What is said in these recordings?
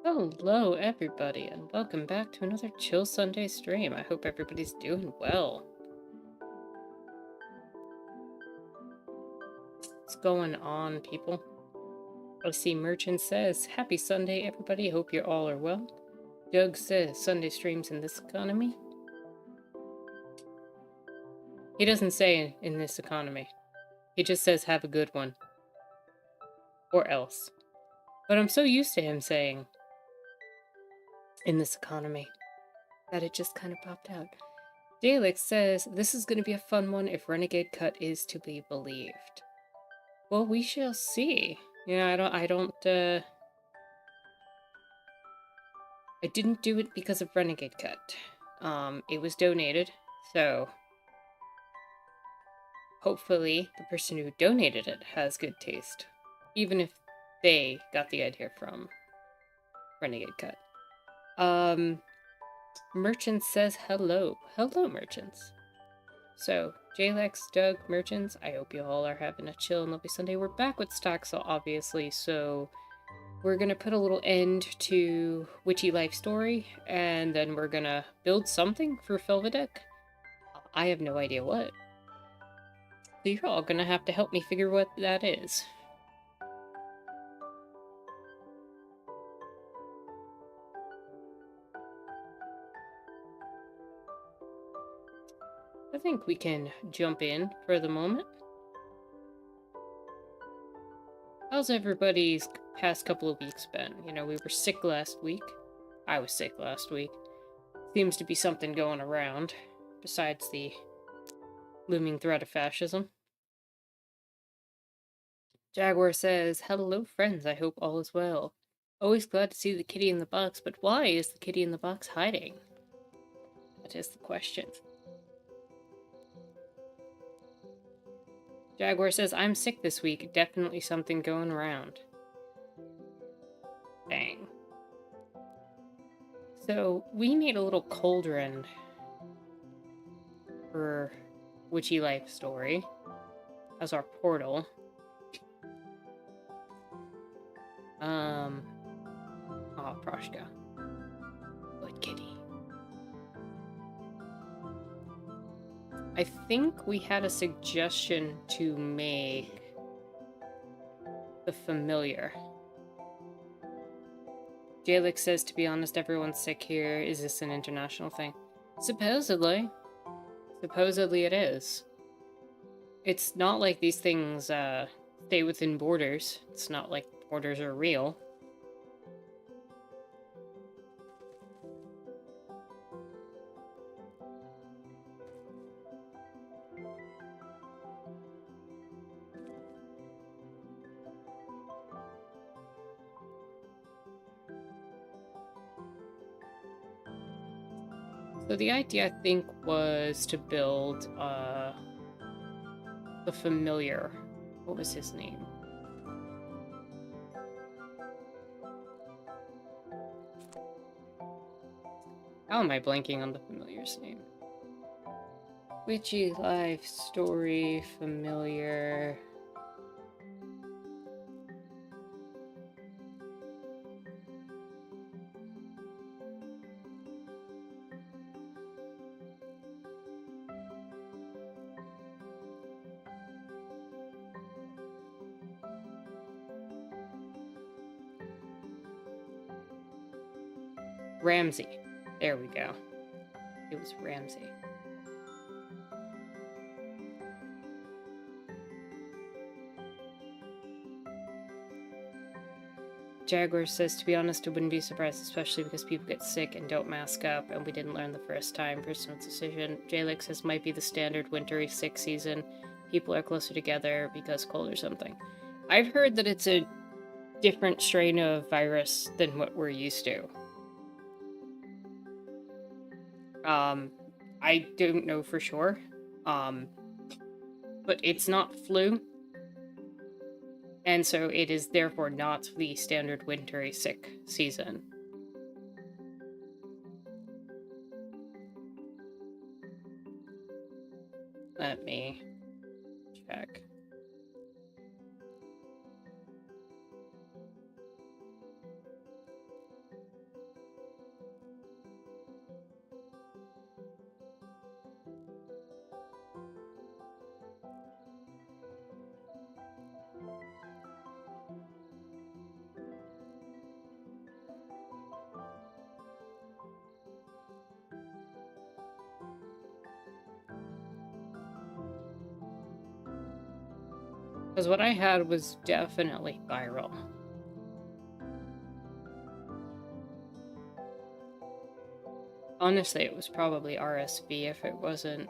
Hello, everybody, and welcome back to another Chill Sunday stream. I hope everybody's doing well. What's going on, people? I see Merchant says, Happy Sunday, everybody. Hope you all are well. Doug says, Sunday streams in this economy. He doesn't say in this economy. He just says, have a good one. Or else. But I'm so used to him saying, in this economy, that it just kind of popped out. Dalek says, this is going to be a fun one if Renegade Cut is to be believed. Well, we shall see. I didn't do it because of Renegade Cut. It was donated, so hopefully the person who donated it has good taste. Even if they got the idea from Renegade Cut. Merchant says hello. Hello, Merchants. So, Jalex, Doug, Merchants, I hope you all are having a chill and lovely Sunday. We're back with Stocksell, obviously, so we're gonna put a little end to Witchy Life Story, and then we're gonna build something for Felvidek. I have no idea what. So you're all gonna have to help me figure what that is. I think we can jump in for the moment. How's everybody's past couple of weeks been? You know, we were sick last week. I was sick last week. Seems to be something going around, besides the looming threat of fascism. Jaguar says, hello friends, I hope all is well. Always glad to see the kitty in the box, but why is the kitty in the box hiding? That is the question. Jaguar says, I'm sick this week. Definitely something going around. Dang. So, we made a little cauldron for Witchy Life Story as our portal. Oh, Proshka. Good kitty. I think we had a suggestion to make the familiar. Jalek says, to be honest, everyone's sick here. Is this an international thing? Supposedly. Supposedly it is. It's not like these things stay within borders. It's not like borders are real. So the idea, I think, was to build the familiar. What was his name? How am I blanking on the familiar's name? Witchy Life Story Familiar. Ramsey. There we go. It was Ramsey. Jaguar says, to be honest, I wouldn't be surprised, especially because people get sick and don't mask up, and we didn't learn the first time. Personal decision. Jalek says, might be the standard wintry sick season. People are closer together because cold or something. I've heard that it's a different strain of virus than what we're used to. I don't know for sure. But it's not flu. And so it is therefore not the standard wintry sick season. Let me check. Because what I had was definitely viral. Honestly, it was probably RSV if it wasn't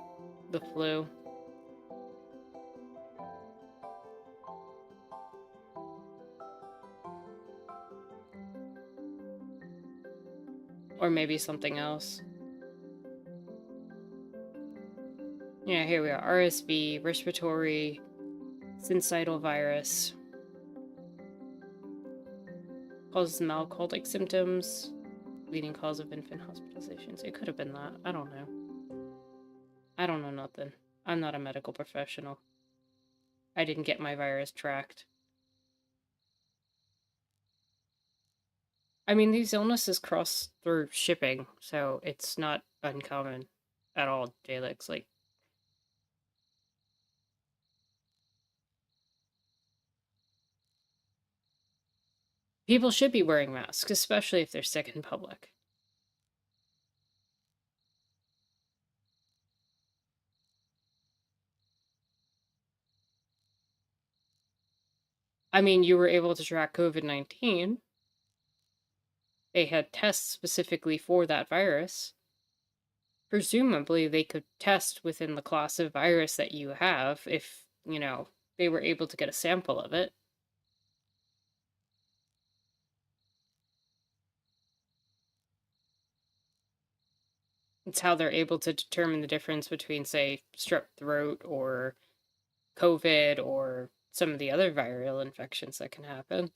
the flu. Or maybe something else. Yeah, here we are. RSV, respiratory syncytial virus. Causes malcolic symptoms. Leading cause of infant hospitalizations. It could have been that. I don't know. I don't know nothing. I'm not a medical professional. I didn't get my virus tracked. I mean, these illnesses cross through shipping, so it's not uncommon at all, Jalix. Like, people should be wearing masks, especially if they're sick in public. I mean, you were able to track COVID-19. They had tests specifically for that virus. Presumably, they could test within the class of virus that you have if, they were able to get a sample of it. It's how they're able to determine the difference between, say, strep throat or COVID or some of the other viral infections that can happen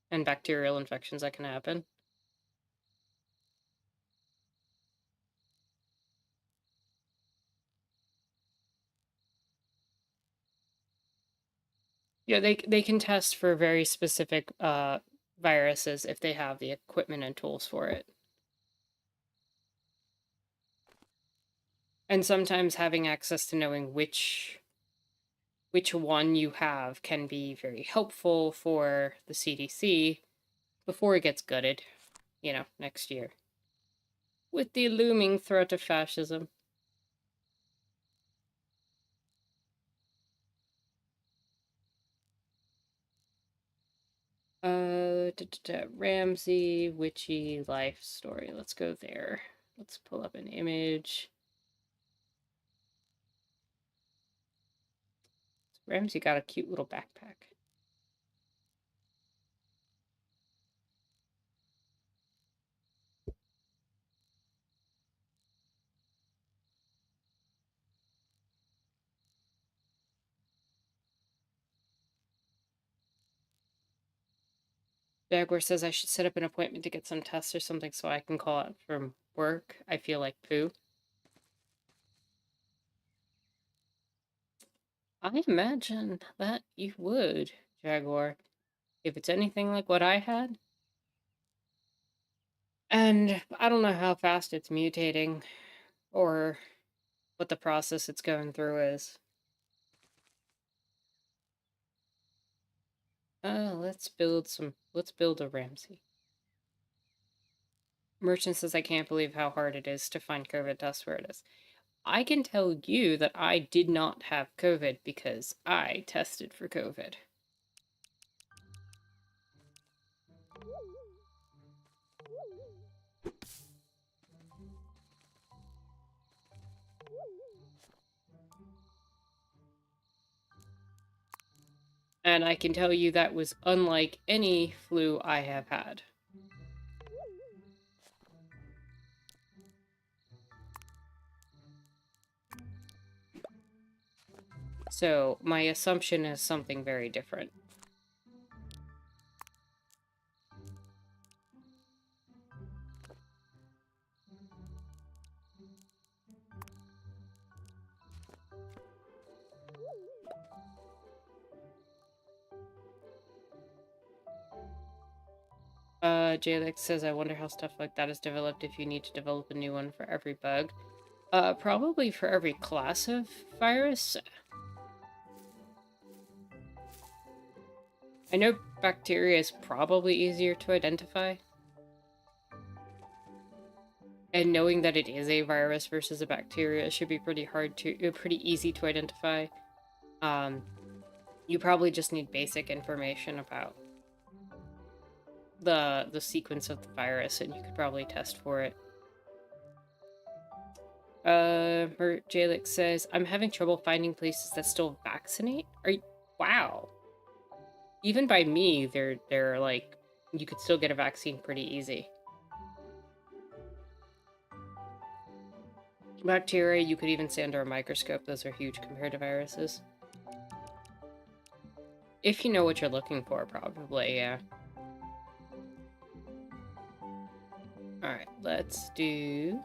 and bacterial infections that can happen. Yeah, they can test for very specific viruses if they have the equipment and tools for it. And sometimes having access to knowing which one you have can be very helpful for the CDC before it gets gutted, next year. With the looming threat of fascism. Ramsey witchy life story. Let's go there. Let's pull up an image. Ramsey got a cute little backpack. Jaguar says I should set up an appointment to get some tests or something so I can call out from work. I feel like poo. I imagine that you would, Jaguar, if it's anything like what I had. And I don't know how fast it's mutating or what the process it's going through is. Let's build a Ramsey. Merchant says I can't believe how hard it is to find COVID tests where it is. I can tell you that I did not have COVID because I tested for COVID. And I can tell you that was unlike any flu I have had. So my assumption is something very different. Jalix says, I wonder how stuff like that is developed if you need to develop a new one for every bug. Probably for every class of virus. I know bacteria is probably easier to identify. And knowing that it is a virus versus a bacteria should be pretty easy to identify. You probably just need basic information about the sequence of the virus, and you could probably test for it. Jalix says, I'm having trouble finding places that still vaccinate. Wow. Even by me, they're like, you could still get a vaccine pretty easy. Bacteria, you could even see under a microscope. Those are huge compared to viruses. If you know what you're looking for, probably, yeah. Alright, let's do...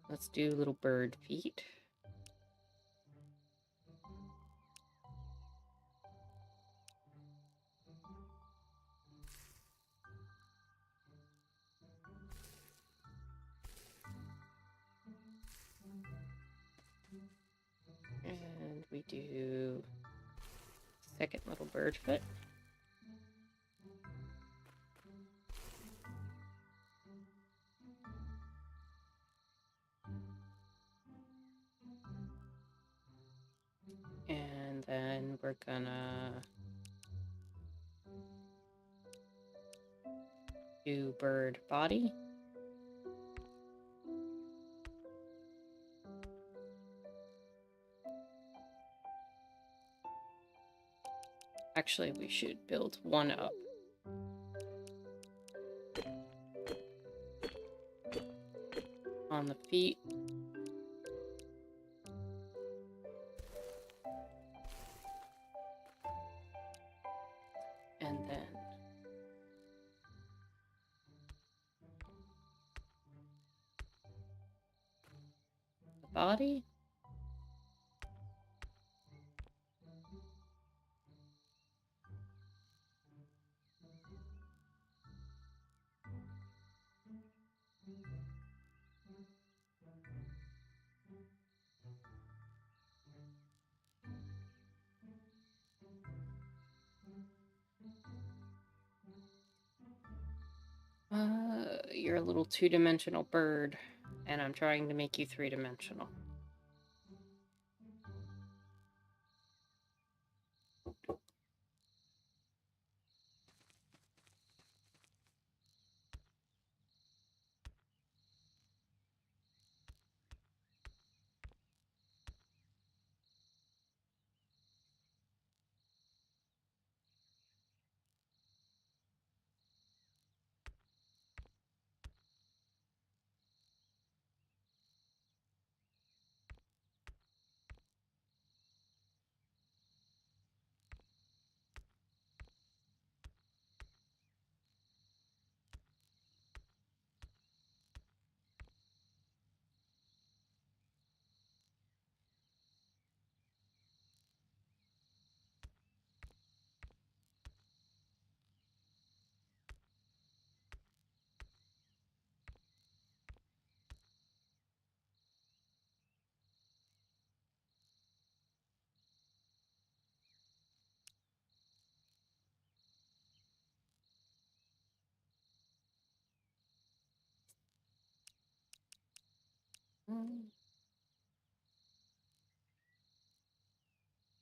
Let's do little bird feet. And we do second little bird foot. And then we're gonna do bird body. Actually, we should build one up. On the feet. And then the body. You're a little two-dimensional bird, and I'm trying to make you three-dimensional.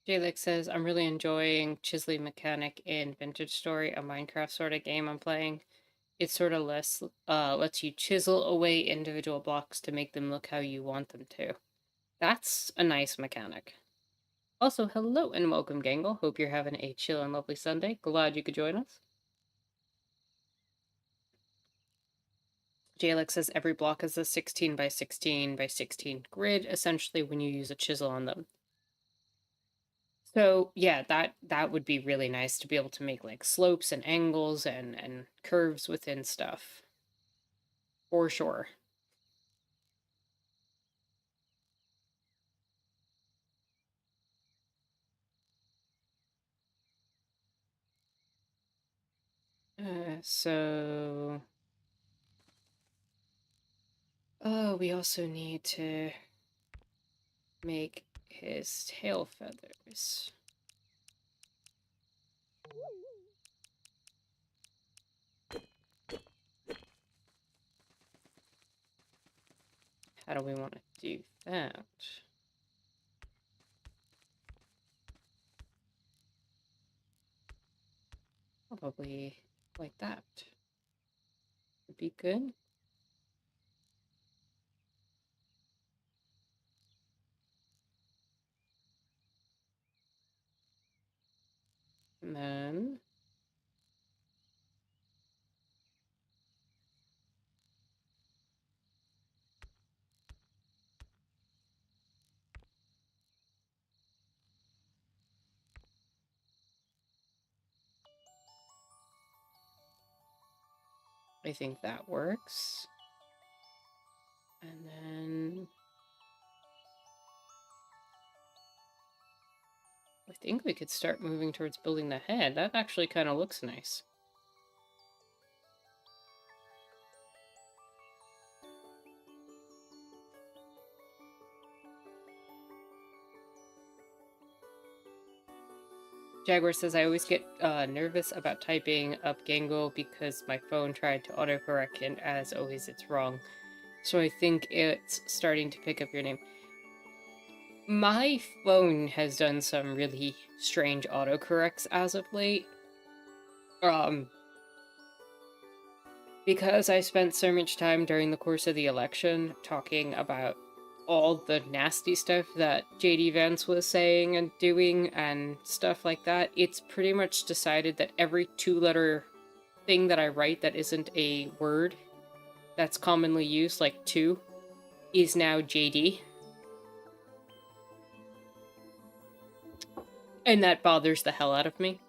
Jalix says, I'm really enjoying chiseling mechanic in Vintage Story, a Minecraft sort of game I'm playing. It sort of lets you chisel away individual blocks to make them look how you want them to. That's a nice mechanic. Also, hello and welcome, Gangle. Hope you're having a chill and lovely Sunday. Glad you could join us. Jalix says every block is a 16 by 16 by 16 grid, essentially, when you use a chisel on them. So yeah, that would be really nice to be able to make like slopes and angles and curves within stuff. For sure. So oh, we also need to make his tail feathers. how do we want to do that? Probably like that. Would be good. And then I think that works. And then I think we could start moving towards building the head. That actually kind of looks nice. Jaguar says, I always get nervous about typing up Gangle because my phone tried to autocorrect and as always it's wrong. So I think it's starting to pick up your name. My phone has done some really strange autocorrects as of late. Because I spent so much time during the course of the election talking about all the nasty stuff that JD Vance was saying and doing and stuff like that, it's pretty much decided that every two-letter thing that I write that isn't a word that's commonly used, like two, is now JD. And that bothers the hell out of me.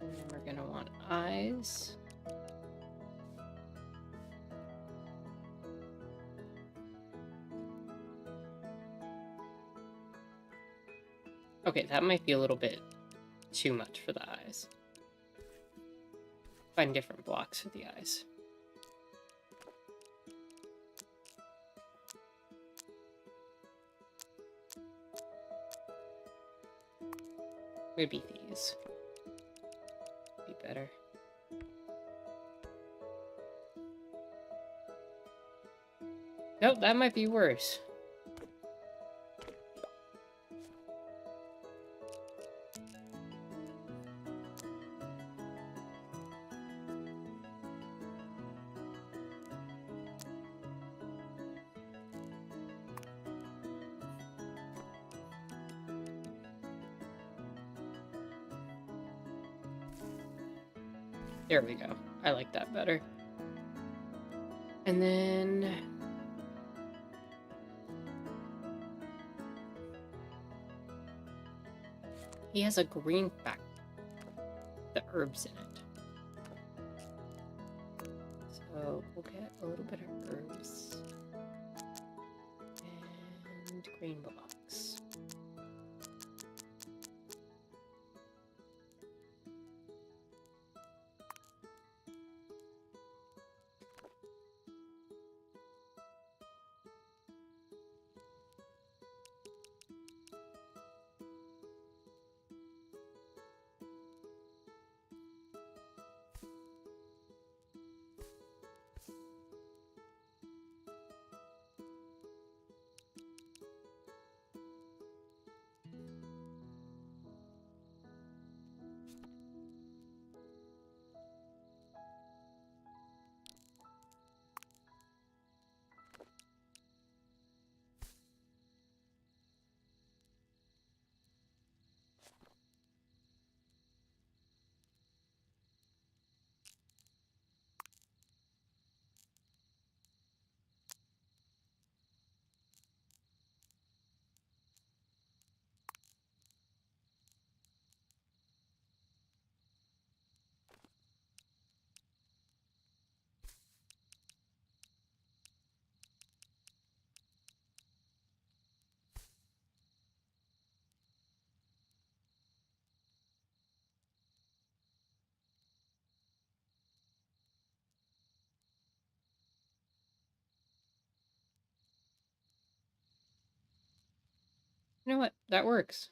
And then we're gonna want eyes. Okay, that might be a little bit too much for the eyes. Find different blocks for the eyes. Maybe these. Be better. Nope, that might be worse. There we go. I like that better. And then he has a green back. The herbs in it. So we'll get a little bit of herbs. And green blocks. You know what? That works.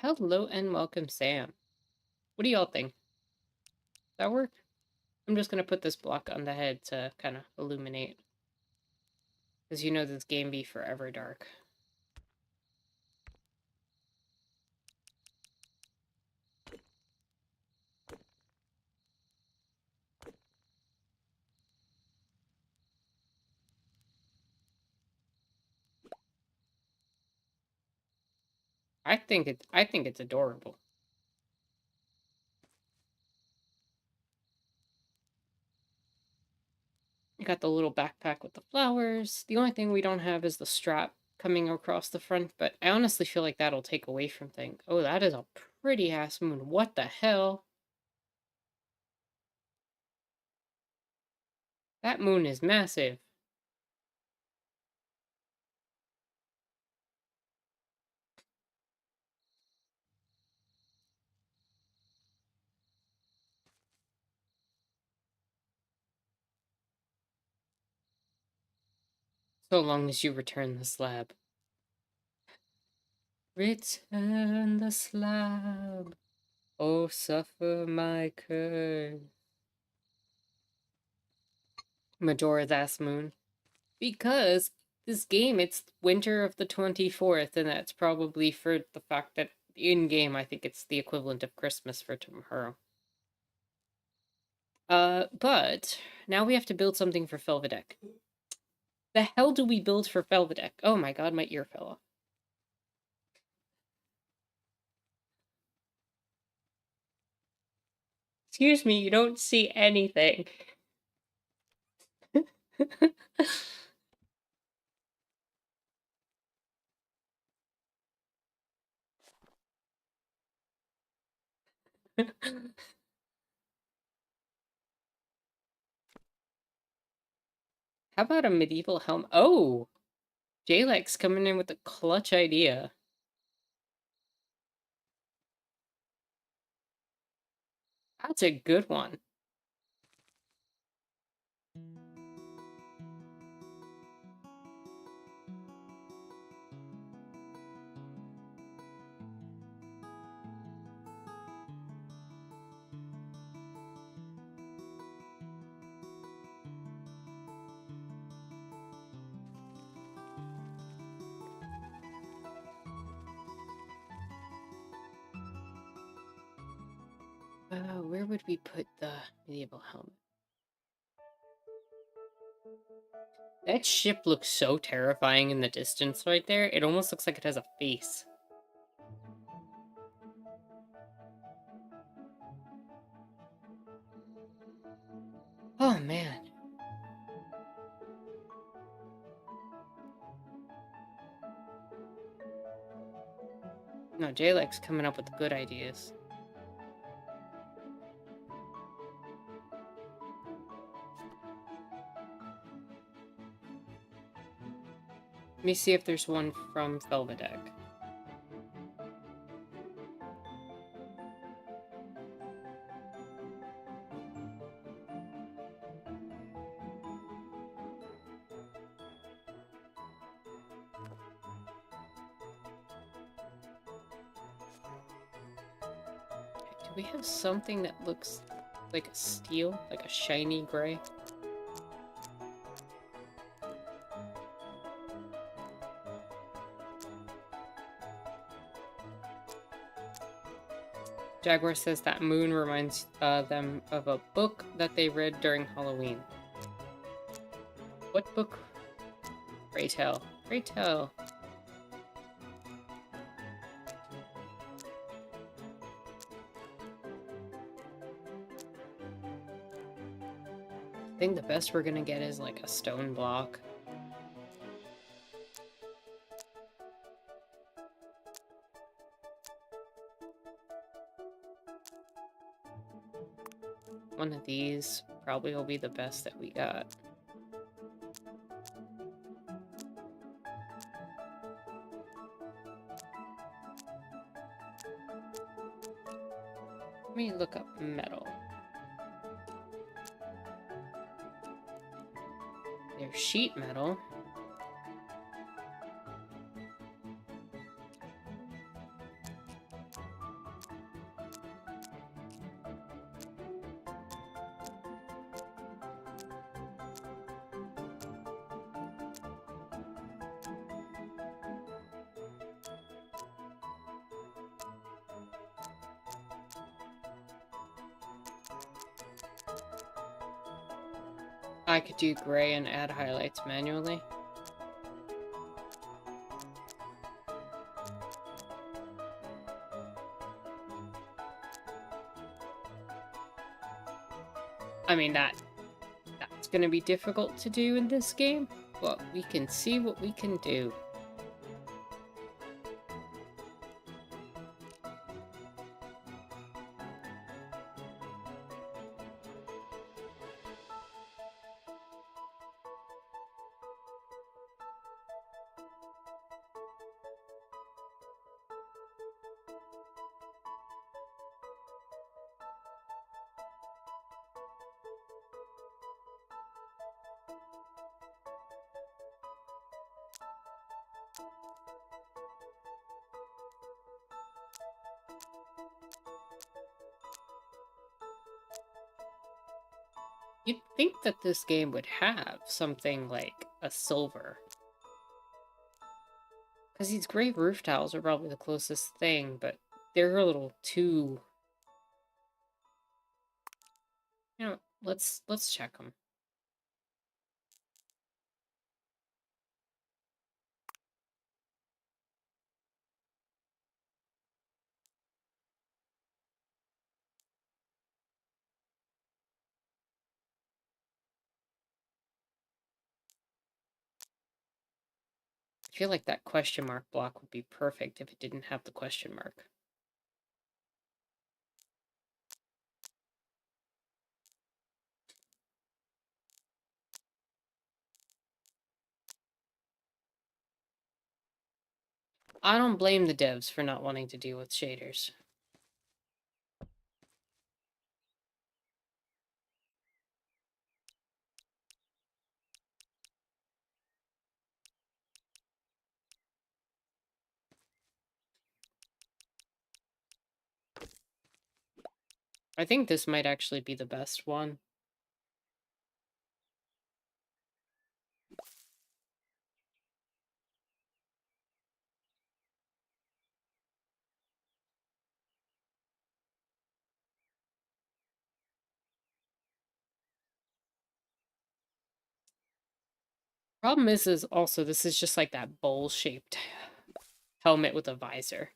Hello and welcome, Sam. What do y'all think? That work? I'm just gonna put this block on the head to kind of illuminate. Because you know this game be forever dark. I think it's adorable. You got the little backpack with the flowers. The only thing we don't have is the strap coming across the front, but I honestly feel like that'll take away from things. Oh, that is a pretty ass moon. What the hell? That moon is massive. So long as you return the slab. Return the slab. Oh, suffer my curse. Majora's Ass Moon. Because this game, it's winter of the 24th, and that's probably for the fact that in game, I think it's the equivalent of Christmas for tomorrow. But now we have to build something for Felvidek. The hell do we build for Felvidek? Oh my god, my ear fell off. Excuse me, you don't see anything. How about a medieval helm? Oh! Jalex coming in with a clutch idea. That's a good one. Where would we put the medieval helmet? That ship looks so terrifying in the distance right there. It almost looks like it has a face. Oh, man. No, Jalex coming up with good ideas. Let me see if there's one from Felvidek. Do we have something that looks like a steel? Like a shiny gray? Jaguar says that moon reminds them of a book that they read during Halloween. What book? Pray tell. Pray tell. I think the best we're gonna get is like a stone block. One of these probably will be the best that we got. Let me look up metal. There's sheet metal. I could do gray and add highlights manually. I mean, that's gonna be difficult to do in this game, but we can see what we can do. You'd think that this game would have something like a silver. Because these gray roof tiles are probably the closest thing, but they're a little too... You know, let's check them. I feel like that question mark block would be perfect if it didn't have the question mark. I don't blame the devs for not wanting to deal with shaders. I think this might actually be the best one. Problem is also this is just like that bowl-shaped helmet with a visor.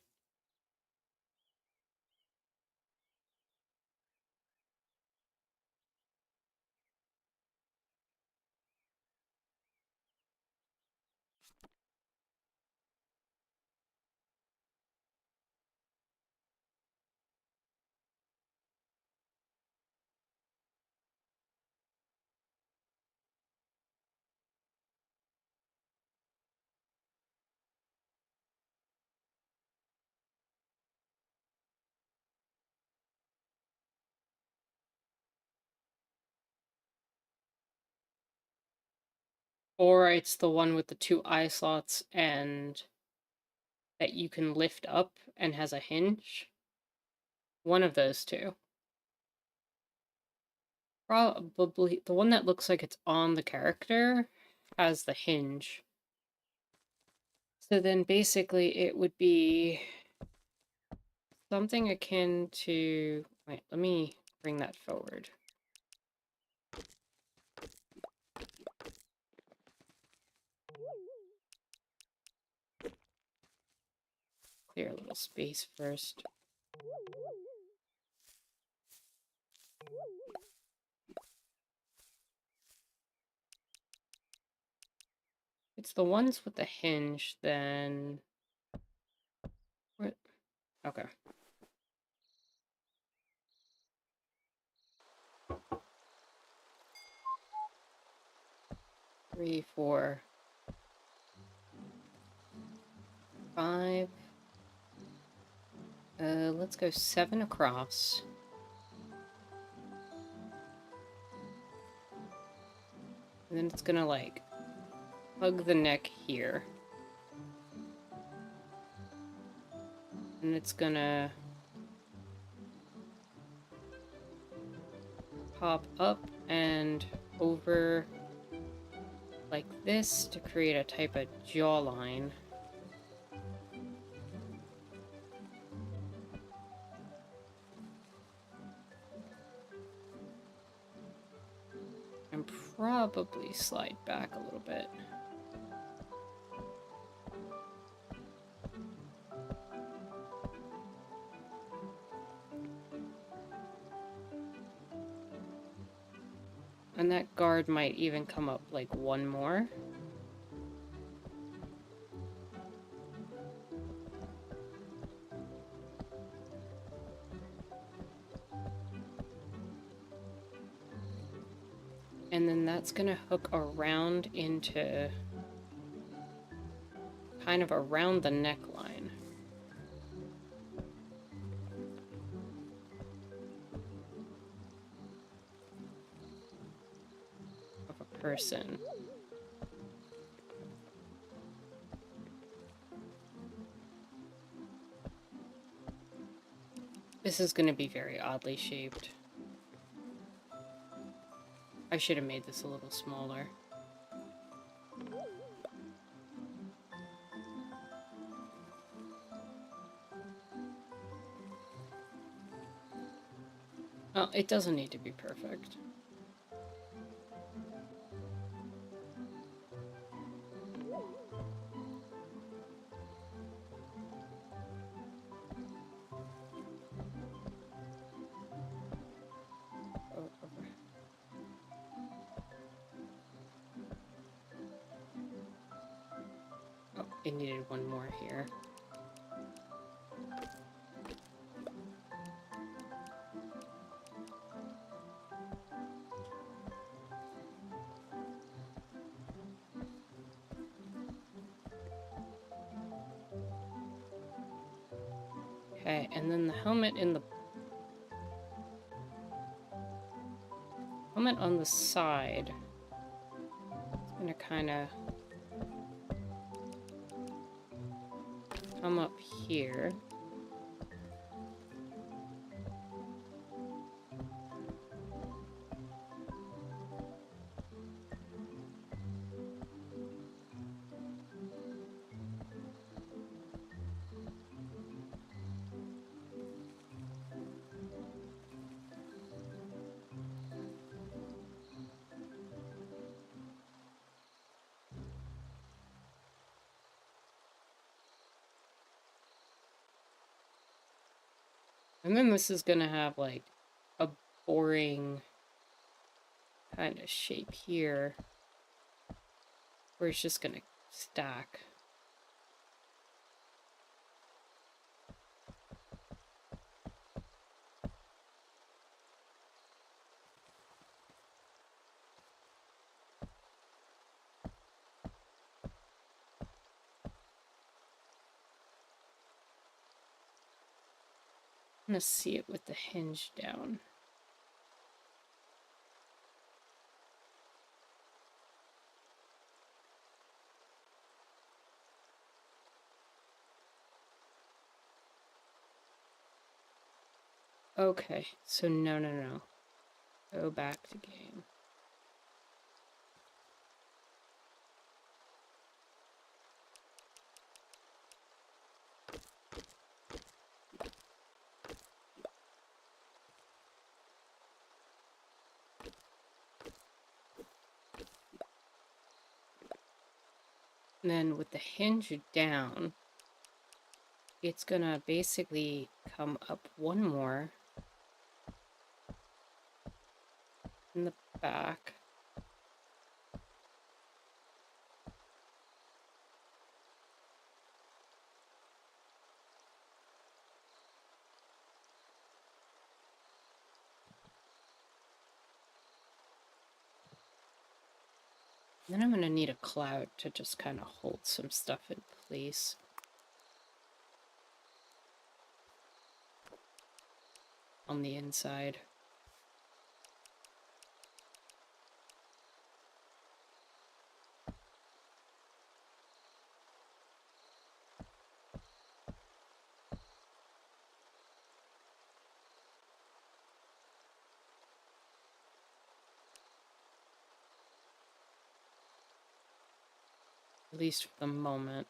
Or it's the one with the 2 eye slots and that you can lift up and has a hinge. One of those two. Probably the one that looks like it's on the character has the hinge. So then basically it would be something akin to... Wait, let me bring that forward. Clear a little space first. It's the ones with the hinge, then... What? Okay. Three, 4, 5. Let's go 7 across. And then it's gonna, like, hug the neck here. And it's gonna pop up and over like this to create a type of jawline. And probably slide back a little bit. And that guard might even come up like one more. And then that's gonna hook around into kind of around the neckline of a person. This is gonna be very oddly shaped. I should have made this a little smaller. Oh, it doesn't need to be perfect. Oh, it needed one more here. Okay, and then the helmet on the side. It's gonna kind of come up here. And then this is gonna have like a boring kind of shape here where it's just gonna stack. I'm gonna see it with the hinge down. Okay, so no. Go back to game. And then with the hinge down, it's gonna basically come up one more in the back. Then I'm gonna need a cloud to just kind of hold some stuff in place. On the inside. At least for the moment.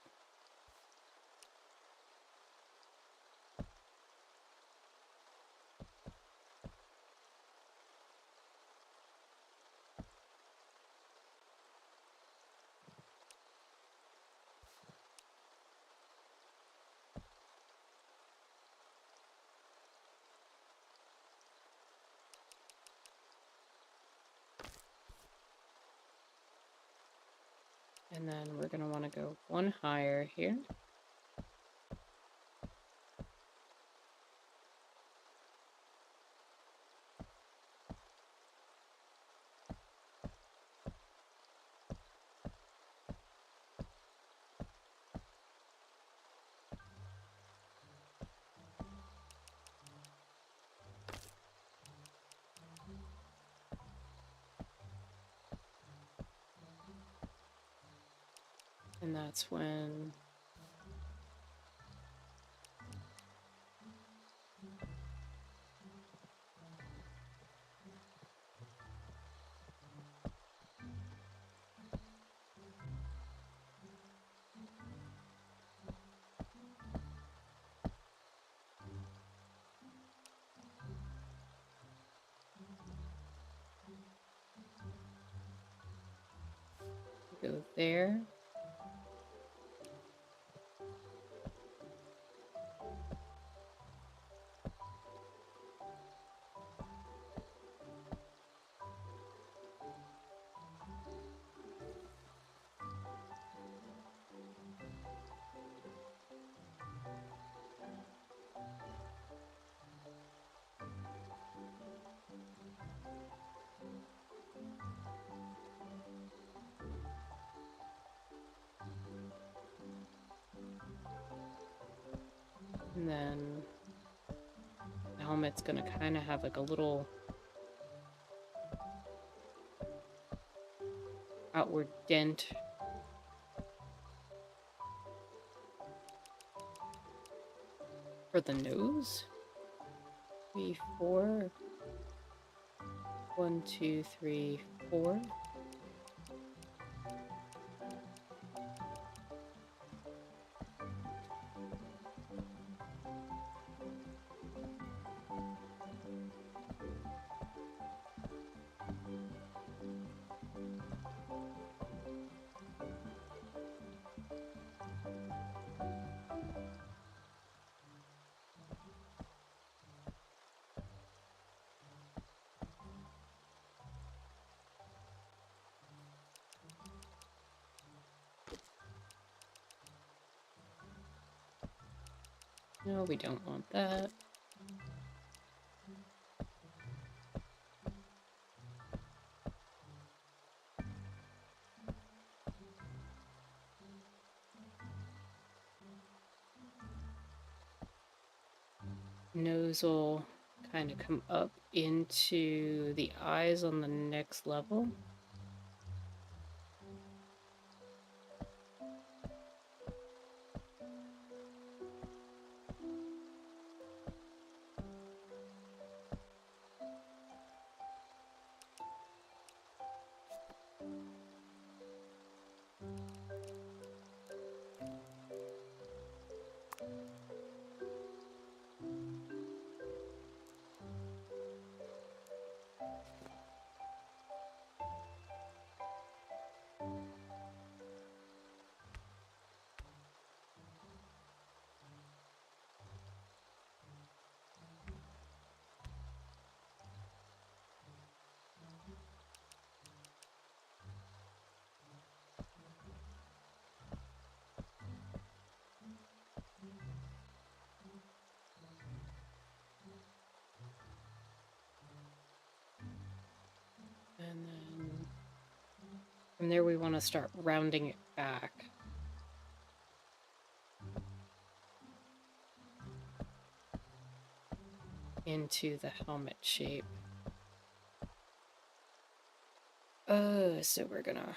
And then we're going to want to go one higher here. And that's when we go there. And then the helmet's gonna kind of have like a little outward dent for the nose. 3, 4. 1, 2, 3, 4. No, we don't want that. Nose will kind of come up into the eyes on the next level. And then from there, we want to start rounding it back. Into the helmet shape. So we're gonna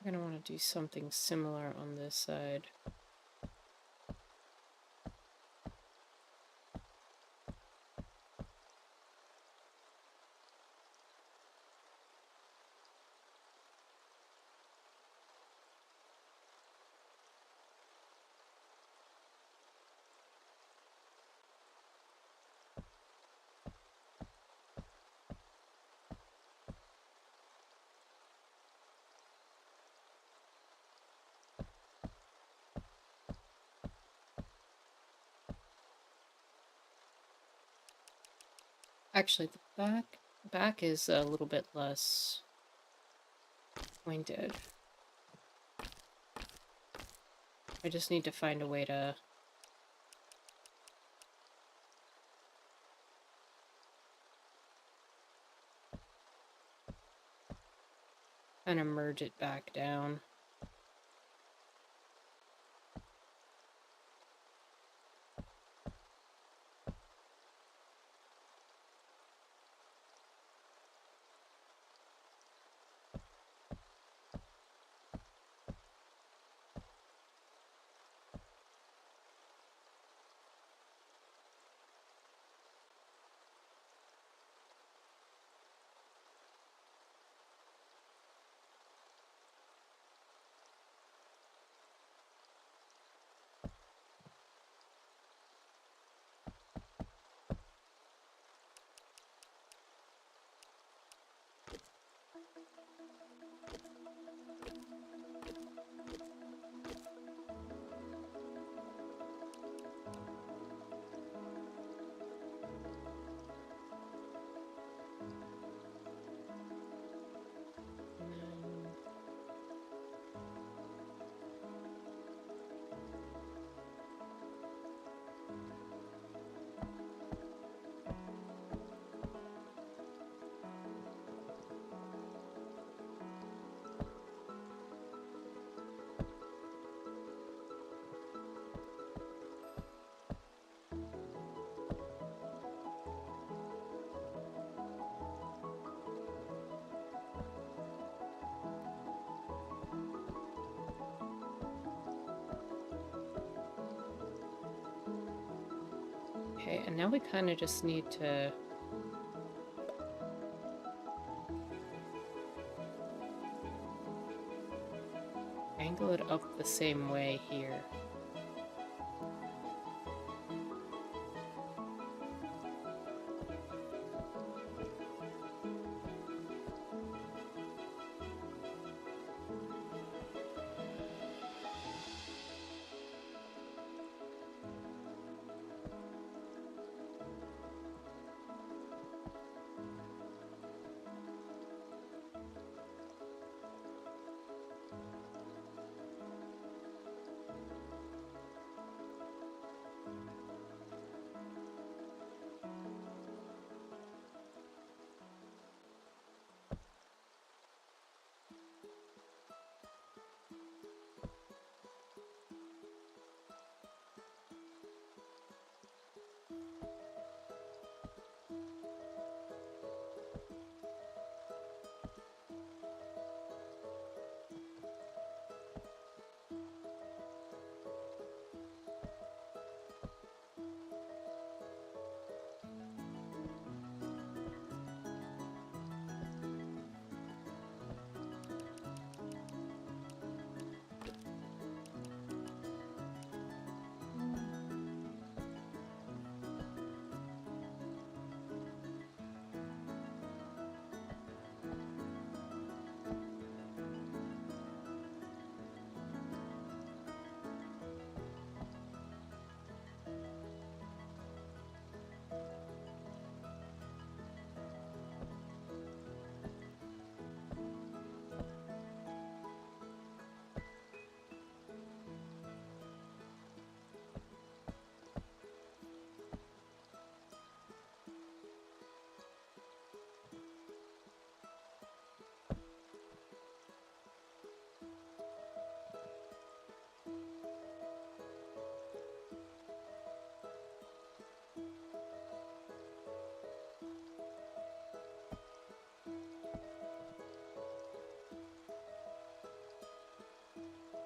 I'm gonna want to do something similar on this side. Actually, the back is a little bit less pointed. I just need to find a way to kind of merge it back down. Okay, and now we kind of just need to angle it up the same way here.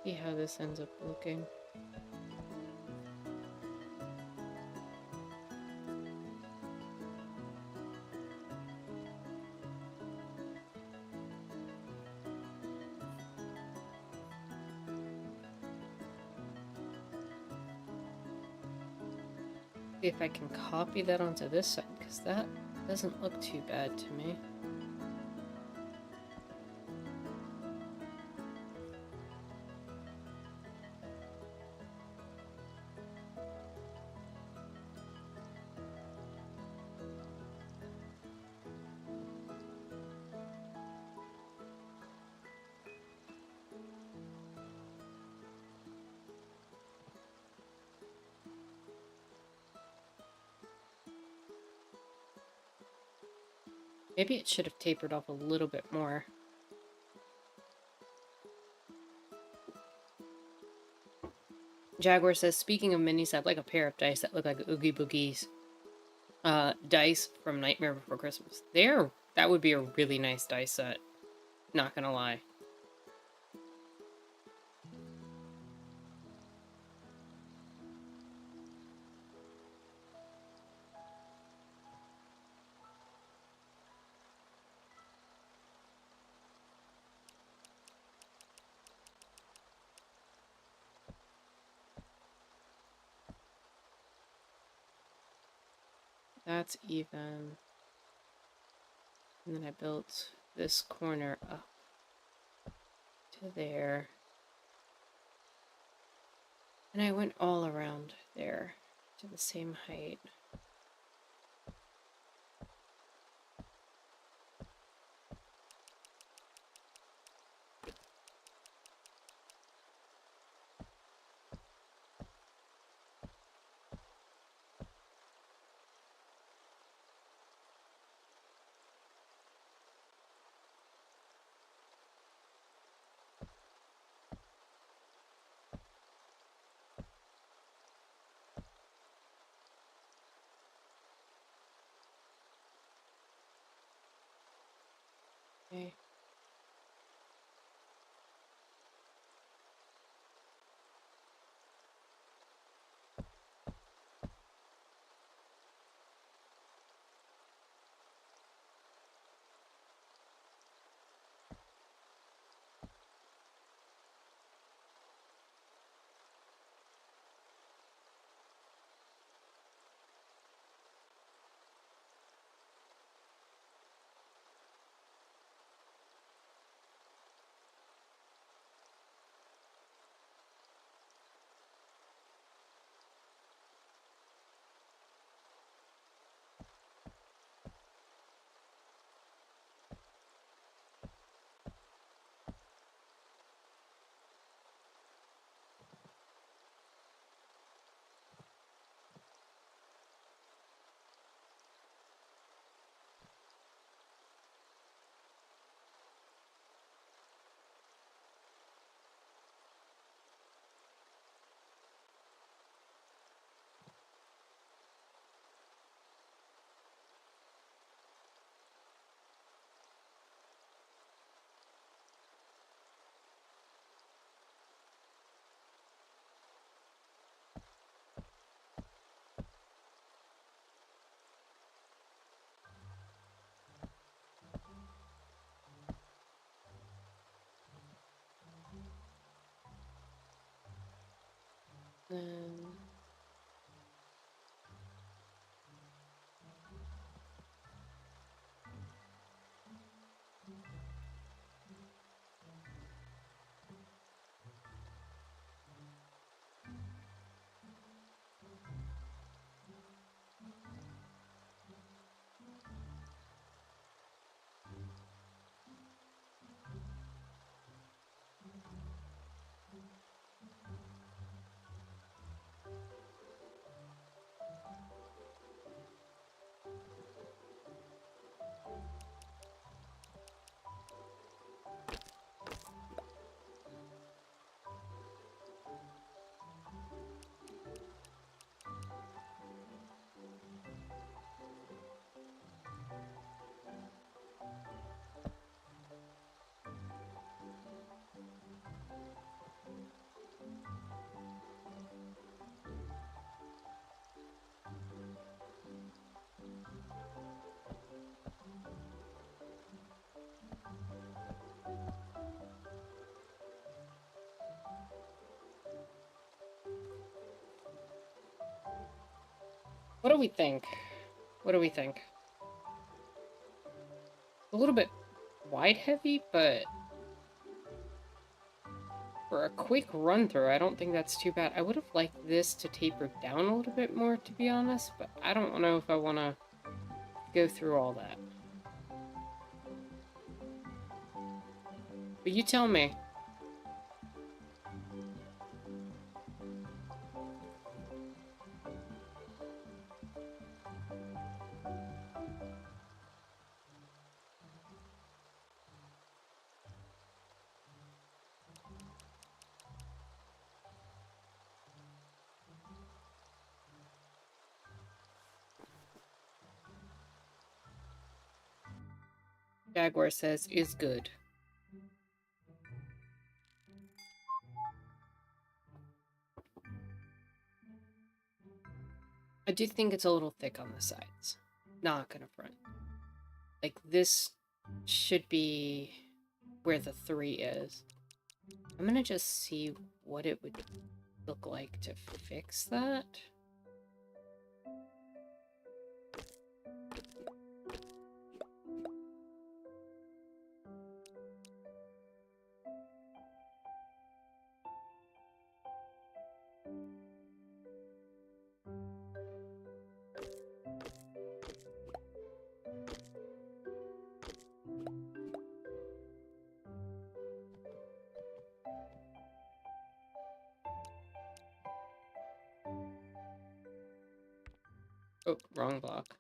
See how this ends up looking. See if I can copy that onto this side, because that doesn't look too bad to me. Maybe it should have tapered off a little bit more. Jaguar says, speaking of minis, I'd like a pair of dice that look like Oogie Boogie's dice from Nightmare Before Christmas. That would be a really nice dice set. Not gonna lie. That's even. And then I built this corner up to there. And I went all around there to the same height. Okay. Then What do we think? What do we think? A little bit wide heavy, but for a quick run through, I don't think that's too bad. I would have liked this to taper down a little bit more, to be honest, but I don't know if I want to go through all that. But you tell me. Jaguar says, is good. I do think it's a little thick on the sides. Not gonna front. Like, this should be where the 3 is. I'm gonna just see what it would look like to fix that. Oh, wrong block.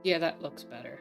Yeah, that looks better.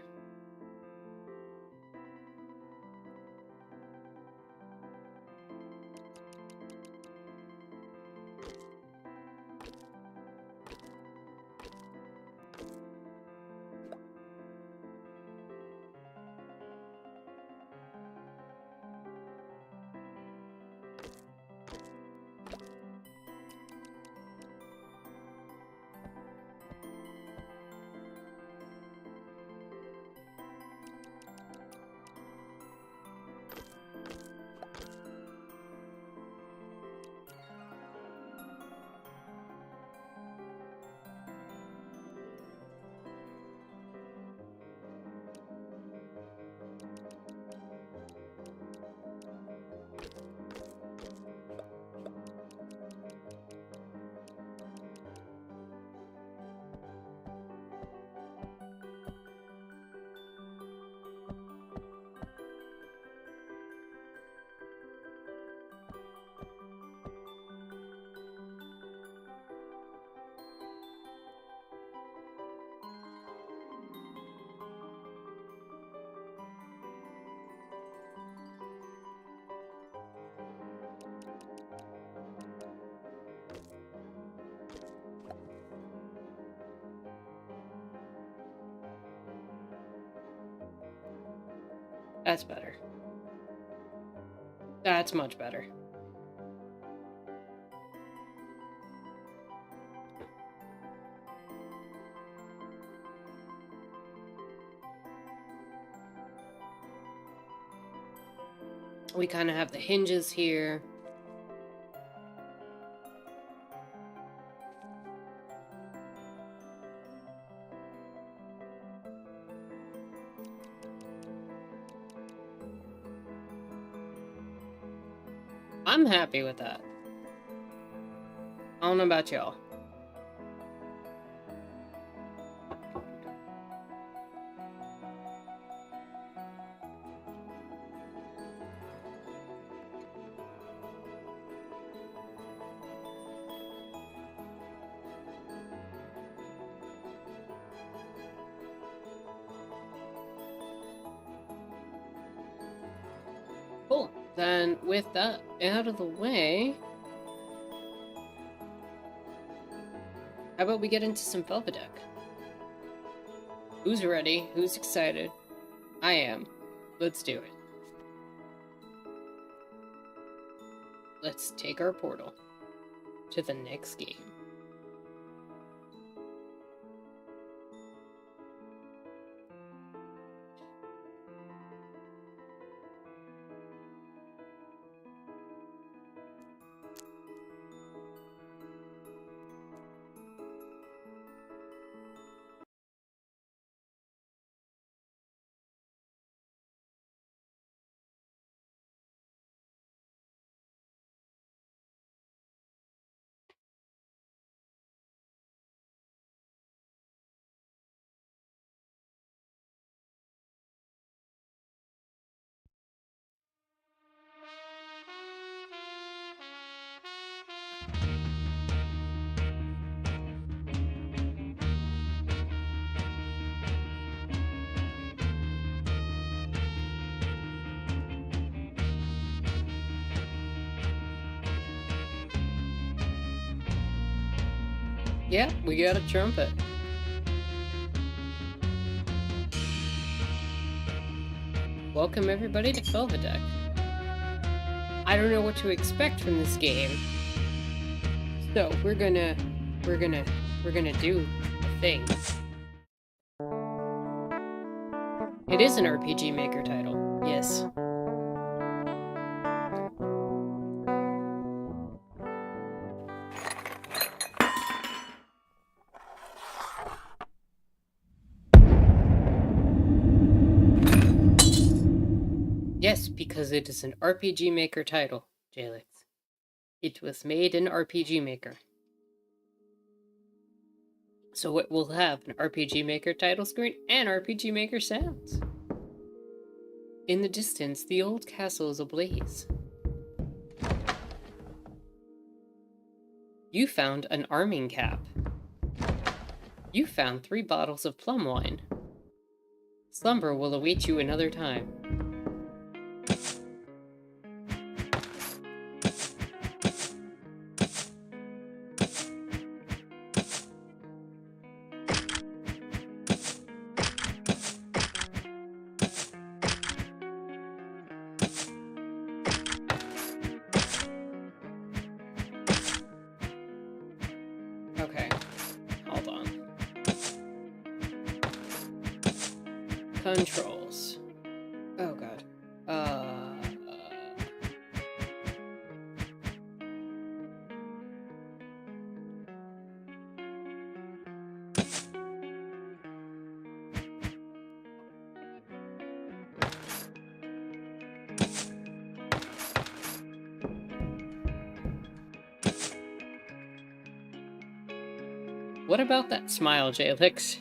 That's better. That's much better. We kind of have the hinges here. I'm happy with that. I don't know about y'all. Then, with that out of the way, how about we get into some Felvidek? Who's ready? Who's excited? I am. Let's do it. Let's take our portal to the next game. Yeah, we got a trumpet. Welcome everybody to Felvidek. I don't know what to expect from this game, so we're gonna do a thing. It is an RPG Maker title, yes. Yes, because it is an RPG Maker title, Jalix. It was made in RPG Maker. So it will have an RPG Maker title screen and RPG Maker sounds. In the distance, the old castle is ablaze. You found an arming cap. You found 3 bottles of plum wine. Slumber will await you another time. Okay, hold on. Controls. Oh god. What about that smile, Jalix?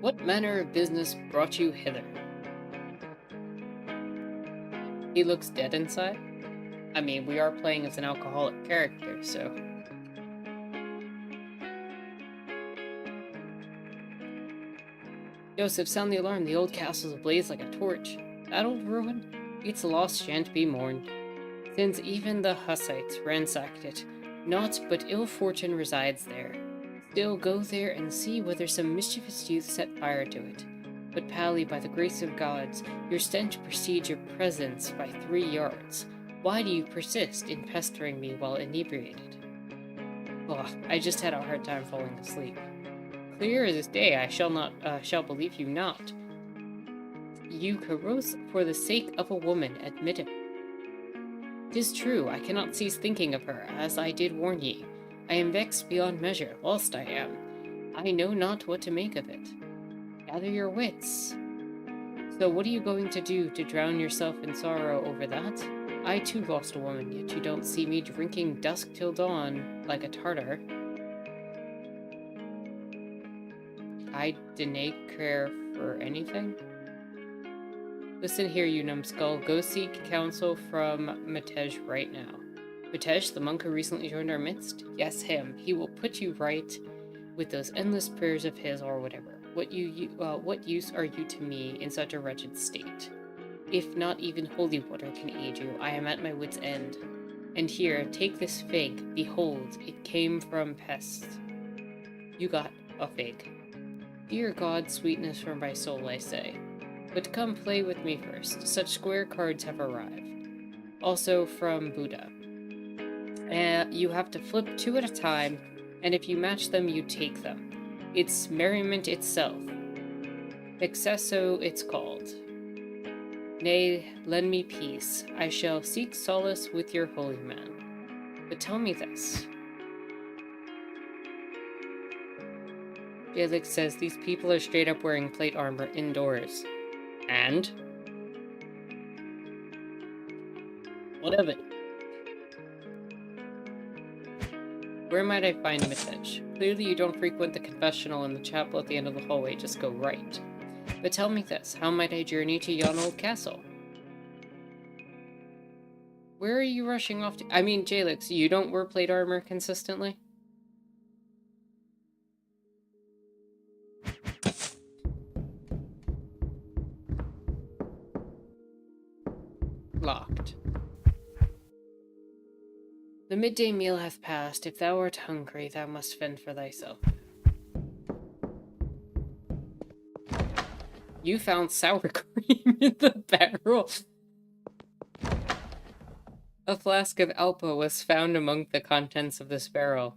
What manner of business brought you hither? He looks dead inside. I mean, we are playing as an alcoholic character, so... Joseph, sound the alarm. The old castle's ablaze like a torch. That old ruin? Its loss shan't be mourned. Since even the Hussites ransacked it, naught but ill fortune resides there. Still, go there and see whether some mischievous youth set fire to it. But Pally, by the grace of gods, your stench precedes your presence by 3 yards. Why do you persist in pestering me while inebriated? Oh, I just had a hard time falling asleep. Clear as day, I shall believe you not. You carouse for the sake of a woman, admit it. 'Tis true, I cannot cease thinking of her, as I did warn ye. I am vexed beyond measure, whilst I am. I know not what to make of it. Gather your wits. So what are you going to do to drown yourself in sorrow over that? I too lost a woman, yet you don't see me drinking dusk till dawn like a Tartar. I didn't care for anything. Listen here, you numbskull. Go seek counsel from Matej right now. Matej, the monk who recently joined our midst? Yes, him. He will put you right with those endless prayers of his or whatever. What use are you to me in such a wretched state? If not even holy water can aid you, I am at my wit's end. And here, take this fig. Behold, it came from pests. You got a fig. Dear God, sweetness for my soul, I say. But come play with me first. Such square cards have arrived. Also from Buddha. You have to flip 2 at a time, and if you match them, you take them. It's merriment itself. Excesso it's called. Nay, lend me peace. I shall seek solace with your holy man. But tell me this. Felix says these people are straight up wearing plate armor indoors. And? What of it? Where might I find Mitej? Clearly you don't frequent the confessional and the chapel at the end of the hallway, just go right. But tell me this, how might I journey to yon old castle? Where are you rushing off to? I mean, Jalix, you don't wear plate armor consistently? Locked. The midday meal hath passed. If thou art hungry, thou must fend for thyself. You found sour cream in the barrel. A flask of Alpa was found among the contents of this barrel.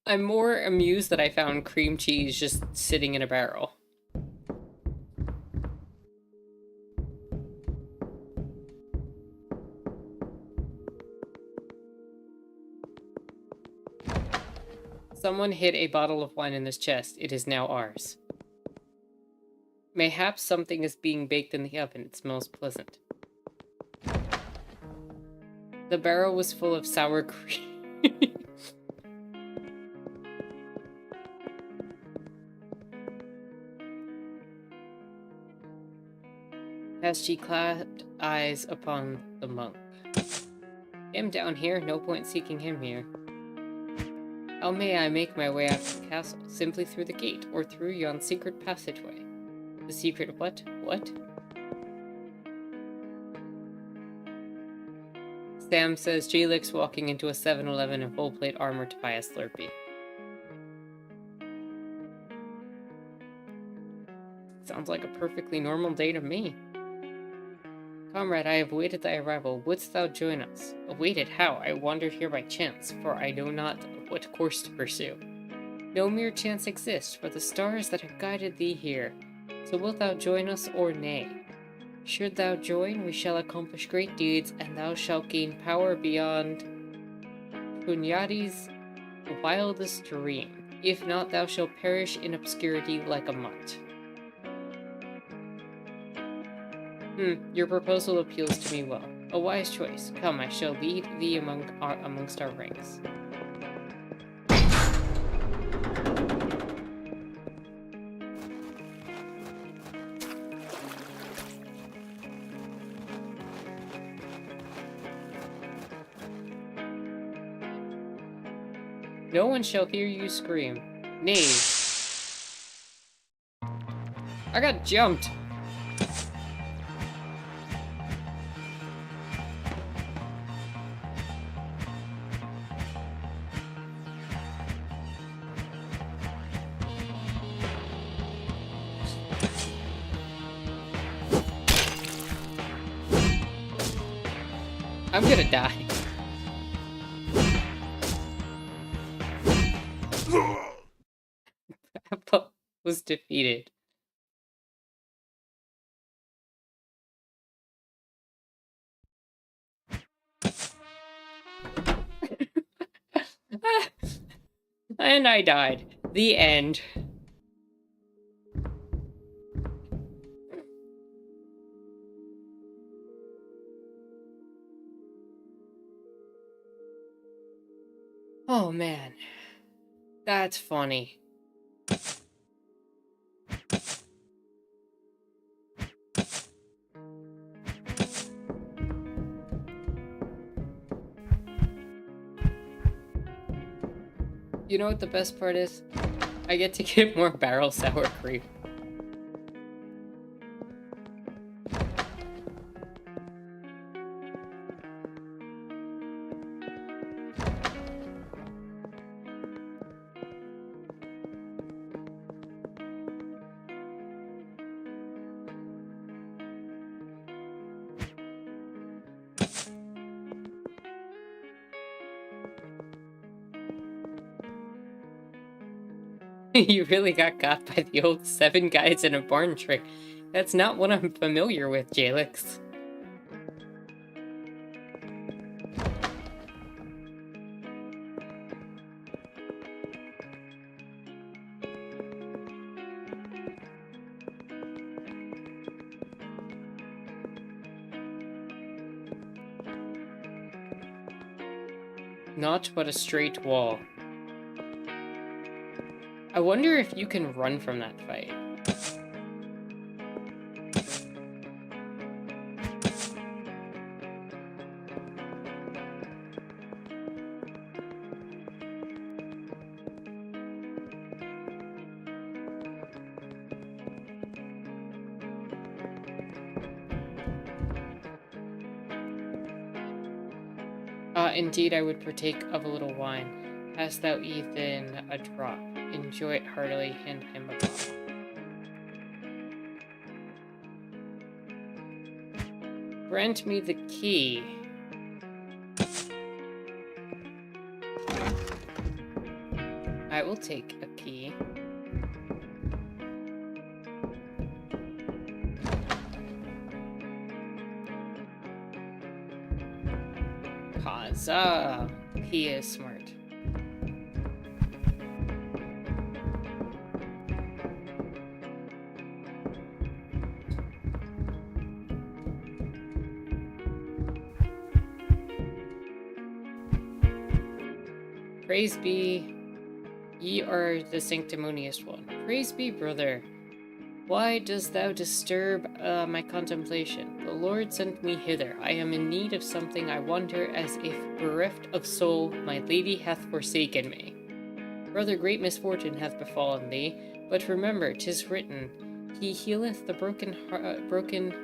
I'm more amused that I found cream cheese just sitting in a barrel. Someone hid a bottle of wine in this chest. It is now ours. Mayhaps something is being baked in the oven. It smells pleasant. The barrel was full of sour cream. As she clapped eyes upon the monk. Him down here? No point seeking him here. How may I make my way out of the castle? Simply through the gate, or through yon secret passageway. The secret what? What? Sam says Jalix walking into a 7-Eleven in full plate armor to buy a Slurpee. Sounds like a perfectly normal day to me. Comrade, I have awaited thy arrival. Wouldst thou join us? Awaited? How? I wandered here by chance, for I know not what course to pursue. No mere chance exists, for the stars that have guided thee here. So wilt thou join us or nay? Should thou join, we shall accomplish great deeds, and thou shalt gain power beyond Punyadi's wildest dream. If not, thou shalt perish in obscurity like a mutt. Your proposal appeals to me well. A wise choice. Come, I shall lead thee amongst our ranks. No one shall hear you scream. Knaves. I got jumped. I'm gonna die. Peppa was defeated. And I died. The end. Oh man, that's funny. You know what the best part is? I get to get more barrel sour cream. You really got by the old 7 guys in a barn trick. That's not what I'm familiar with, Jalix. Not but a straight wall. I wonder if you can run from that fight. Indeed, I would partake of a little wine. Hast thou Ethan a drop? Enjoy it heartily, hand him a bottle. Grant me the key. I will take a key. Huzzah! He is smart. Praise be, ye are the sanctimonious one. Praise be, brother. Why dost thou disturb my contemplation? The Lord sent me hither. I am in need of something. I wander as if bereft of soul. My lady hath forsaken me. Brother, great misfortune hath befallen thee. But remember, 'tis written, He healeth the broken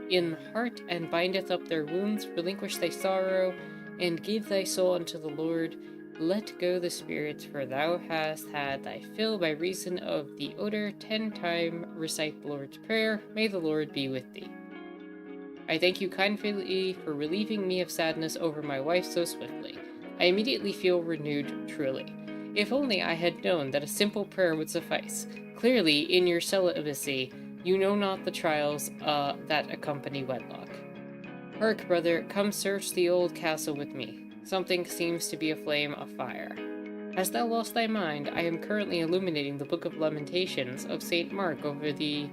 in heart, and bindeth up their wounds. Relinquish thy sorrow, and give thy soul unto the Lord. Let go the spirits, for thou hast had thy fill by reason of the odor. 10 times recite the Lord's Prayer. May the Lord be with thee. I thank you kindly for relieving me of sadness over my wife so swiftly. I immediately feel renewed, truly. If only I had known that a simple prayer would suffice. Clearly, in your celibacy, you know not the trials that accompany wedlock. Hark, brother, come search the old castle with me. Something seems to be aflame afire. Hast thou lost thy mind? I am currently illuminating the Book of Lamentations of St. Mark over the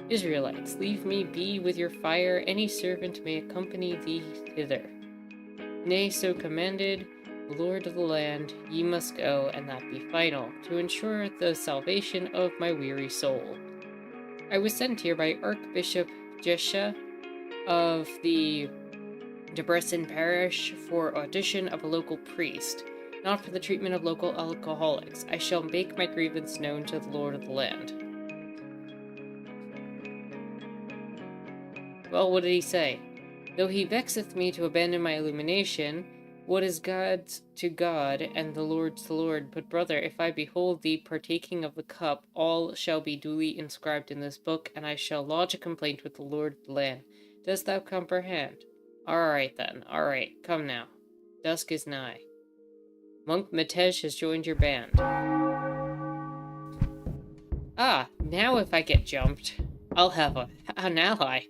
Israelites. Leave me be with your fire. Any servant may accompany thee thither. Nay, so commanded, Lord of the land, ye must go, and that be final, to ensure the salvation of my weary soul. I was sent here by Archbishop Jesha of the Debrecen parish for audition of a local priest, not for the treatment of local alcoholics. I shall make my grievance known to the Lord of the land. Well, what did he say? Though he vexeth me to abandon my illumination, what is God's to God, and the Lord's to the Lord? But brother, if I behold thee partaking of the cup, all shall be duly inscribed in this book, and I shall lodge a complaint with the Lord of the land. Dost thou comprehend? Alright then, alright, come now. Dusk is nigh. Monk Matej has joined your band. Ah, now if I get jumped, I'll have an ally.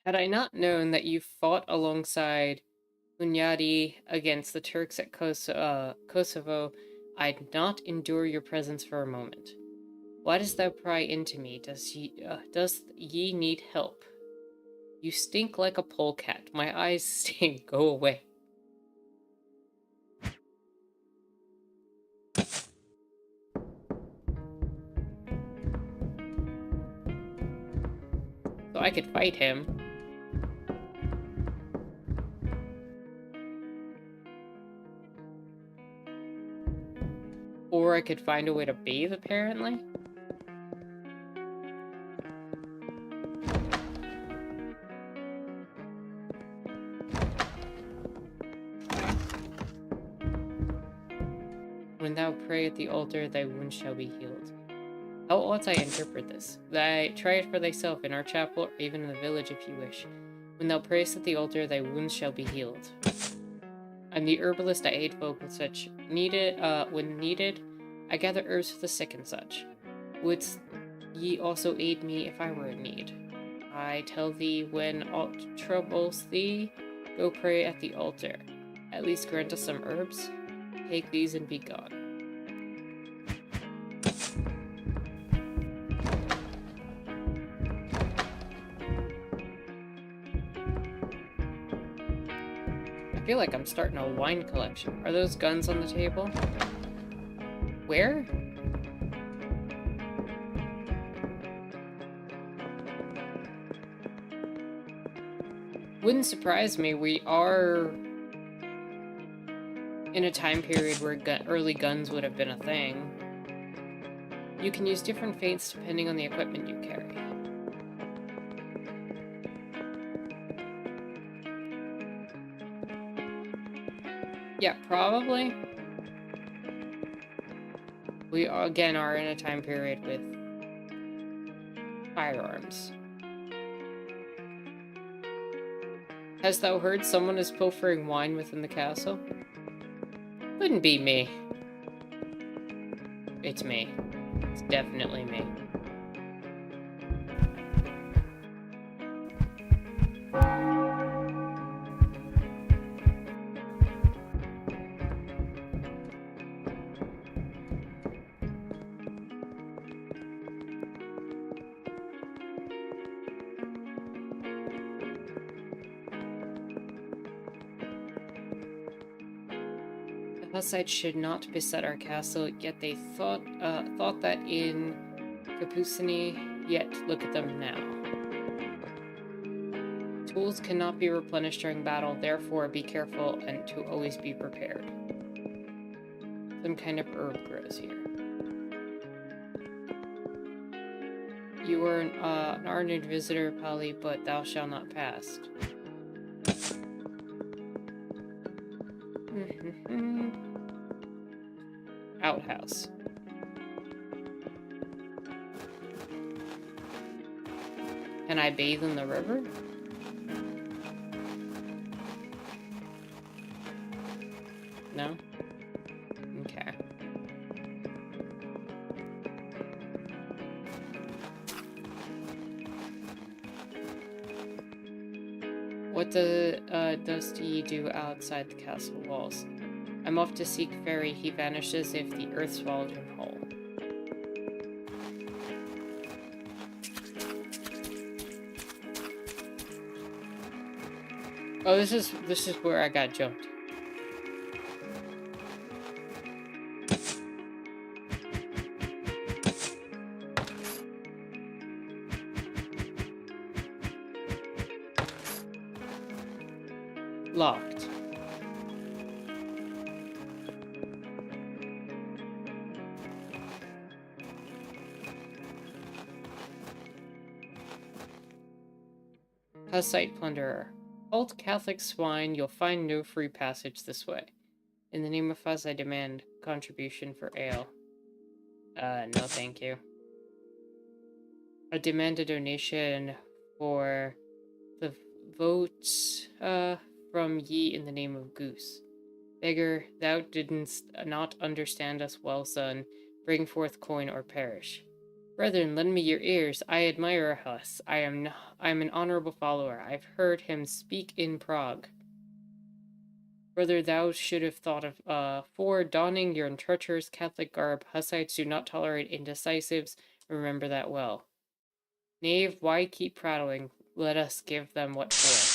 Had I not known that you fought alongside Hunyadi against the Turks at Kosovo, I'd not endure your presence for a moment. Why dost thou pry into me? Does ye need help? You stink like a polecat. My eyes stink. Go away. So I could fight him. Or I could find a way to bathe, apparently. When thou pray at the altar, thy wound shall be healed. How ought I interpret this? Try it for thyself in our chapel, or even in the village if you wish. When thou prayest at the altar, thy wounds shall be healed. I'm the herbalist, I aid folk with such. When needed, I gather herbs for the sick and such. Wouldst ye also aid me if I were in need? I tell thee, when aught troubles thee, go pray at the altar. At least grant us some herbs. Take these and be gone. I feel like I'm starting a wine collection. Are those guns on the table? Where? Wouldn't surprise me. We are in a time period where early guns would have been a thing. You can use different feints depending on the equipment you carry. Yeah, probably. We again are in a time period with firearms. Hast thou heard someone is pilfering wine within the castle? Couldn't be me. It's me. It's definitely me. The Hussites should not beset our castle, yet they thought that in Kapusini, yet look at them now. Tools cannot be replenished during battle, therefore be careful and to always be prepared. Some kind of herb grows here. You are an ardent visitor, Polly, but thou shalt not pass. Outhouse. Can I bathe in the river? No? Okay. What does ye do outside the castle walls? I'm off to seek Fairy. He vanishes if the earth swallowed him whole. Oh, this is where I got jumped. Locked. Hussite plunderer. Old Catholic swine, you'll find no free passage this way. In the name of Fuzz, I demand contribution for ale. No thank you. I demand a donation for the votes, from ye in the name of Goose. Beggar, thou didst not understand us well, son. Bring forth coin or perish. Brethren, lend me your ears. I admire Huss. I am an honorable follower. I've heard him speak in Prague. Brother, thou should have thought of, for donning your treacherous Catholic garb, Hussites do not tolerate indecisives. Remember that well. Knave, why keep prattling? Let us give them what for.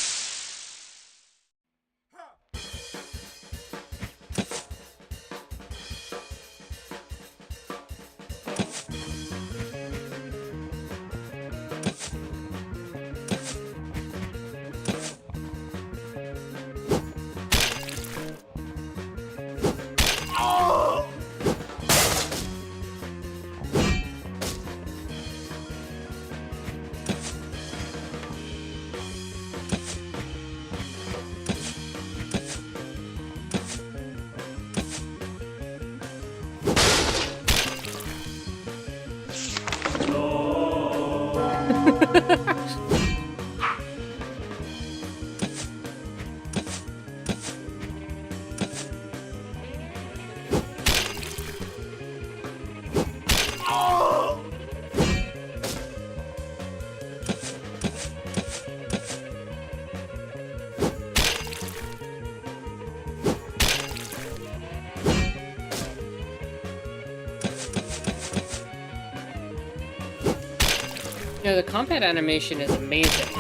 No, the combat animation is amazing.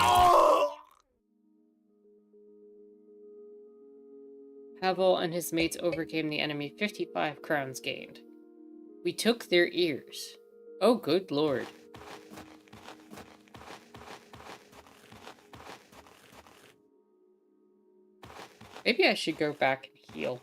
Pavel and his mates overcame the enemy. 55 crowns gained. We took their ears. Oh, good lord. Maybe I should go back and heal.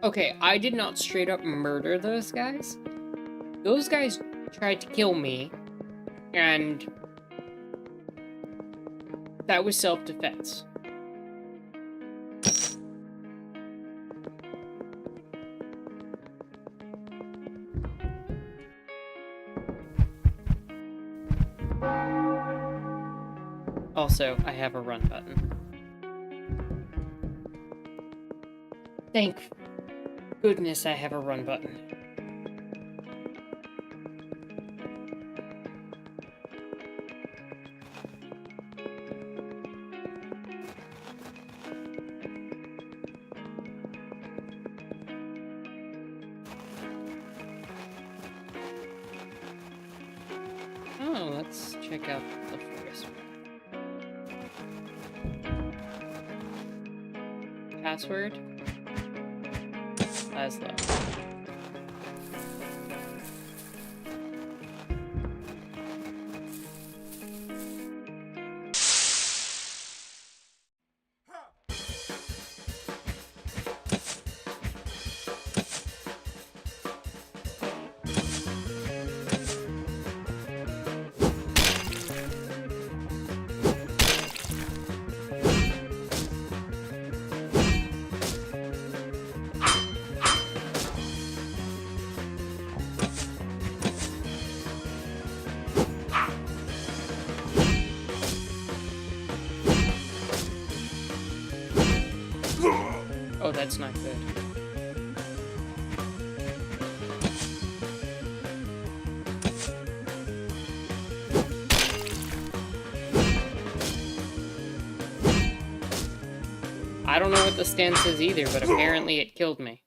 Okay, I did not straight up murder those guys. Those guys tried to kill me, and that was self-defense. Also, I have a run button. Thank goodness I have a run button. Oh, let's check out the forest. Password? Laszlo. Oh, that's not good. I don't know what the stance is either, but apparently it killed me.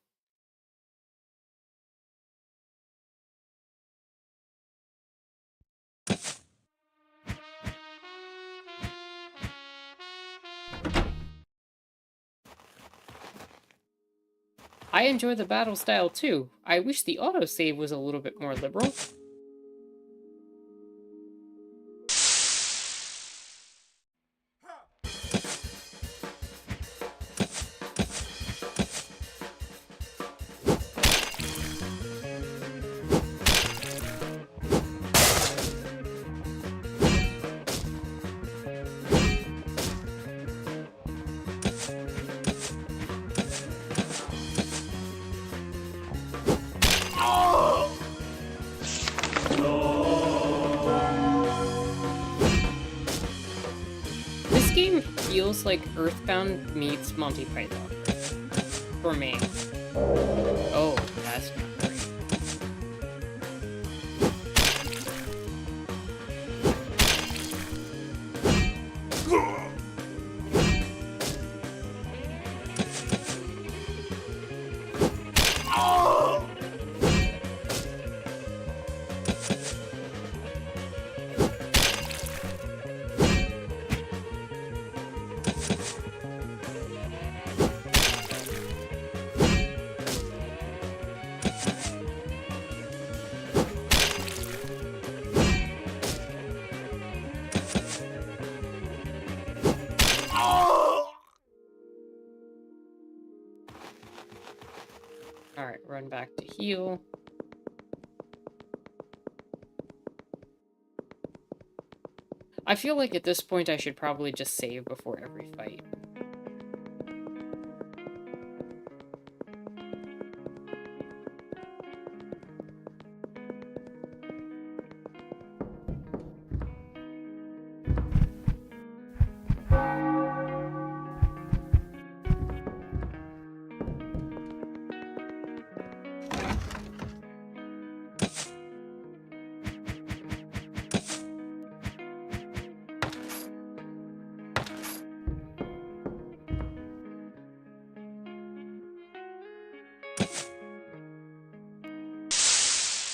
I enjoy the battle style too. I wish the autosave was a little bit more liberal. feels like Earthbound meets Monty Python. For me. Oh, that's not great. Alright, run back to heal. I feel like at this point I should probably just save before every fight.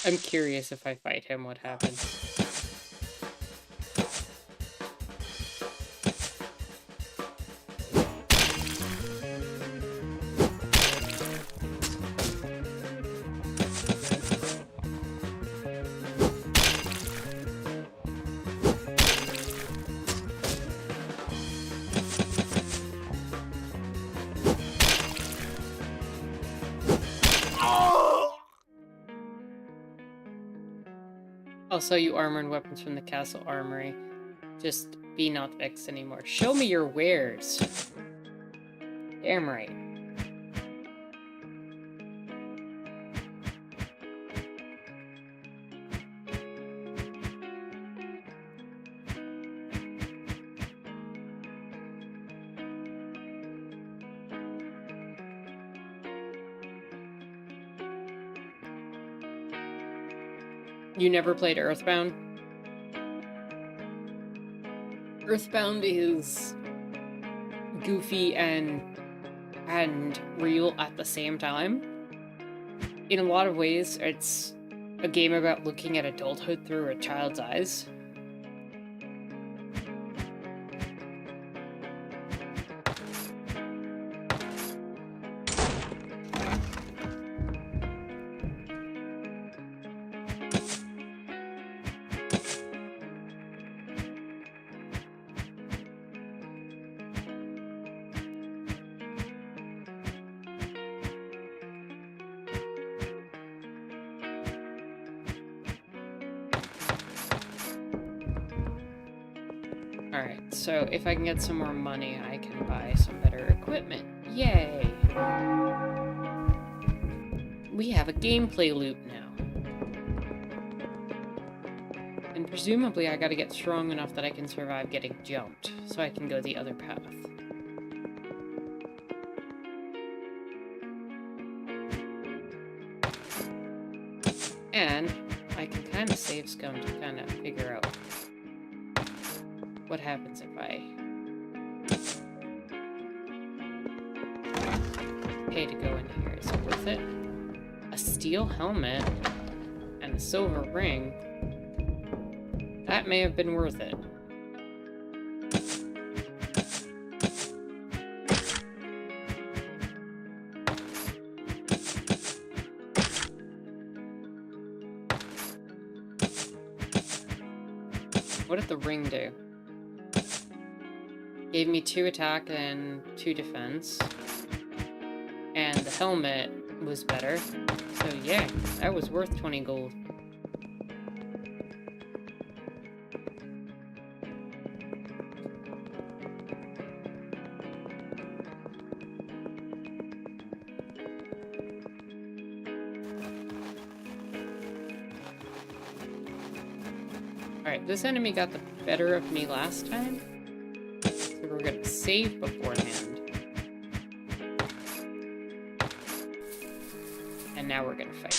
I'm curious if I fight him, what happens. I'll sell you armor and weapons from the castle armory. Just be not vexed anymore. Show me your wares. Damn right. You never played Earthbound? Earthbound is goofy and real at the same time. In a lot of ways, it's a game about looking at adulthood through a child's eyes. Alright, so if I can get some more money, I can buy some better equipment. Yay! We have a gameplay loop now. And presumably I gotta get strong enough that I can survive getting jumped, so I can go the other path. And I can kind of save scum to kind of figure out what happens if I pay to go in here. Is it worth it? A steel helmet and a silver ring. That may have been worth it. What did the ring do? Gave me 2 attack and 2 defense. And the helmet was better. So yeah, that was worth 20 gold. Alright, this enemy got the better of me last time. So we're gonna save beforehand. And now we're gonna fight.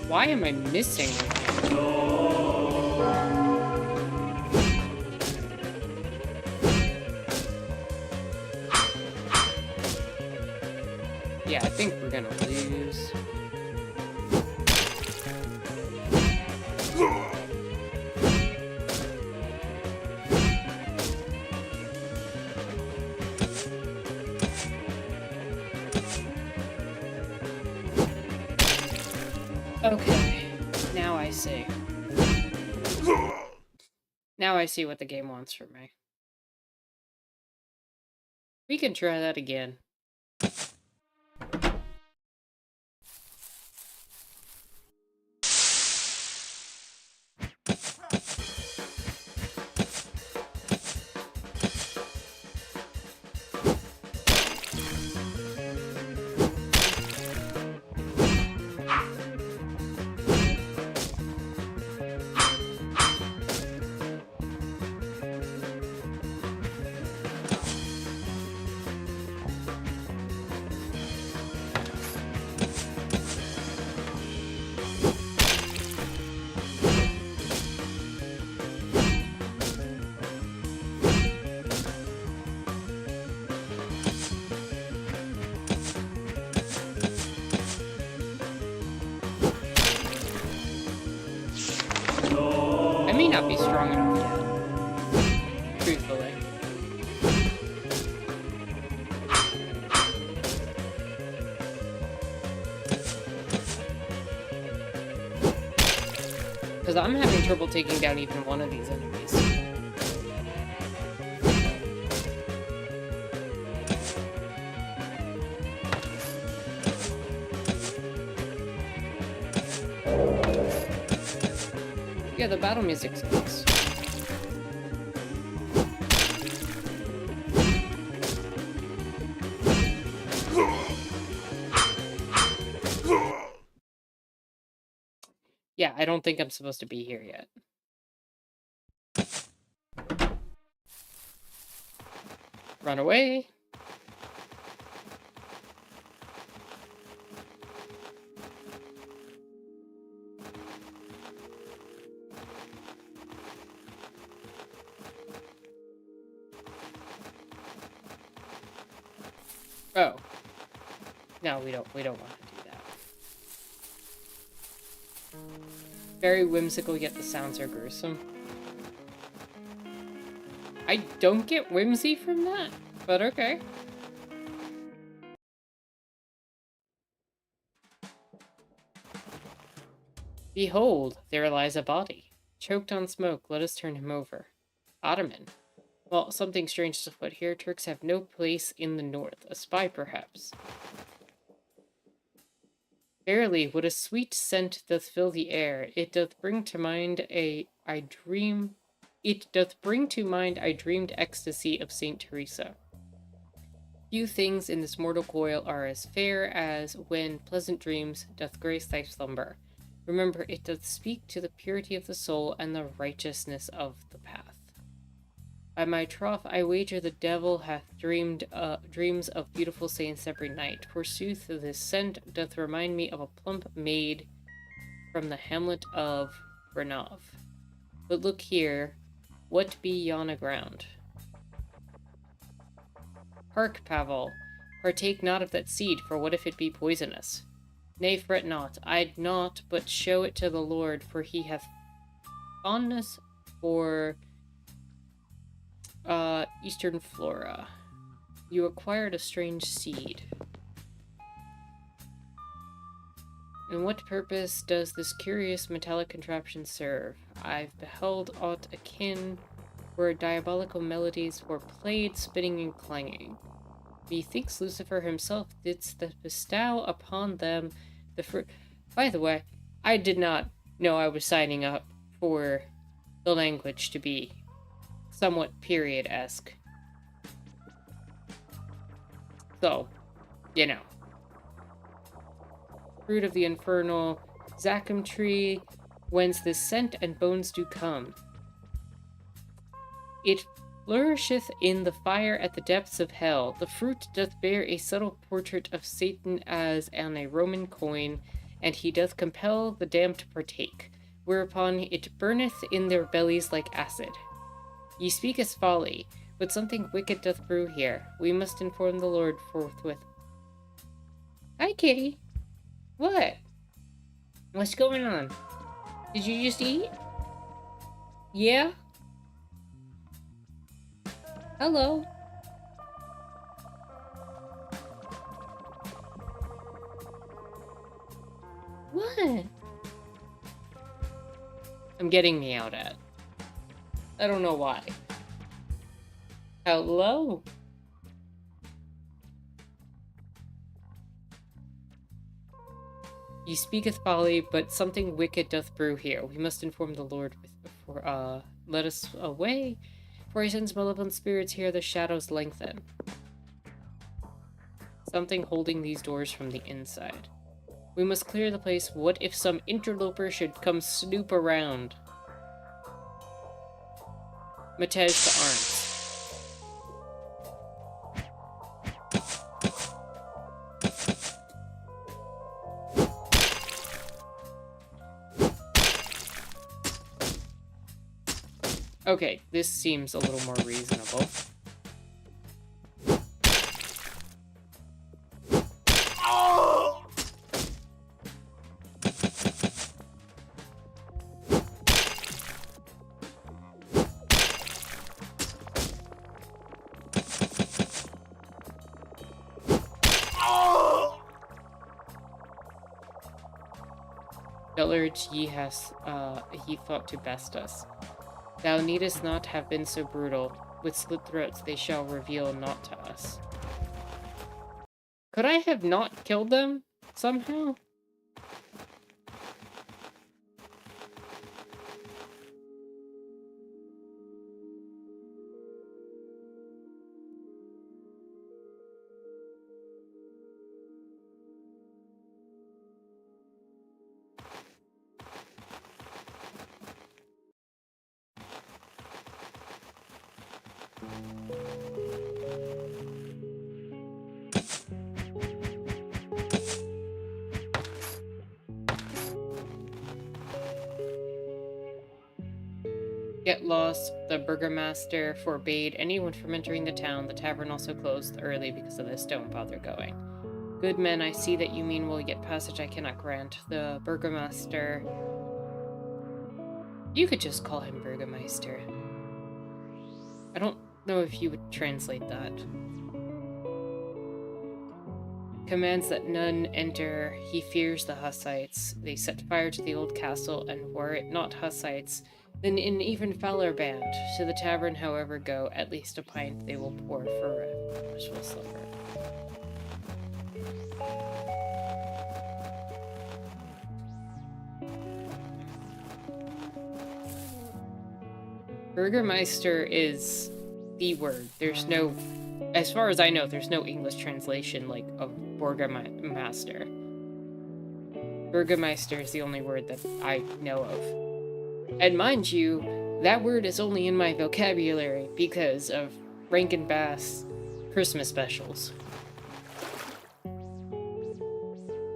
Why am I missing? Yeah, I think we're gonna lose. Okay, now I see. Now I see what the game wants from me. We can try that again. I may not be strong enough yet. Truthfully. Because I'm having trouble taking down even one of these enemies. Yeah, the battle music's nice. Yeah, I don't think I'm supposed to be here yet. Run away. Oh. No, we don't want to do that. Very whimsical, yet the sounds are gruesome. I don't get whimsy from that, but okay. Behold, there lies a body. Choked on smoke, let us turn him over. Ottoman. Well, something strange is afoot here. Turks have no place in the north. A spy, perhaps. Verily, what a sweet scent doth fill the air. It doth bring to mind I dreamed ecstasy of Saint Teresa. Few things in this mortal coil are as fair as when pleasant dreams doth grace thy slumber. Remember, it doth speak to the purity of the soul and the righteousness of the path. By my troth, I wager the devil hath dreams of beautiful saints every night. Forsooth, this scent doth remind me of a plump maid from the hamlet of Renov. But look here, what be yon aground? Hark, Pavel, partake not of that seed, for what if it be poisonous? Nay, fret not, I'd not but show it to the Lord, for he hath fondness for eastern flora. You acquired a strange seed. And what purpose does this curious metallic contraption serve? I've beheld aught akin where diabolical melodies were played, spinning and clanging. Methinks Lucifer himself didst bestow upon them the fruit. By the way, I did not know I was signing up for the language to be somewhat period-esque. So, you know. Fruit of the infernal Zacchum tree, whence the scent and bones do come. It flourisheth in the fire at the depths of hell. The fruit doth bear a subtle portrait of Satan as on a Roman coin, and he doth compel the damned to partake, whereupon it burneth in their bellies like acid. Ye speak as folly, but something wicked doth brew here. We must inform the Lord forthwith. Hi, kitty. What? What's going on? Did you just eat? Yeah? Hello? What? I'm getting meowed at. I don't know why. Hello? Ye speaketh folly, but something wicked doth brew here. We must inform the Lord let us away, for he sends malevolent spirits here, the shadows lengthen. Something holding these doors from the inside. We must clear the place. What if some interloper should come snoop around? Matej to arms. Okay, this seems a little more reasonable. Bellard, he thought to best us. Thou needest not have been so brutal. With slit throats they shall reveal naught to us. Could I have not killed them somehow? Get lost. The burgomaster forbade anyone from entering the town. The tavern also closed early because of this. Don't bother going. Good men, I see that you mean will get passage I cannot grant. The burgomaster... You could just call him burgomeister. I don't know if you would translate that. Commands that none enter. He fears the Hussites. They set fire to the old castle, and were it not Hussites, then an even fouler band. To the tavern, however, go. At least a pint they will pour for a wishful slumber. Burgermeister is the word. There's no, as far as I know, there's no English translation like of Burgermaster. Burgermeister is the only word that I know of. And mind you, that word is only in my vocabulary because of Rankin Bass Christmas specials.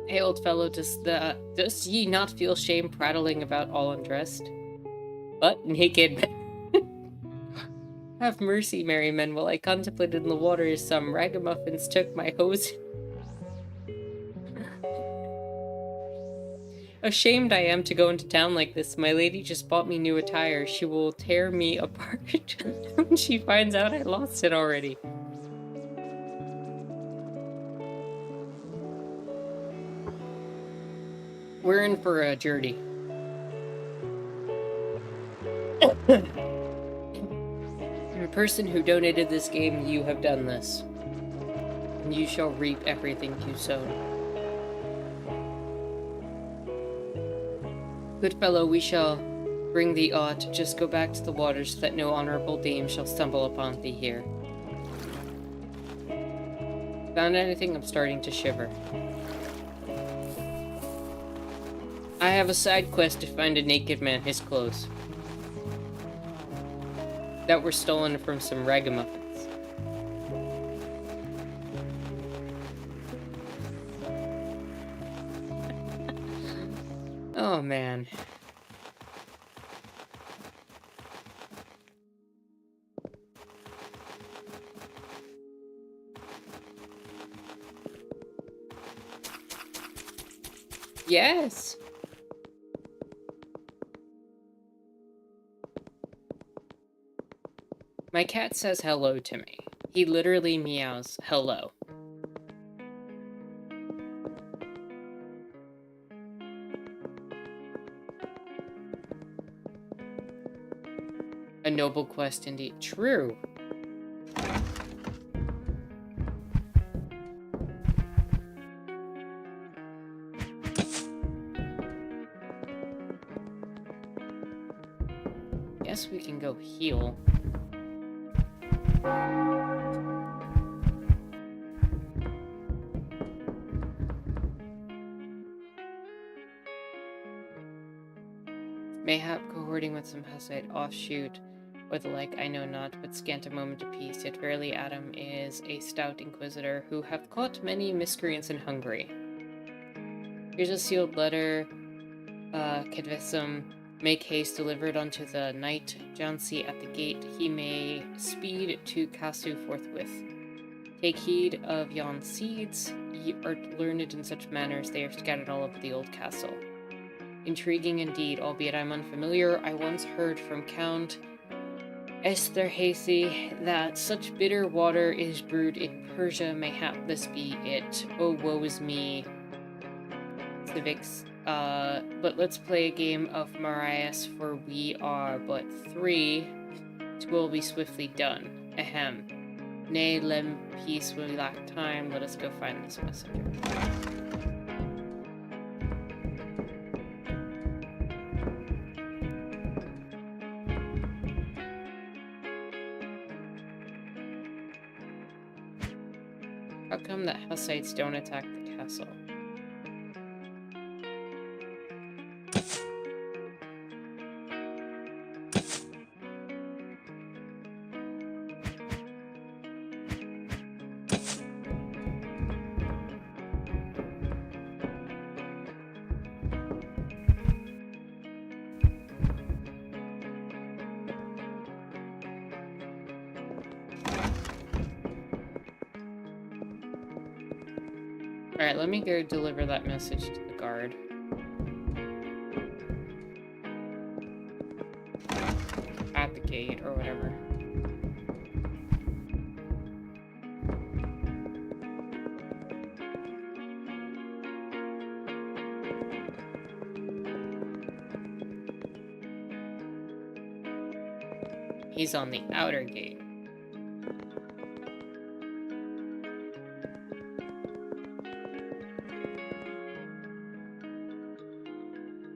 Hey, old fellow, does ye not feel shame prattling about all undressed? But naked. Have mercy, merry men, while I contemplated in the waters, some ragamuffins took my hose. Ashamed I am to go into town like this. My lady just bought me new attire. She will tear me apart when she finds out I lost it already. We're in for a journey. The person who donated this game, you have done this. And you shall reap everything you sow. Good fellow, we shall bring thee aught. Just go back to the waters, that no honorable dame shall stumble upon thee here. Found anything? I'm starting to shiver. I have a side quest to find a naked man, his clothes. That were stolen from some ragamuffins. Oh, man. Yes! My cat says hello to me. He literally meows hello. A noble quest indeed. True. Guess we can go heal. Mayhap cohorting with some Hussite offshoot, or the like, I know not, but scant a moment of peace, yet verily Adam is a stout inquisitor, who hath caught many miscreants in Hungary. Here's a sealed letter, Kedvesum, make haste, delivered unto the knight Jansi at the gate, he may speed to Kasu forthwith. Take heed of yon seeds, ye art learned in such manners, they are scattered all over the old castle. Intriguing indeed, albeit I'm unfamiliar. I once heard from Count Esterhazy that such bitter water is brewed in Persia. Mayhap this be it. Oh, woe is me. Civics. But let's play a game of Marias, for we are but 3. It will be swiftly done. Ahem. Nay, lem peace, we lack time. Let us go find this messenger. How come that Hussites don't attack the castle? Alright, let me go deliver that message to the guard. At the gate, or whatever. He's on the outer gate.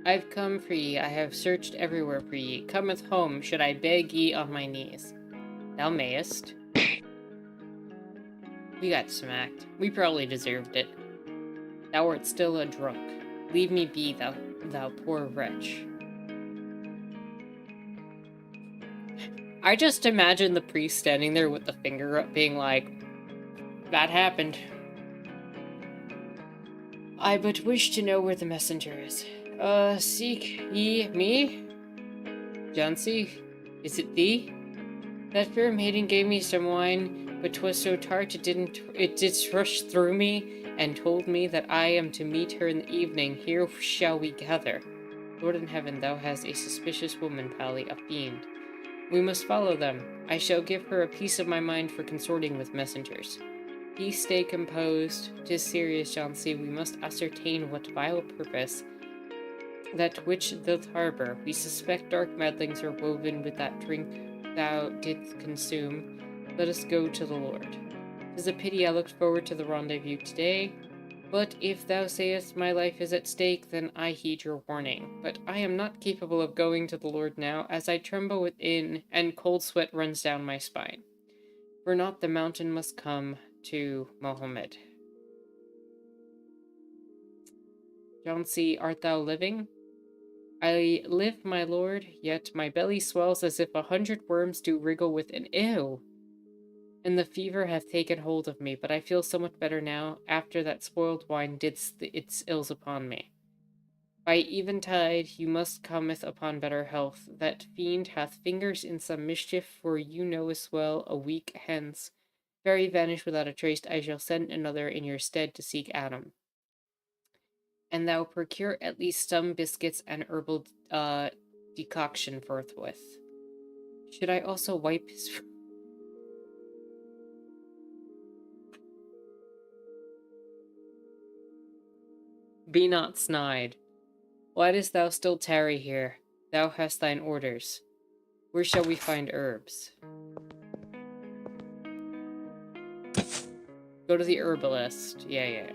I've come for ye, I have searched everywhere for ye. Cometh home, should I beg ye on my knees? Thou mayest. We got smacked. We probably deserved it. Thou art still a drunk. Leave me be, thou poor wretch. I just imagine the priest standing there with the finger up being like, that happened. I but wish to know where the messenger is. Seek ye me? Jansi, is it thee? That fair maiden gave me some wine, but 'twas so tart it did rush through me, and told me that I am to meet her in the evening. Here shall we gather. Lord in heaven, thou hast a suspicious woman, Pally, a fiend. We must follow them. I shall give her a piece of my mind for consorting with messengers. Peace, stay composed. 'Tis serious, Johnsy. We must ascertain what vile purpose that witch doth harbour. We suspect dark meddlings are woven with that drink thou didst consume. Let us go to the Lord. 'Tis a pity I looked forward to the rendezvous today. But if thou sayest my life is at stake, then I heed your warning. But I am not capable of going to the Lord now, as I tremble within, and cold sweat runs down my spine. For not the mountain must come to Mohammed. Johnsy, art thou living? I live, my lord, yet my belly swells as if 100 worms do wriggle within. Ew! And the fever hath taken hold of me, but I feel somewhat better now, after that spoiled wine didst its ills upon me. By eventide you must cometh upon better health. That fiend hath fingers in some mischief, for you know as well, a week hence, very vanished without a trace, I shall send another in your stead to seek Adam. And thou procure at least some biscuits and herbal decoction forthwith. Should I also wipe his... Be not snide. Why dost thou still tarry here? Thou hast thine orders. Where shall we find herbs? Go to the herbalist. Yeah.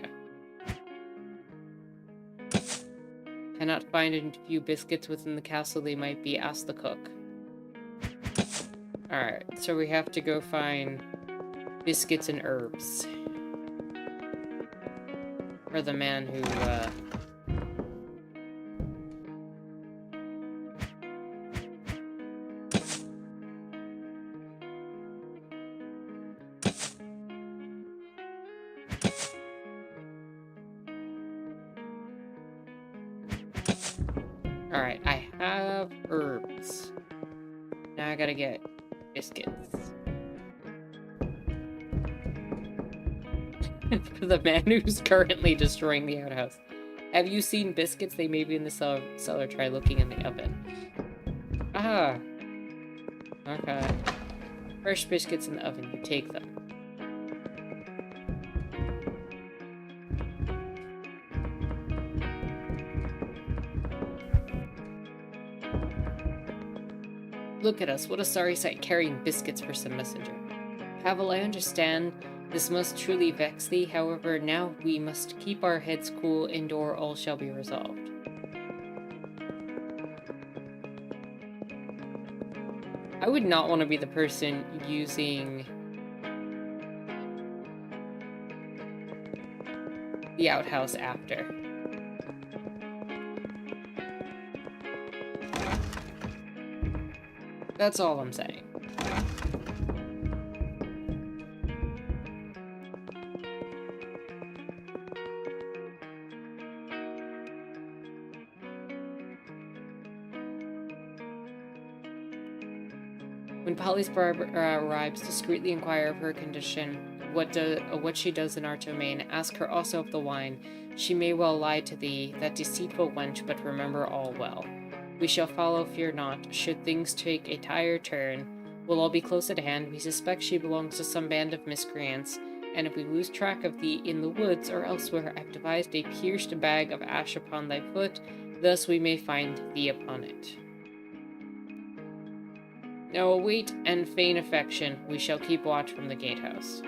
Cannot find a few biscuits within the castle they might be. Ask the cook. Alright, so we have to go find biscuits and herbs. For the man who, Alright, I have herbs. Now I gotta get biscuits. For the man who's currently destroying the outhouse. Have you seen biscuits? They may be in the cellar. Try looking in the oven. Ah! Okay. Fresh biscuits in the oven. You take them. Look at us. What a sorry sight, carrying biscuits for some messenger. Pavel, I understand this must truly vex thee. However, now we must keep our heads cool. Indoor, all shall be resolved. I would not want to be the person using the outhouse after. That's all I'm saying. When Polly's barber arrives, discreetly inquire of her condition, what she does in our domain. Ask her also of the wine. She may well lie to thee, that deceitful wench, but remember all well. We shall follow, fear not. Should things take a dire turn, we'll all be close at hand. We suspect she belongs to some band of miscreants, and if we lose track of thee in the woods or elsewhere, I've devised a pierced bag of ash upon thy foot, thus we may find thee upon it. Now await and feign affection. We shall keep watch from the gatehouse.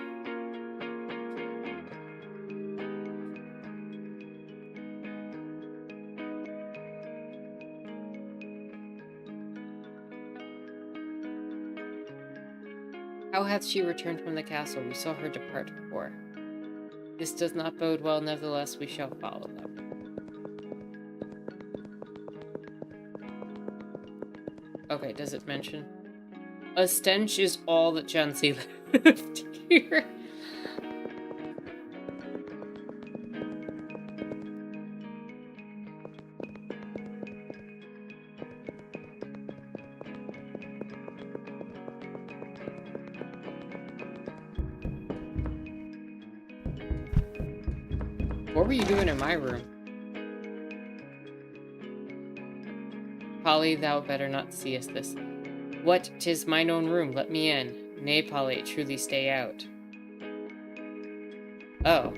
How hath she returned from the castle? We saw her depart before. This does not bode well, nevertheless we shall follow them. Okay, does it mention? A stench is all that Jansi left here. What were you doing in my room? Polly, thou better not seest this. What? 'Tis mine own room. Let me in. Nay, Polly, truly stay out. Oh.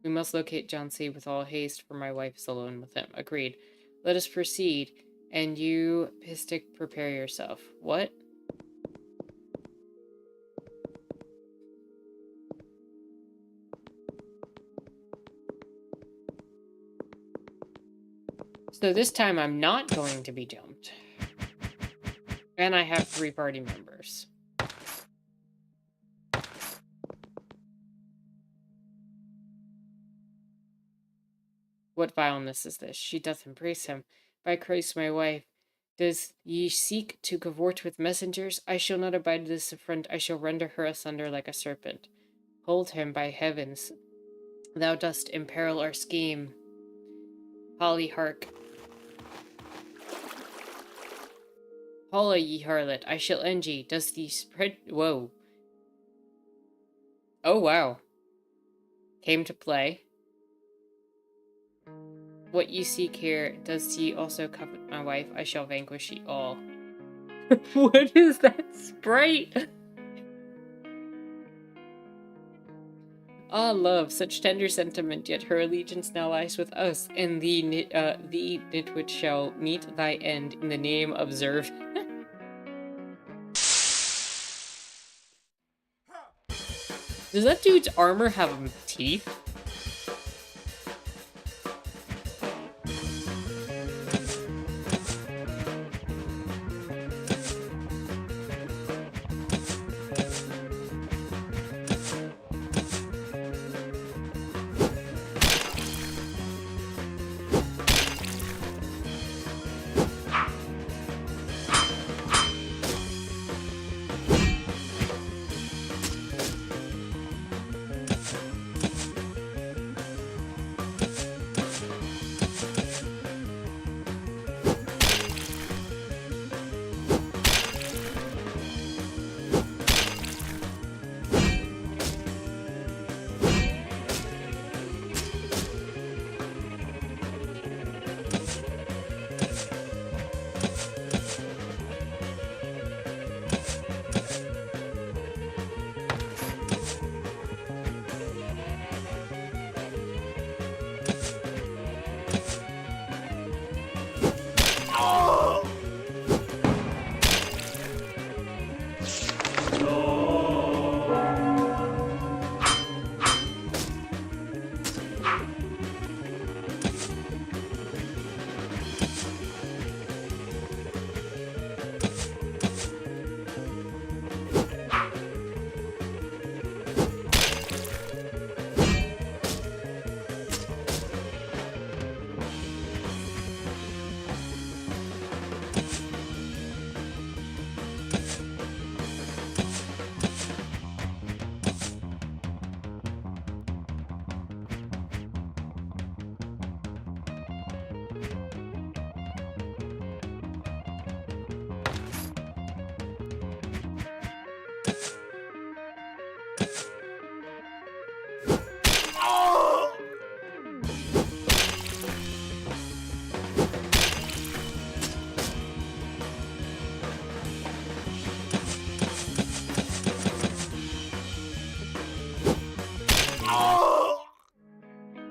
We must locate John C. with all haste, for my wife is alone with him. Agreed. Let us proceed. And you, Pistic, prepare yourself. What? So this time I'm not going to be jumped. And I have 3 party members. What vileness is this? She doth embrace him. By Christ, my wife, does ye seek to cavort with messengers? I shall not abide this affront. I shall render her asunder like a serpent. Hold him, by heavens. Thou dost imperil our scheme. Polly, hark. Holla, ye harlot, I shall end ye. Does thee spread... Whoa. Oh, wow. Came to play. What ye seek here, does ye also covet my wife? I shall vanquish ye all. What is that sprite? Ah, love, such tender sentiment, yet her allegiance now lies with us, and thee, nitwit, shall meet thy end in the name of Zerv. Does that dude's armor have teeth?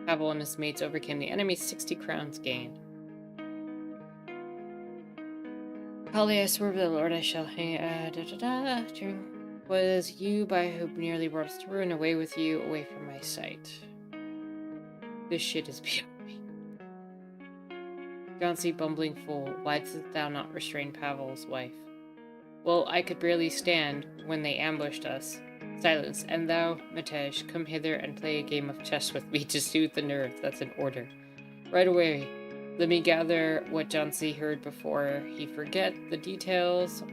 Pavel and his mates overcame the enemy. 60 crowns gained. Polly, I swear by the Lord I shall hang... Was you by who nearly brought us to ruin, away with you, away from my sight. This shit is beyond me. John C. bumbling fool, why didst thou not restrain Pavel's wife? Well, I could barely stand when they ambushed us. Silence, and thou, Matej, come hither and play a game of chess with me to soothe the nerves. That's an order. Right away. Let me gather what John C. heard before he forget the details.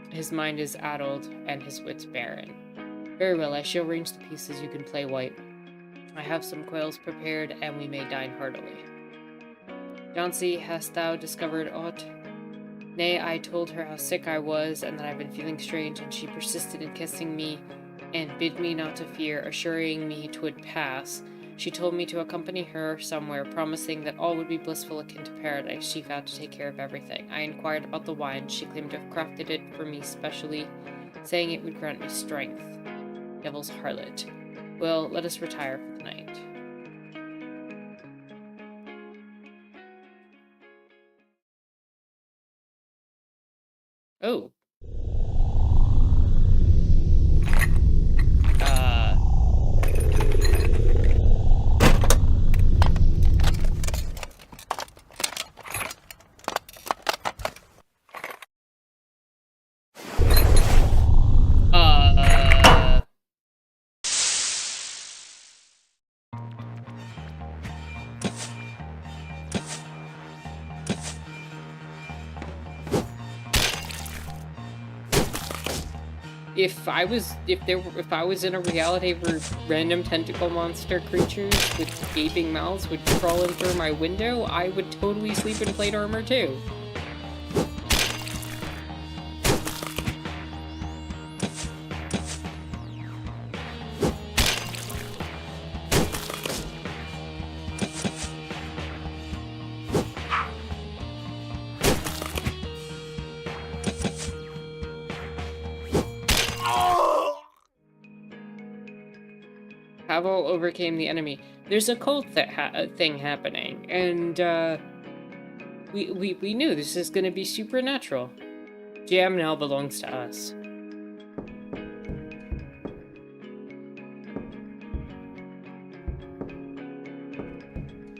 His mind is addled, and his wits barren. Very well, I shall arrange the pieces. You can play white. I have some quails prepared, and we may dine heartily. Johnsy, hast thou discovered aught? Nay, I told her how sick I was, and that I've been feeling strange, and she persisted in kissing me, and bid me not to fear, assuring me 'twould pass. She told me to accompany her somewhere, promising that all would be blissful akin to paradise. She vowed to take care of everything. I inquired about the wine. She claimed to have crafted it for me specially, saying it would grant me strength. Devil's harlot. Well, let us retire for the night. Oh. Uh... If I was in a reality where random tentacle monster creatures with gaping mouths would crawl in through my window, I would totally sleep in plate armor too. Pavel overcame the enemy. There's a cult thing happening, and we knew this is going to be supernatural. Jam now belongs to us.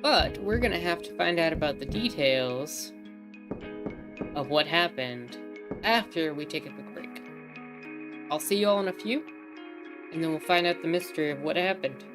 But we're going to have to find out about the details of what happened after we take a quick break. I'll see you all in a few, and then we'll find out the mystery of what happened.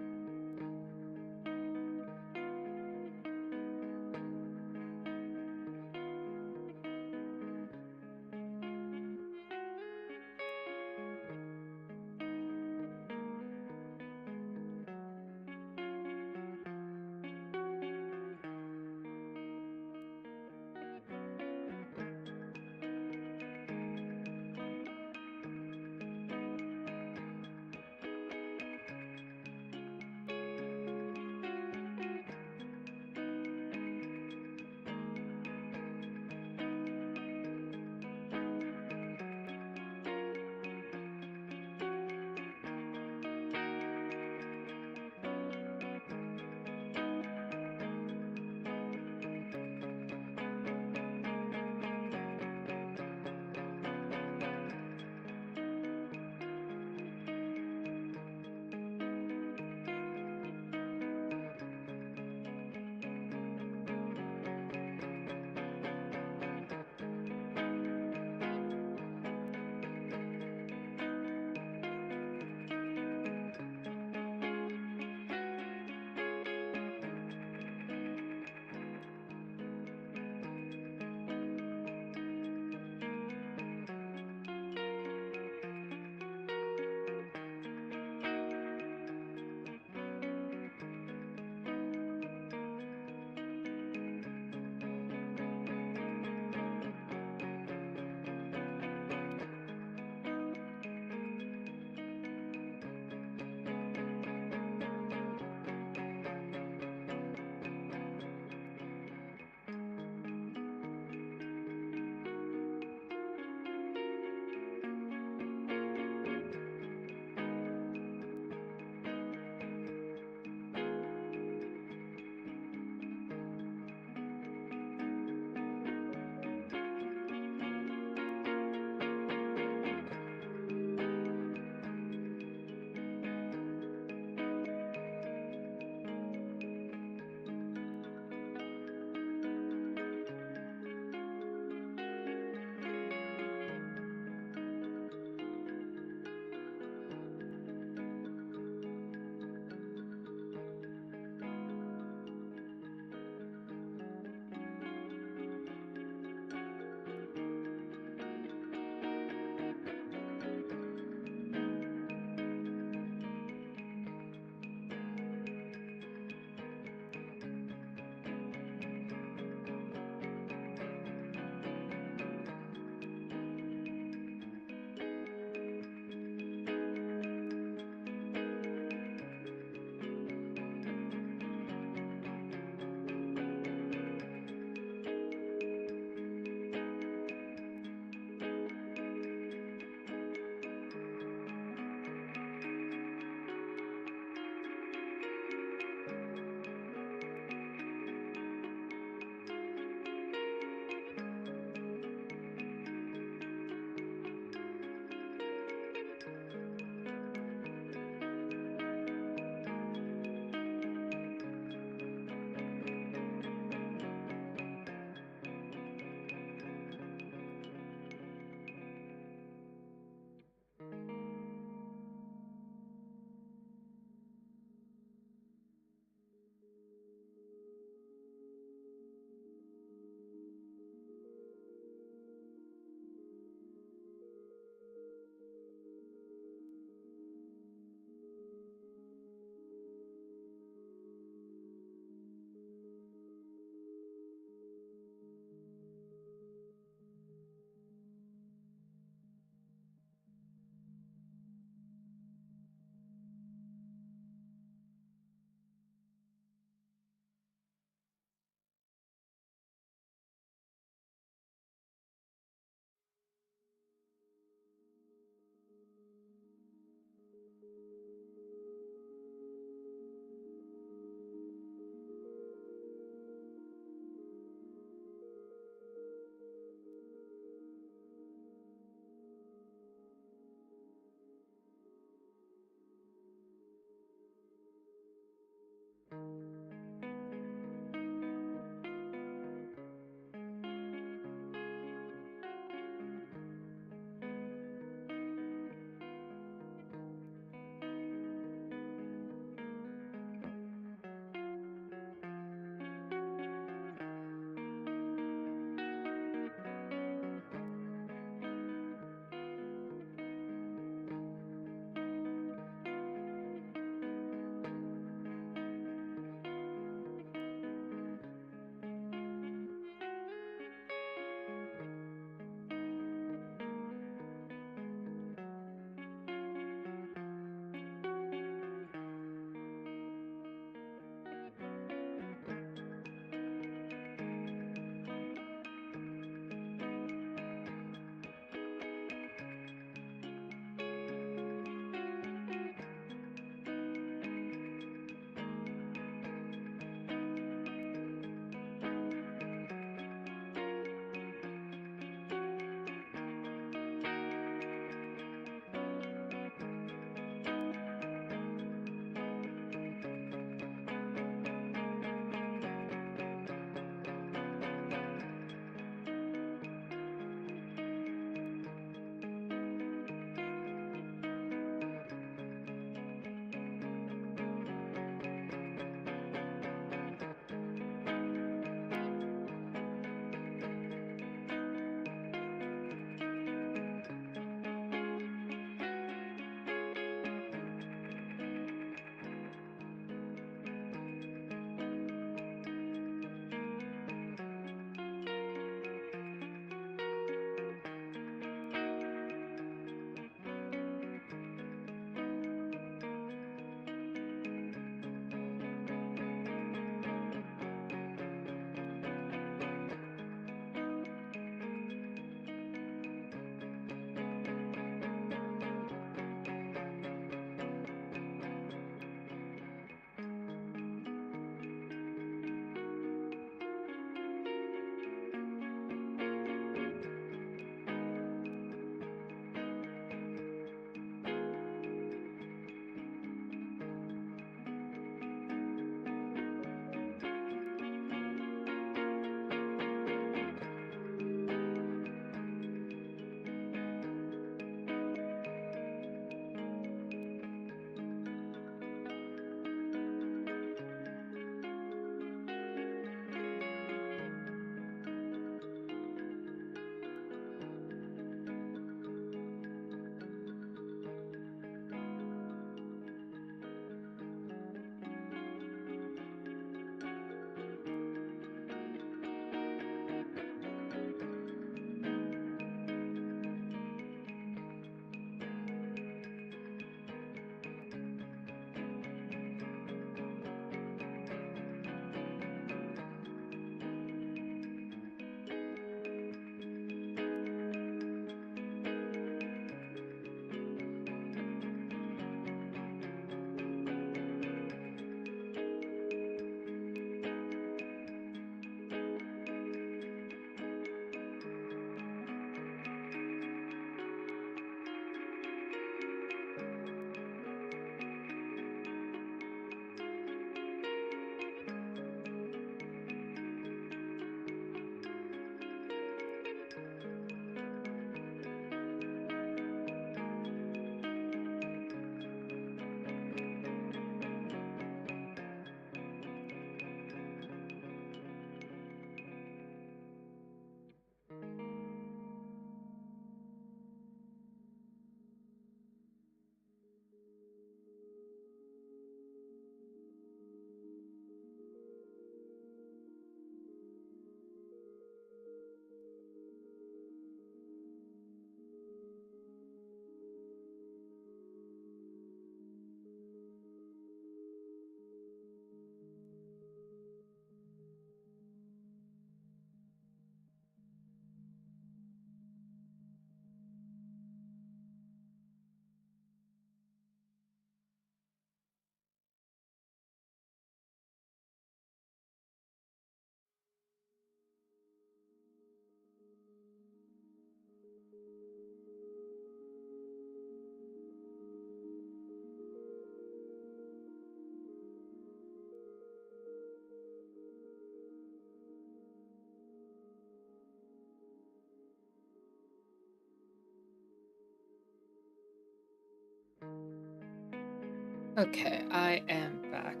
Okay, I am back.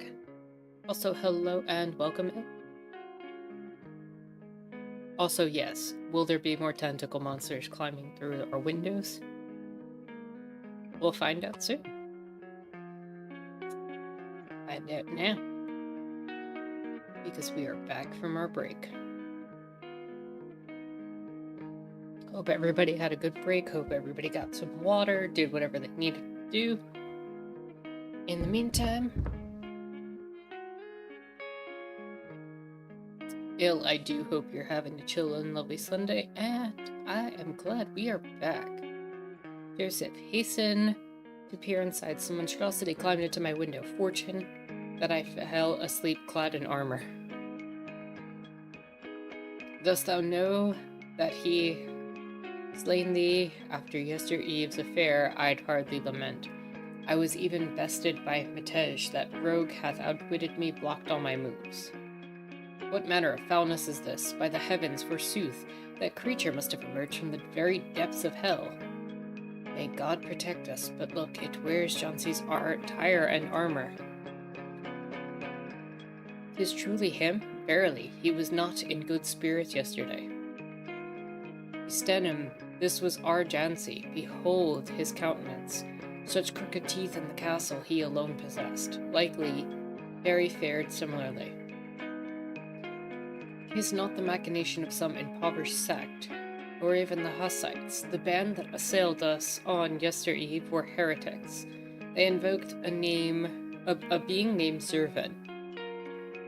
Also, hello and welcome in. Also, yes, will there be more tentacle monsters climbing through our windows? We'll find out soon. Find out now. Because we are back from our break. Hope everybody had a good break. Hope everybody got some water, did whatever they needed to do. In the meantime, I do hope you're having a chill and lovely Sunday, and I am glad we are back. Joseph, hasten to peer inside. Some monstrosity climbed into my window. Fortune that I fell asleep clad in armor. Dost thou know that he slain thee after yestereve's affair? I'd hardly lament. I was even bested by Matej. That rogue hath outwitted me, blocked all my moves. What manner of foulness is this? By the heavens, forsooth, that creature must have emerged from the very depths of hell. May God protect us, but look, it wears Johnson's attire and armor. 'Tis truly him? Verily, he was not in good spirits yesterday. Stenham, this was our Jansi. Behold his countenance. Such crooked teeth in the castle he alone possessed. Likely, Harry fared similarly. 'Tis not the machination of some impoverished sect, or even the Hussites. The band that assailed us on yestereve were heretics. They invoked a being named Zervan.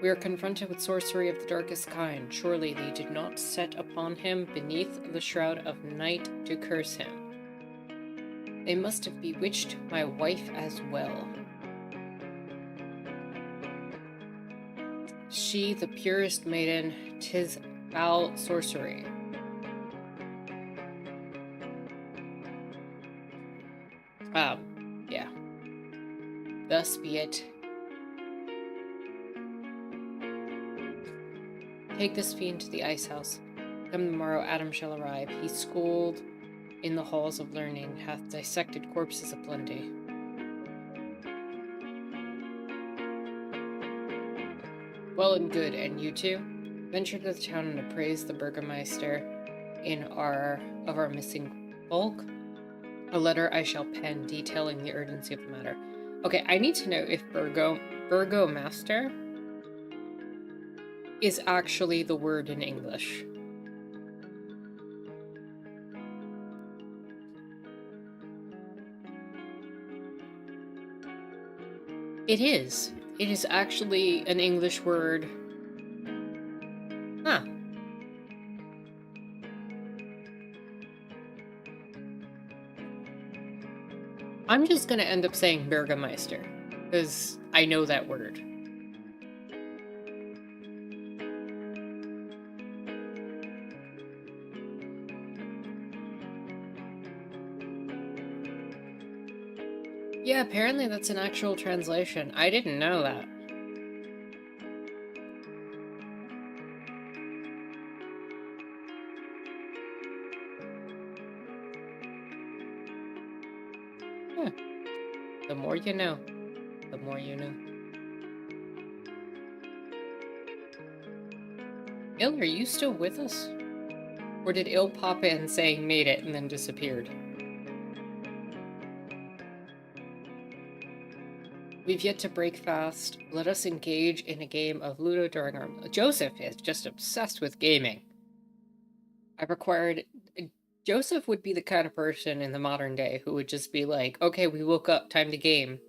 We are confronted with sorcery of the darkest kind. Surely they did not set upon him beneath the shroud of night to curse him. They must have bewitched my wife as well. She, the purest maiden, 'tis foul sorcery. Yeah. Thus be it. Take this fiend to the ice house. Come the morrow, Adam shall arrive. He schooled in the halls of learning, hath dissected corpses aplenty. Well and good, and you two? Venture to the town and appraise the burgomaster of our missing bulk. A letter I shall pen detailing the urgency of the matter. Okay, I need to know if burgomaster is actually the word in English. It is. It is actually an English word. Huh. I'm just gonna end up saying Burgermeister, because I know that word. Yeah, apparently that's an actual translation. I didn't know that. Huh. The more you know. The more you know. Il, are you still with us? Or did Il pop in saying made it and then disappeared? We've yet to break fast. Let us engage in a game of Ludo during our... Joseph is just obsessed with gaming. I've acquired... Joseph would be the kind of person in the modern day who would just be like, okay, we woke up, time to game.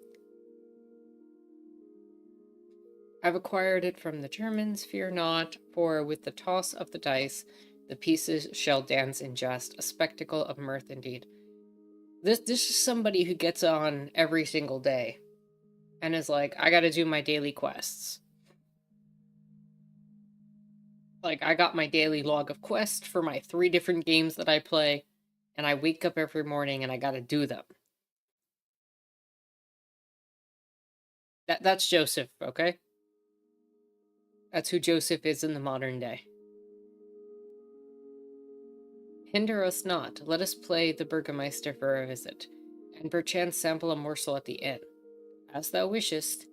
I've acquired it from the Germans, fear not, for with the toss of the dice, the pieces shall dance in jest, a spectacle of mirth indeed. This is somebody who gets on every single day and is like, I gotta do my daily quests. Like, I got my daily log of quests for my 3 different games that I play, and I wake up every morning and I gotta do them. That's Joseph, okay? That's who Joseph is in the modern day. Hinder us not. Let us play the Burgermeister for a visit, and perchance sample a morsel at the inn. As thou wishest.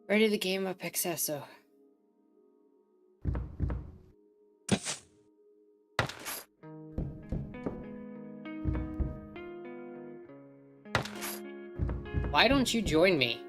Ready the game of Excesso. Why don't you join me?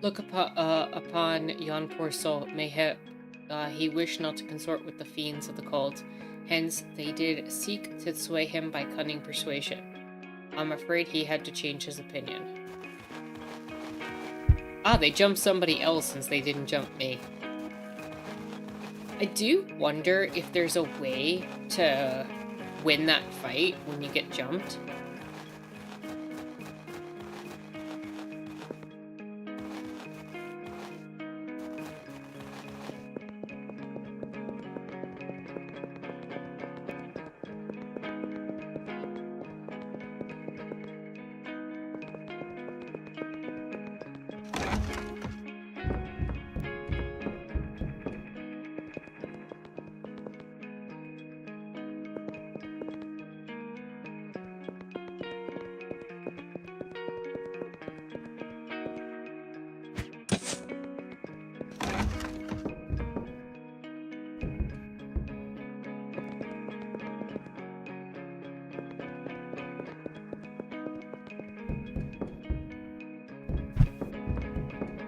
Look upon yon poor soul. Mayhap he wished not to consort with the fiends of the cult. Hence they did seek to sway him by cunning persuasion. I'm afraid he had to change his opinion. Ah, they jumped somebody else since they didn't jump me. I do wonder if there's a way to win that fight when you get jumped.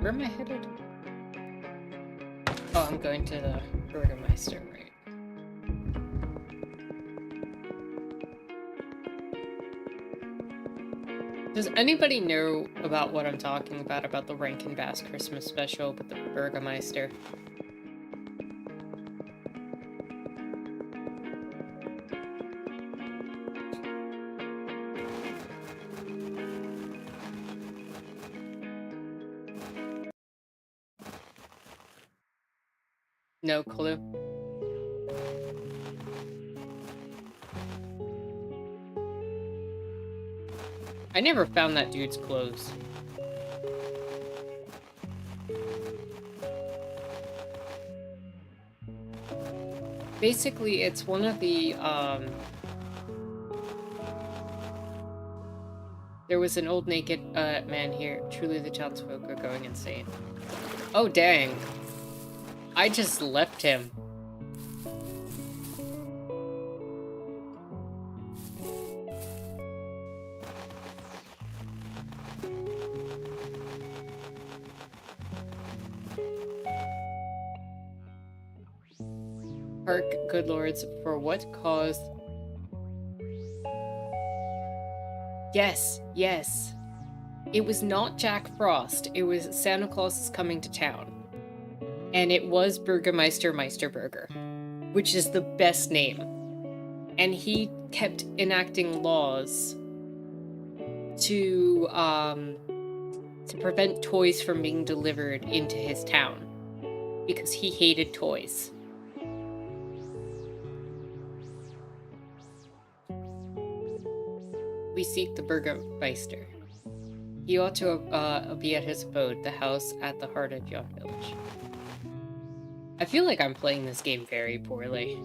Where am I headed? Oh, I'm going to the Burgermeister, right? Does anybody know about what I'm talking about the Rankin Bass Christmas special with the Burgermeister? No clue. I never found that dude's clothes. Basically, it's one of the, there was an old naked, man here. Truly the townsfolk are going insane. Oh, dang. I just left him. Hark, good lords, for what cause? Yes, yes. It was not Jack Frost. It was Santa Claus is coming to town. And it was Burgermeister Meisterburger, which is the best name. And he kept enacting laws to prevent toys from being delivered into his town because he hated toys. We seek the Burgermeister. He ought to be at his abode, the house at the heart of yon village. I feel like I'm playing this game very poorly.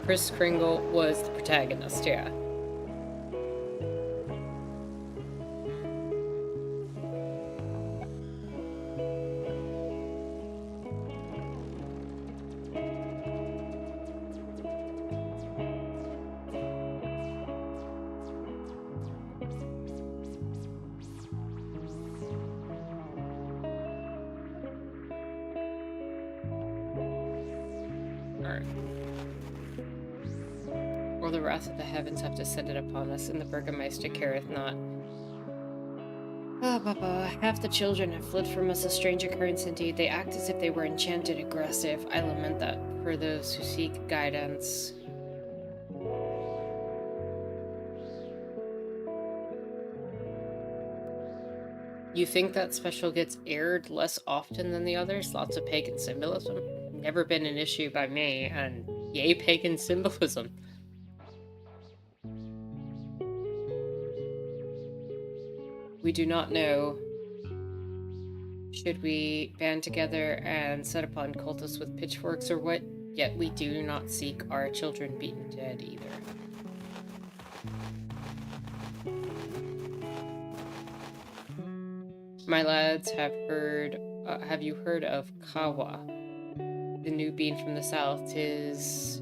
Kris Kringle was the protagonist, yeah. earth. Or the wrath of the heavens have descended upon us, and the Burgermeister careth not. Ah, Papa, half the children have fled from us, a strange occurrence indeed. They act as if they were enchanted aggressive. I lament that for those who seek guidance. You think that special gets aired less often than the others? Lots of pagan symbolism? Never been an issue by me, and yay pagan symbolism. We do not know. Should we band together and set upon cultists with pitchforks or what? Yet we do not seek our children beaten dead either. My lads have you heard of Kawa? The new bean from the south. 'Tis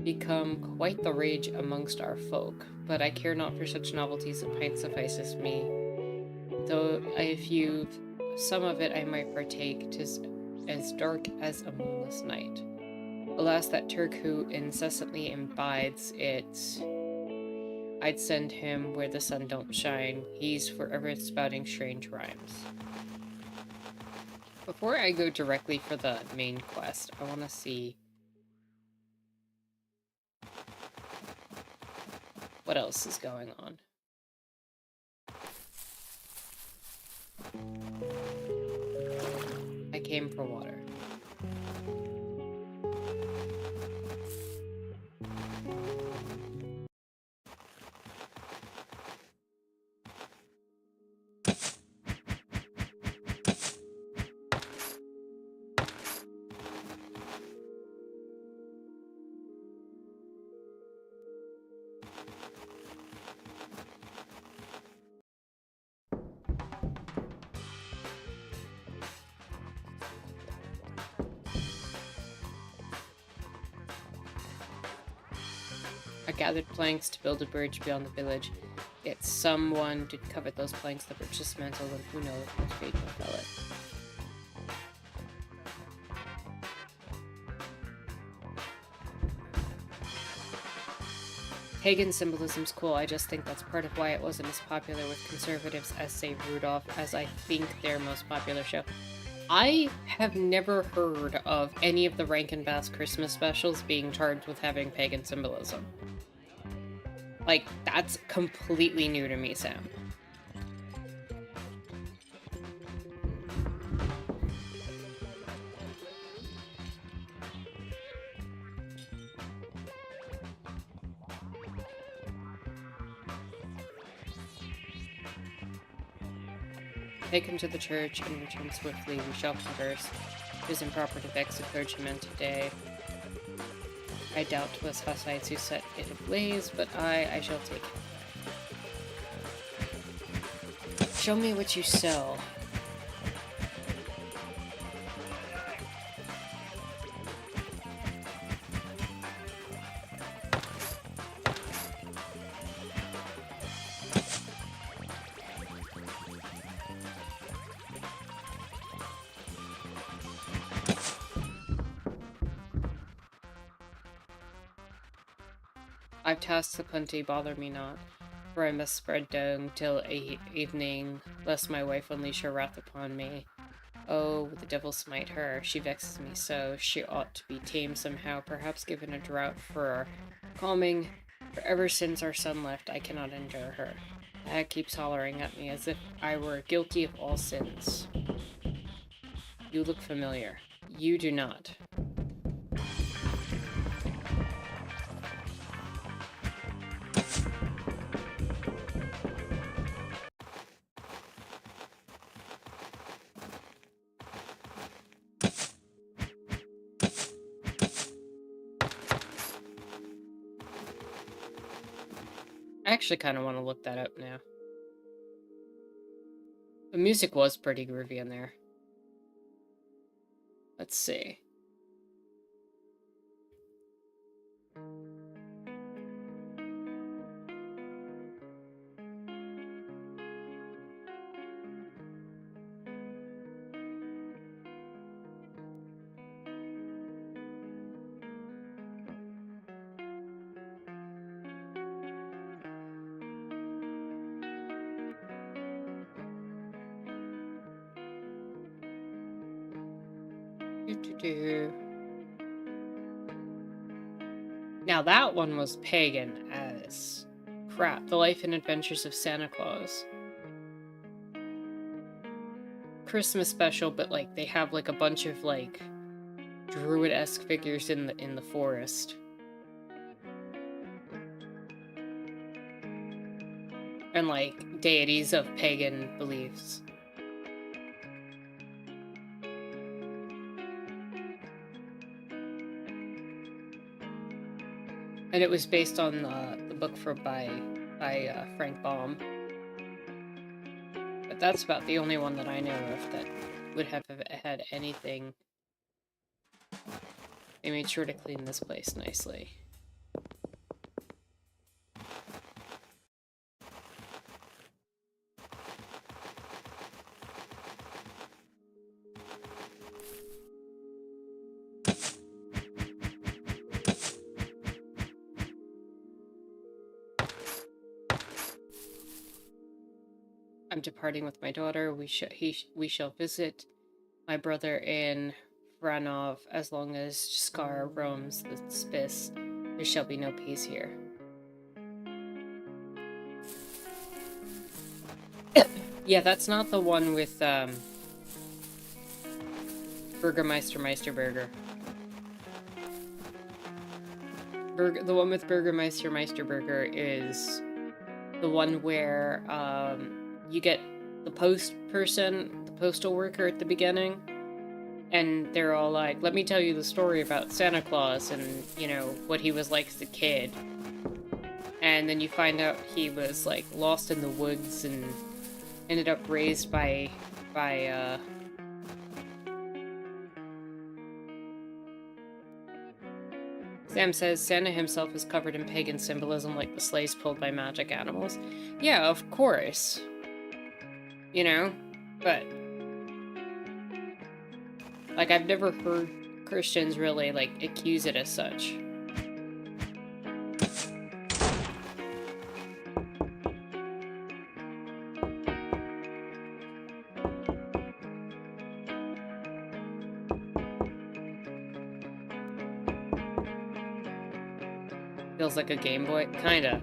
become quite the rage amongst our folk, but I care not for such novelties, a pint suffices me. Though if you've some of it I might partake, 'tis as dark as a moonless night. Alas, that Turk who incessantly imbides it, I'd send him where the sun don't shine. He's forever spouting strange rhymes. Before I go directly for the main quest, I want to see what else is going on. I came for water. I gathered planks to build a bridge beyond the village. Yet someone did covet those planks, the bridge dismantled, and who knows what fate befell it. Pagan symbolism's cool, I just think that's part of why it wasn't as popular with conservatives as, say, Rudolph, as I think their most popular show. I have never heard of any of the Rankin Bass Christmas specials being charged with having pagan symbolism. Like, that's completely new to me, Sam. Take him to the church and return swiftly. We shall converse. It is improper to vex a clergyman today. I doubt 'twas Hussites who set it ablaze, but I shall take it. Show me what you sell. I've tasks aplenty, bother me not, for I must spread down till evening, lest my wife unleash her wrath upon me. Oh, the devil smite her, she vexes me so. She ought to be tamed somehow, perhaps given a draught for calming, for ever since our son left, I cannot endure her. The hag keeps hollering at me as if I were guilty of all sins. You look familiar. You do not. I actually kind of want to look that up now. The music was pretty groovy in there. Let's see. Now that one was pagan as crap. The Life and Adventures of Santa Claus. Christmas special, but like they have like a bunch of like druid-esque figures in the forest. And like deities of pagan beliefs. And it was based on the book by Frank Baum. But that's about the only one that I know of that would have had anything. They made sure to clean this place nicely. I'm departing with my daughter. We shall visit my brother in Vranov as long as Skar roams the Spiss. There shall be no peace here. Yeah, that's not the one with Burgermeister Meisterburger. The one with Burgermeister Meisterburger is the one where you get the postal worker at the beginning, and they're all like, let me tell you the story about Santa Claus and, you know, what he was like as a kid. And then you find out he was, like, lost in the woods and ended up raised by Sam says Santa himself is covered in pagan symbolism like the sleighs pulled by magic animals. Yeah, of course. You know? But like, I've never heard Christians really, like, accuse it as such. Feels like a Game Boy? Kinda.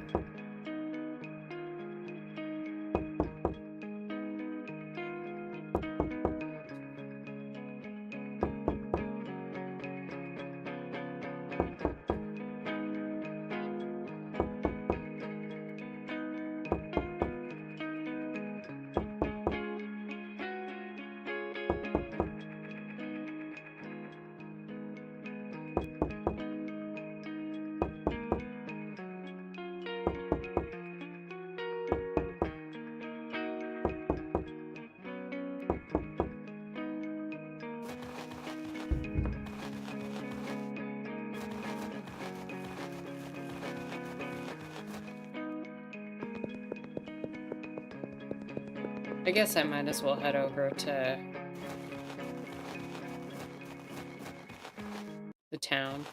I guess I might as well head over to the town.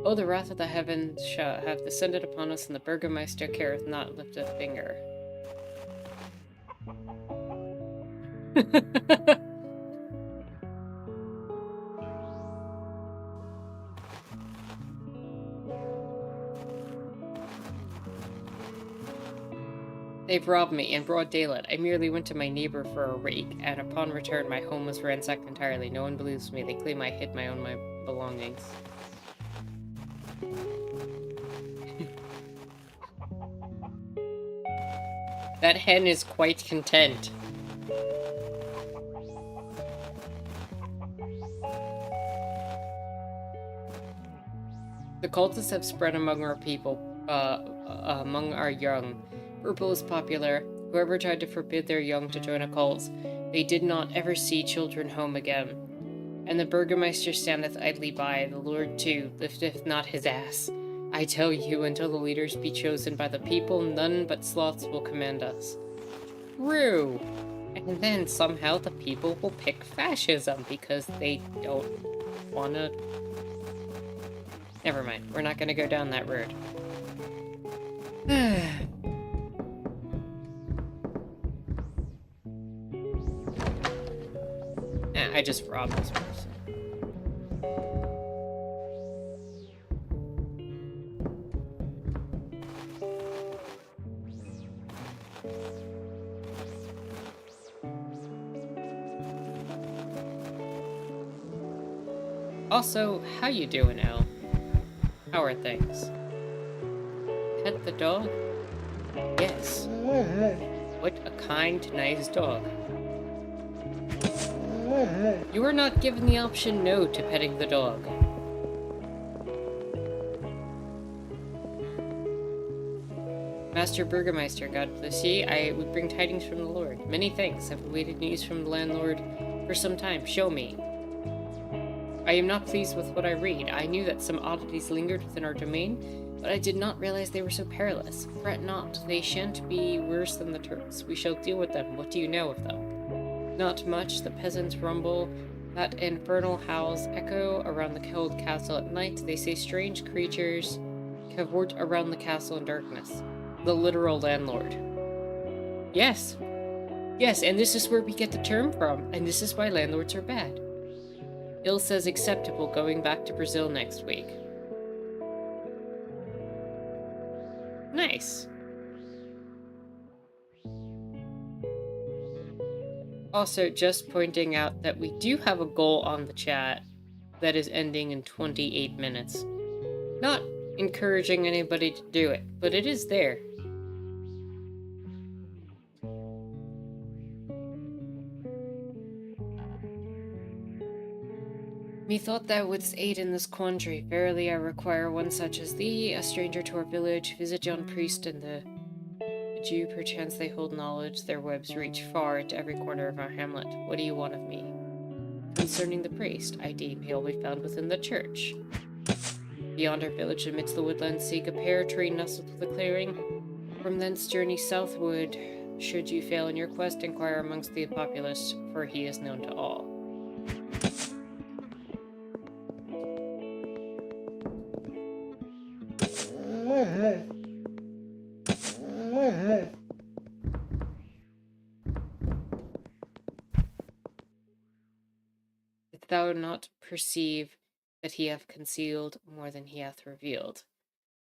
Oh, the wrath of the heavens shall have descended upon us, and the Burgermeister careth not lift a finger. They've robbed me in broad daylight. I merely went to my neighbor for a rake, and upon return my home was ransacked entirely. No one believes me. They claim I hid my belongings. That hen is quite content. The cultists have spread among our people, among our young. Purple is popular. Whoever tried to forbid their young to join a cult, they did not ever see children home again. And the Burgermeister standeth idly by, the Lord too lifteth not his ass. I tell you, until the leaders be chosen by the people, none but sloths will command us. True. And then somehow the people will pick fascism because they don't wanna... Never mind, we're not gonna go down that road. I just robbed this person. Also, how you doing, Elle? How are things? Pet the dog? Yes. What a kind, nice dog. You were not given the option no to petting the dog. Master Burgermeister, God bless ye, I would bring tidings from the Lord. Many thanks. I've awaited news from the landlord for some time. Show me. I am not pleased with what I read. I knew that some oddities lingered within our domain, but I did not realize they were so perilous. Fret not. They shan't be worse than the Turks. We shall deal with them. What do you know of them? Not much. The peasants rumble. That infernal howls echo around the cold castle at night. They say strange creatures cavort around the castle in darkness. The literal landlord. Yes. Yes, and this is where we get the term from, and this is why landlords are bad. Il says acceptable, going back to Brazil next week. Nice. Also, just pointing out that we do have a goal on the chat that is ending in 28 minutes. Not encouraging anybody to do it, but it is there. Methought thou wouldst aid in this quandary. Verily I require one such as thee, a stranger to our village. Visit yon priest and the Jew, perchance they hold knowledge. Their webs reach far into every corner of our hamlet. What do you want of me? Concerning the priest, I deem he'll be found within the church. Beyond our village, amidst the woodlands, seek a pear tree nestled with a clearing. From thence journey southward. Should you fail in your quest, inquire amongst the populace, for he is known to all. Didst thou not perceive that he hath concealed more than he hath revealed?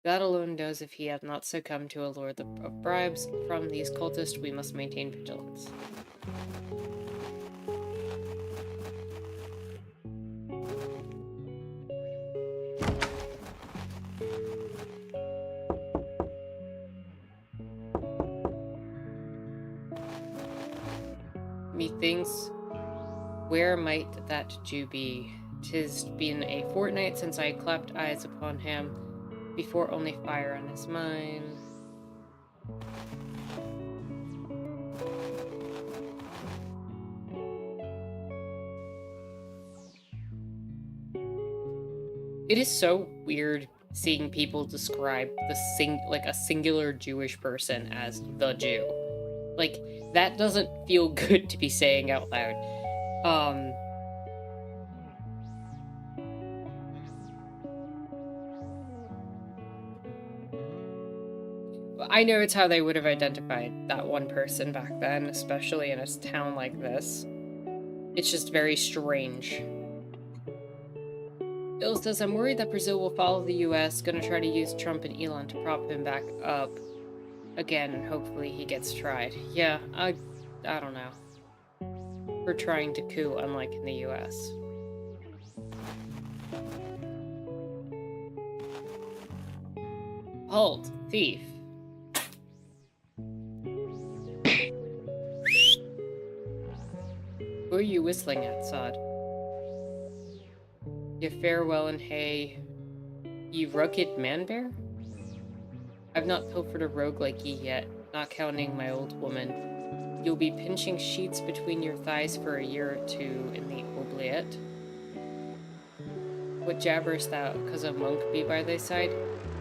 God alone knows if he hath not succumbed to a lure of bribes from these cultists. We must maintain vigilance. Methinks, where might that Jew be? 'Tis been a fortnight since I clapped eyes upon him. Before only fire on his mind. It is so weird seeing people describe a singular Jewish person as the Jew. Like, that doesn't feel good to be saying out loud. I know it's how they would have identified that one person back then, especially in a town like this. It's just very strange. Bill says, I'm worried that Brazil will follow the US, gonna try to use Trump and Elon to prop him back up again, and hopefully he gets tried. Yeah, I don't know. We're trying to coup, unlike in the US. Halt, thief. Who are you whistling at, Sod? Ye farewell and hey, ye rugged man-bear? I've not pilfered a rogue like ye yet, not counting my old woman. You'll be pinching sheets between your thighs for a year or two in the oubliette. What jabberest thou, 'cause a monk be by thy side?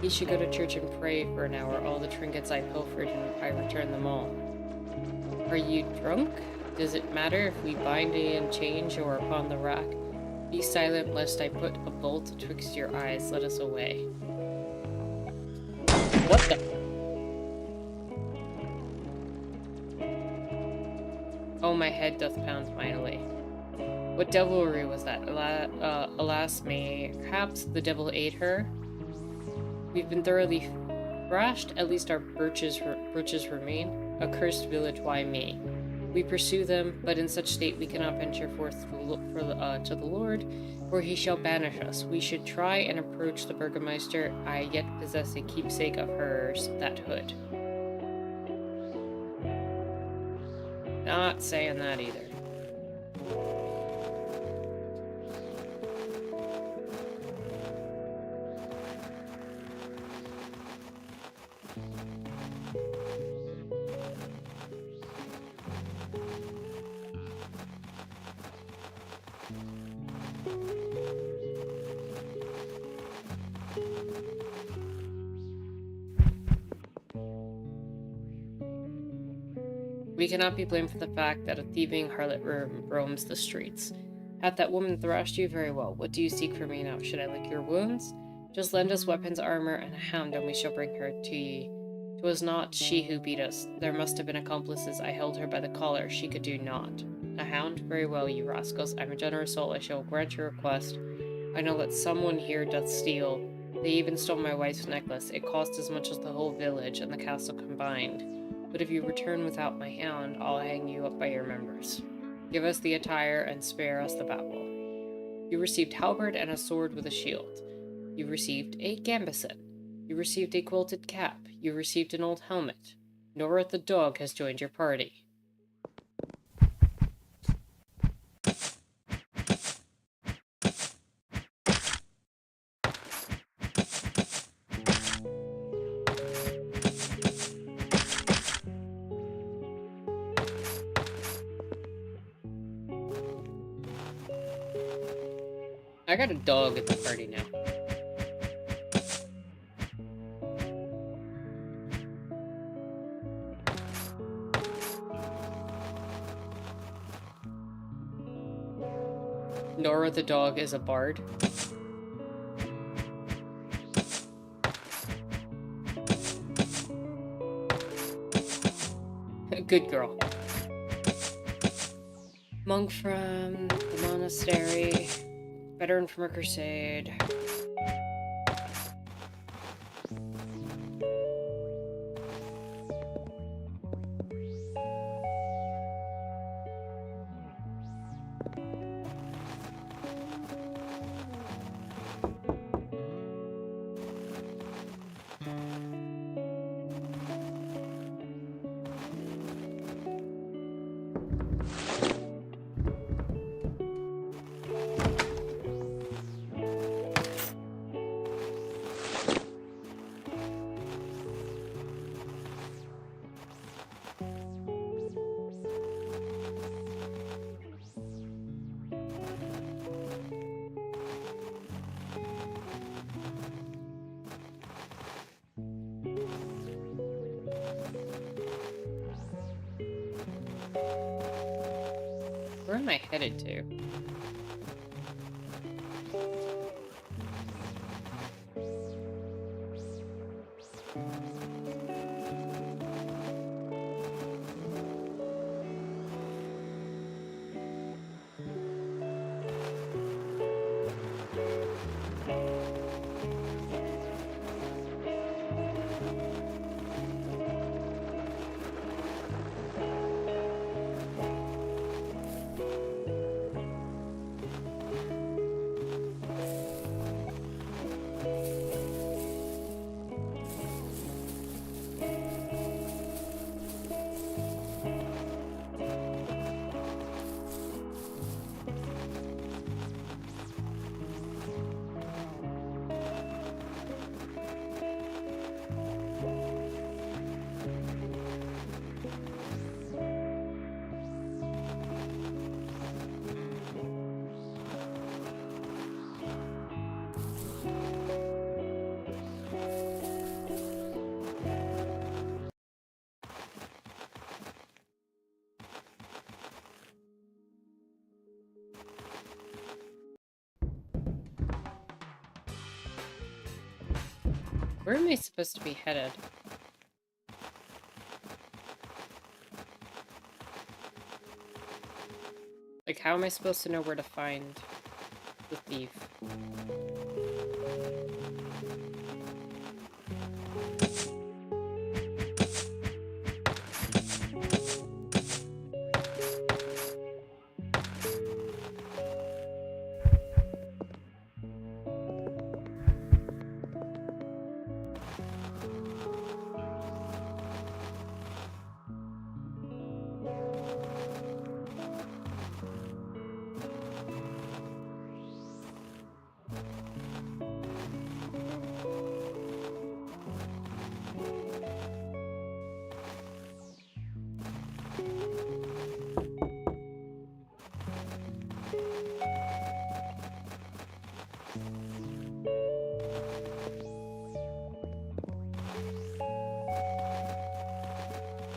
He should go to church and pray for an hour. All the trinkets I pilfered, and I return them all. Are you drunk? Does it matter if we bind ye in change or upon the rack? Be silent, lest I put a bolt twixt your eyes. Let us away. What the? Oh, my head doth pound finally. What devilry was that? Alas me, perhaps the devil ate her? We've been thoroughly thrashed, at least our brooches remain. Accursed village, why me? We pursue them, but in such state we cannot venture forth to the Lord, for he shall banish us. We should try and approach the Burgomaster. I yet possess a keepsake of hers, that hood. Not saying that either. We cannot be blamed for the fact that a thieving harlot roams the streets. Hath that woman thrashed you? Very well. What do you seek from me now? Should I lick your wounds? Just lend us weapons, armor, and a hound, and we shall bring her to ye. 'Twas not she who beat us. There must have been accomplices. I held her by the collar. She could do naught. A hound? Very well, you rascals. I'm a generous soul. I shall grant your request. I know that someone here doth steal. They even stole my wife's necklace. It cost as much as the whole village and the castle combined. But if you return without my hound, I'll hang you up by your members. Give us the attire and spare us the babble. You received halberd and a sword with a shield. You received a gambeson. You received a quilted cap. You received an old helmet. Nora the dog has joined your party. I got a dog at the party now. Nora the dog is a bard. Good girl. Monk from the monastery. Veteran from a crusade. Where am I headed to? Where am I supposed to be headed? how am I supposed to know where to find the thief?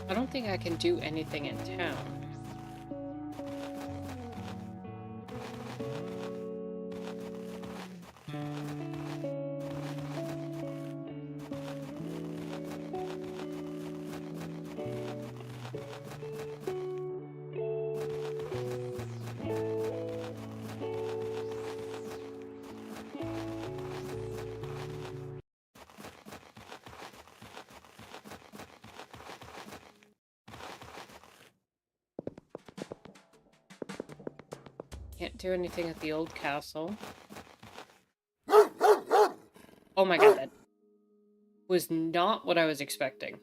I don't think I can do anything in town. Can't do anything at the old castle. Oh my god, that was not what I was expecting.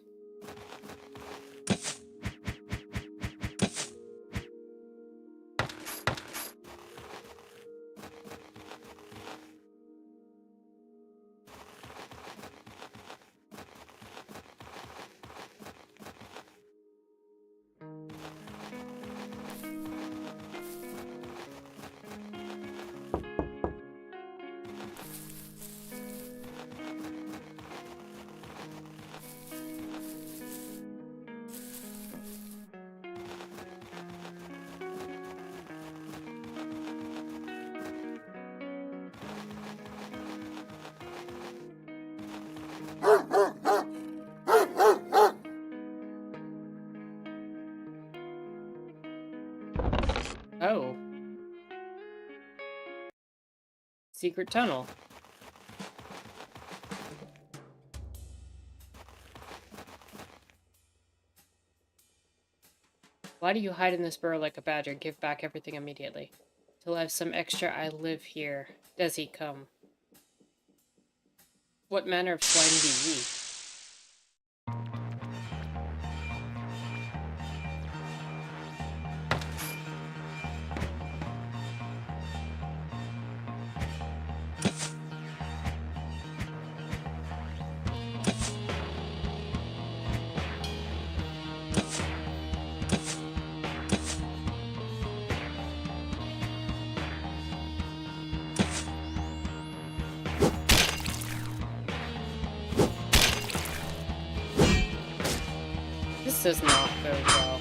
Oh. Secret tunnel. Why do you hide in this burrow like a badger? Give back everything immediately. Till I have some extra, I live here. Does he come? What manner of swine be ye? This does not go well.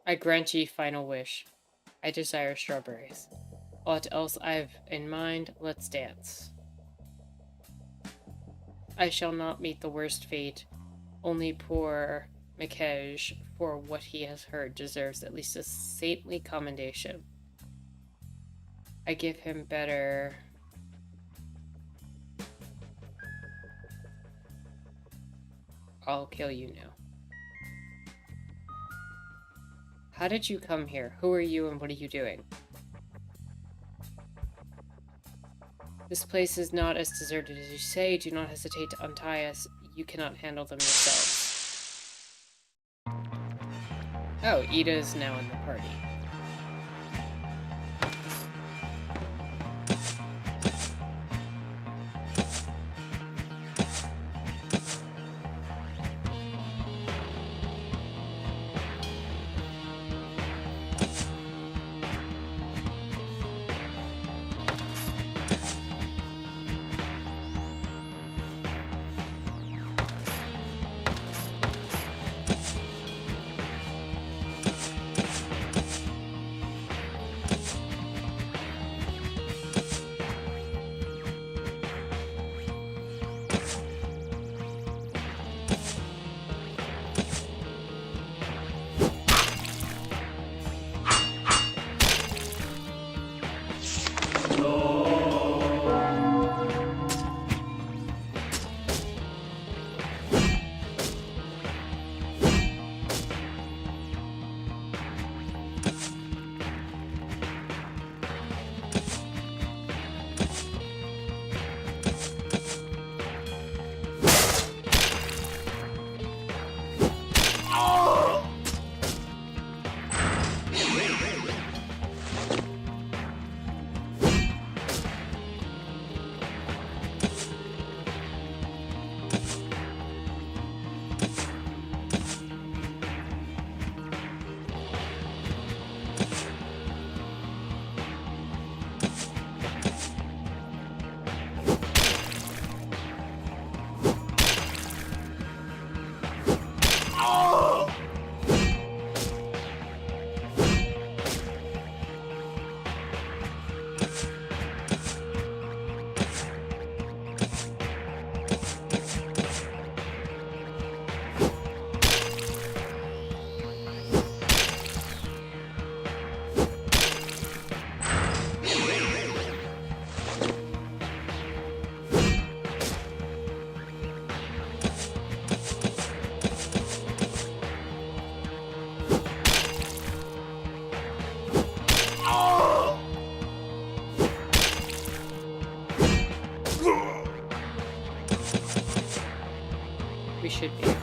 I grant ye final wish. I desire strawberries. Aught else I've in mind, let's dance. I shall not meet the worst fate. Only poor Mikej, for what he has heard, deserves at least a saintly commendation. I give him better... I'll kill you now. How did you come here? Who are you and what are you doing? This place is not as deserted as you say. Do not hesitate to untie us. You cannot handle them yourselves. Oh, Ida is now in the party. should be okay.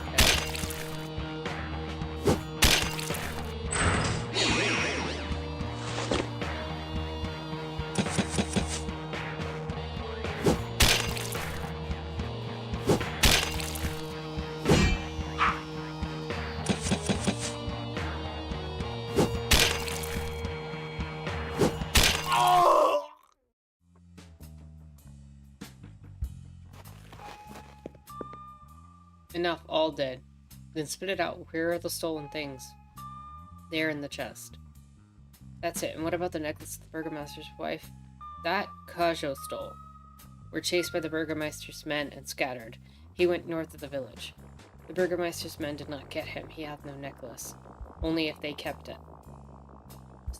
Enough, all dead. Then spit it out. Where are the stolen things? They're in the chest. That's it. And what about the necklace of the burgomaster's wife? That Kajo stole. Were chased by the burgomaster's men and scattered. He went north of the village. The burgomaster's men did not get him. He had no necklace. Only if they kept it.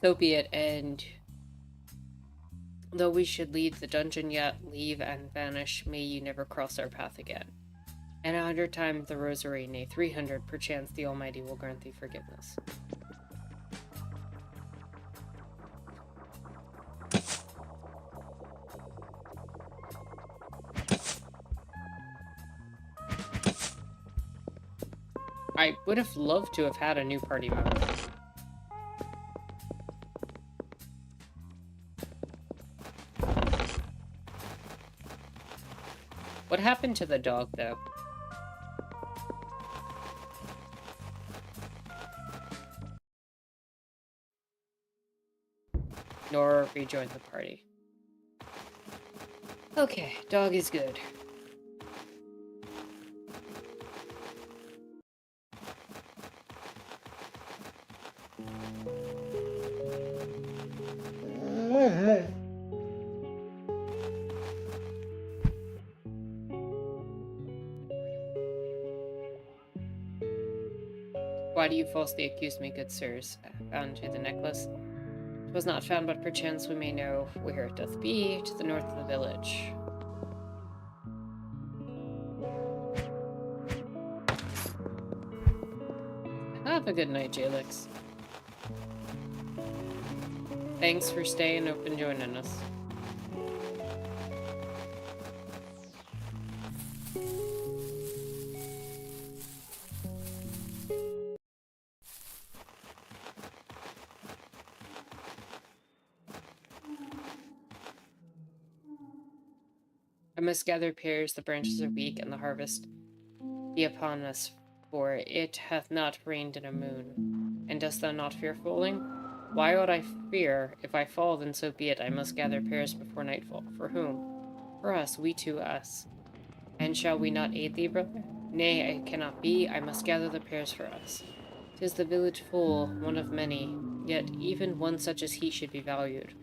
So be it, and though we should leave the dungeon yet, leave and vanish, may you never cross our path again. And 100 times the rosary, nay 300, perchance the Almighty will grant thee forgiveness. I would have loved to have had a new party member. What happened to the dog, though? Nora rejoined the party. Okay, dog is good. Why do you falsely accuse me, good sirs? Found you the necklace? 'Twas not found, but perchance we may know where it doth be, to the north of the village. Have a good night, Jalix. Thanks for staying up and joining us. I must gather pears, the branches are weak, and the harvest be upon us, for it hath not rained in a moon. And dost thou not fear falling? Why would I fear? If I fall, then so be it. I must gather pears before nightfall. For whom? For us, we two us. And shall we not aid thee, brother? Nay, it cannot be. I must gather the pears for us. 'Tis the village fool, one of many, yet even one such as he should be valued.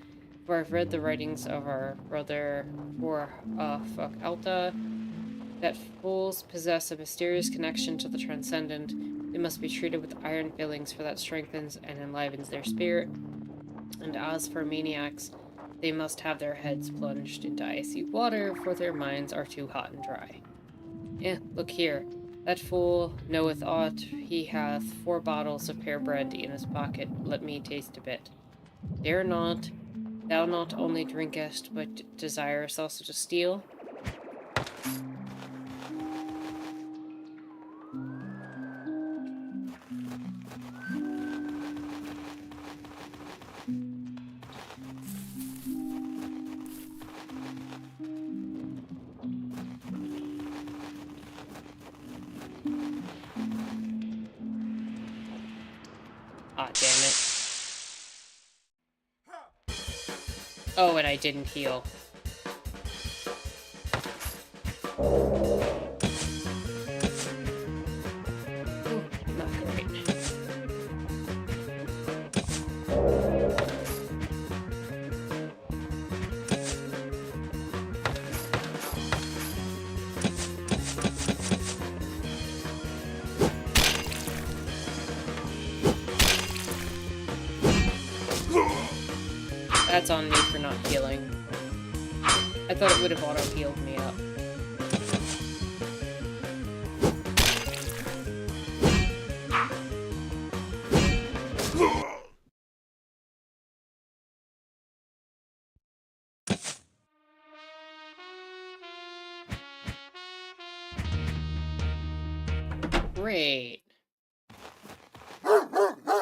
For I've read the writings of our brother Alta, that fools possess a mysterious connection to the transcendent. They must be treated with iron fillings, for that strengthens and enlivens their spirit. And as for maniacs, they must have their heads plunged into icy water, for their minds are too hot and dry. Look here. That fool knoweth aught. He hath 4 bottles of pear brandy in his pocket. Let me taste a bit. Dare not. Thou not only drinkest, but desirest also to steal? Ah, damn it. Oh, and I didn't heal. Ooh, not great. That's on me for not healing. I thought it would have auto-healed me up. Great. I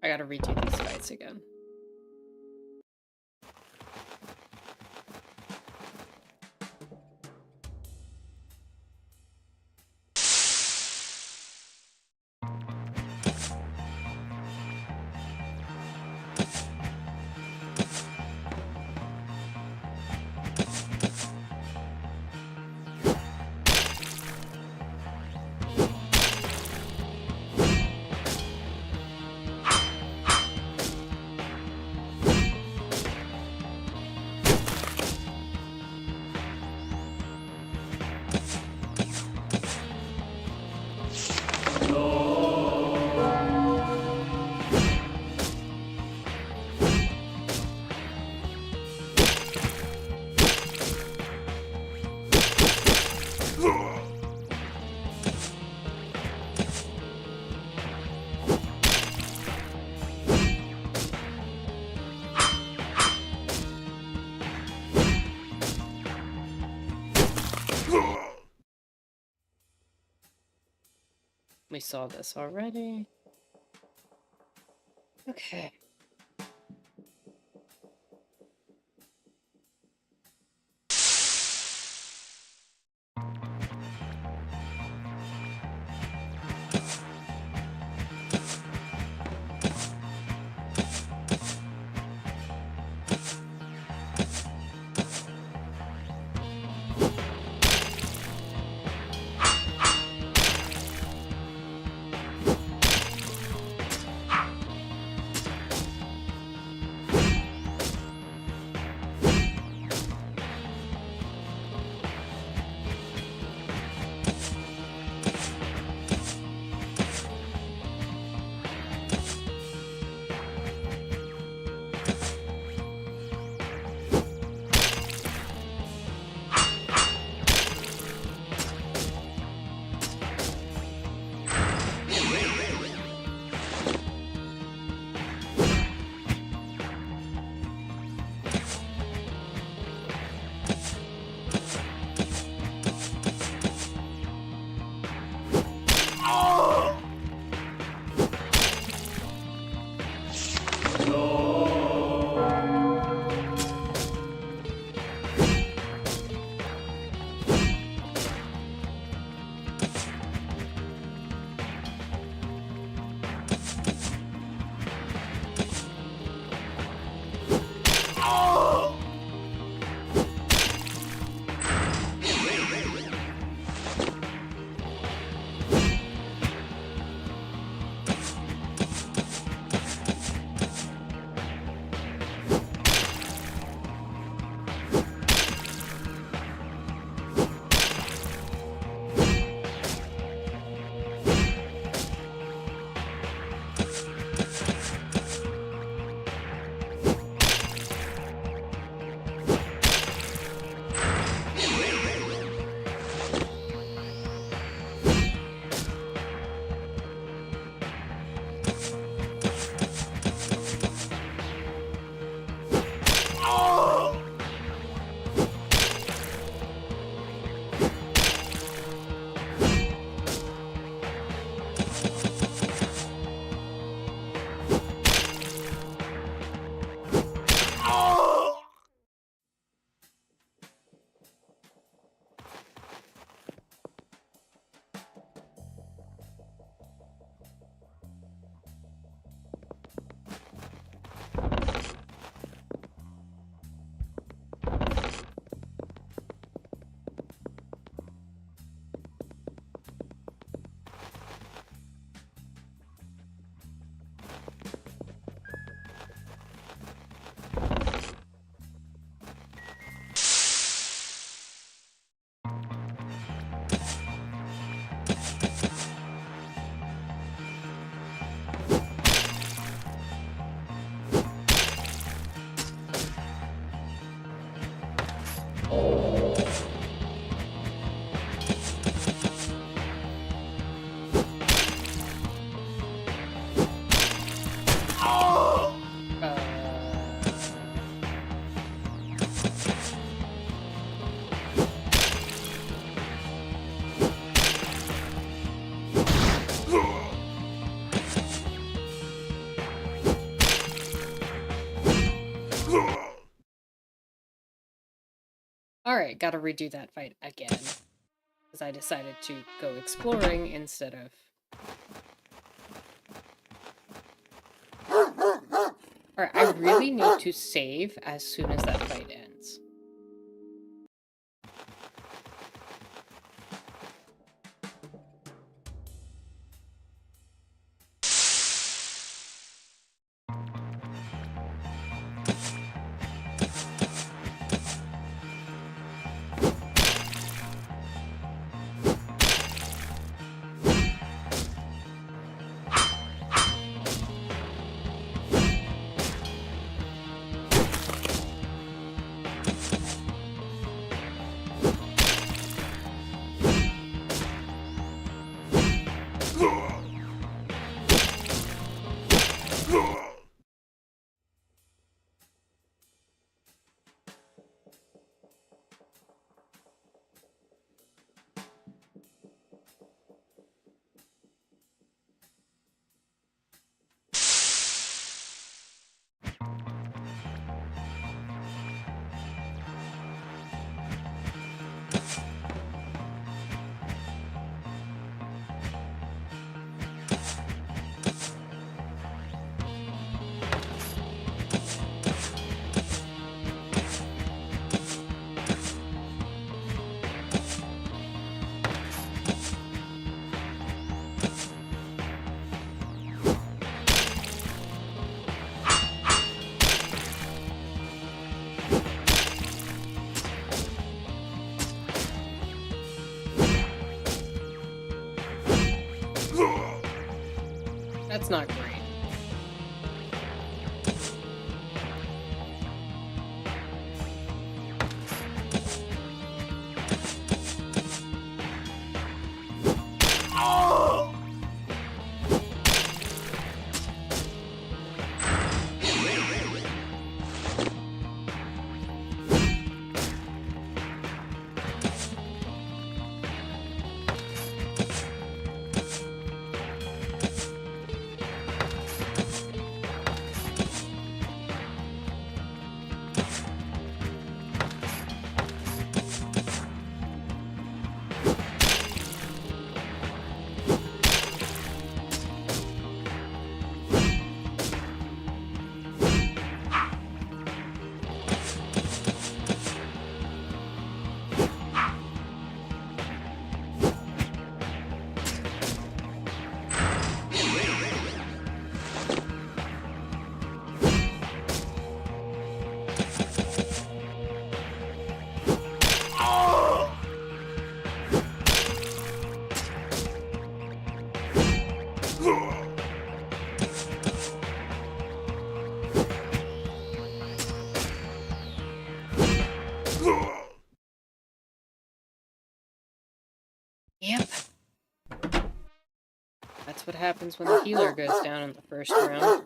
gotta redo these fights again. We saw this already. Okay. Alright, gotta redo that fight again. Because I decided to go exploring instead of... Alright, I really need to save as soon as that fight ends. That's not great. Yep. That's what happens when the healer goes down in the first round.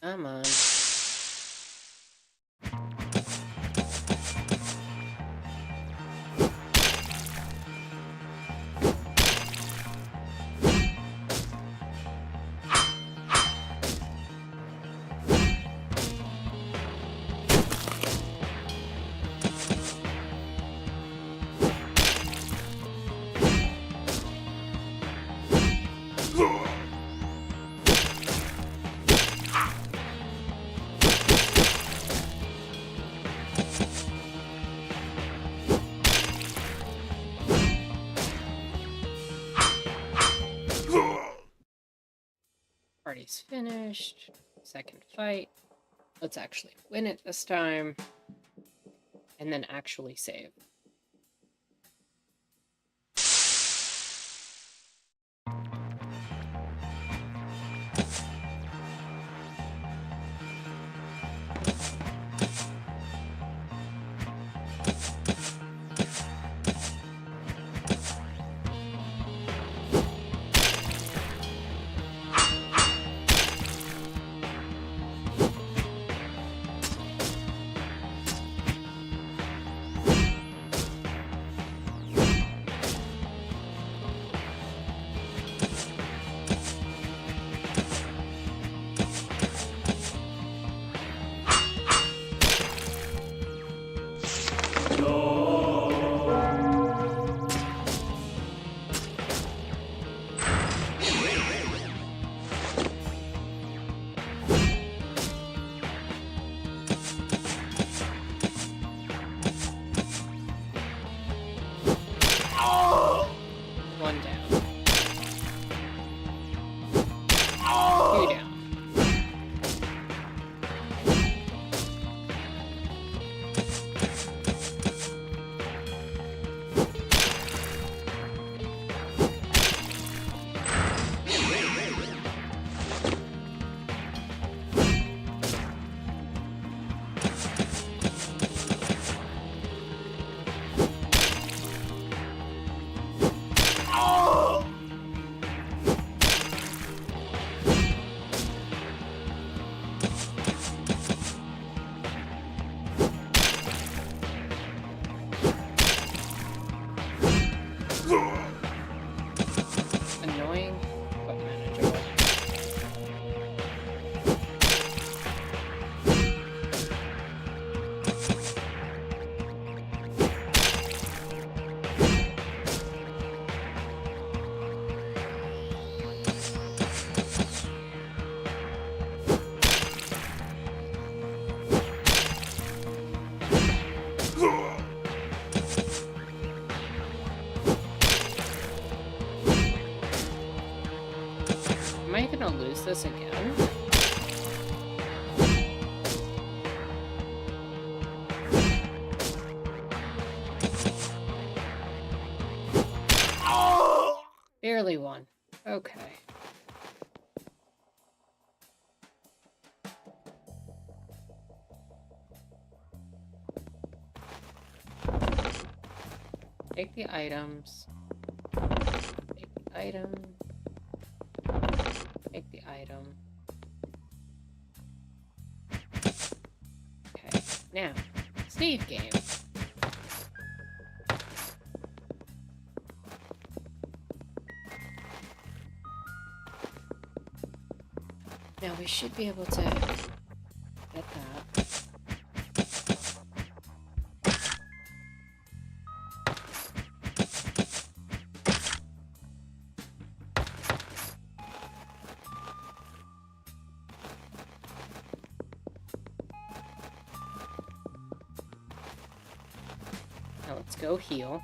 Come on. Party's finished. Second fight. Let's actually win it this time. And then actually save. this again. Barely won. Okay. Take the items. Take the item. Take the item. Okay, now, save game. Now we should be able to get that. Now let's go heal.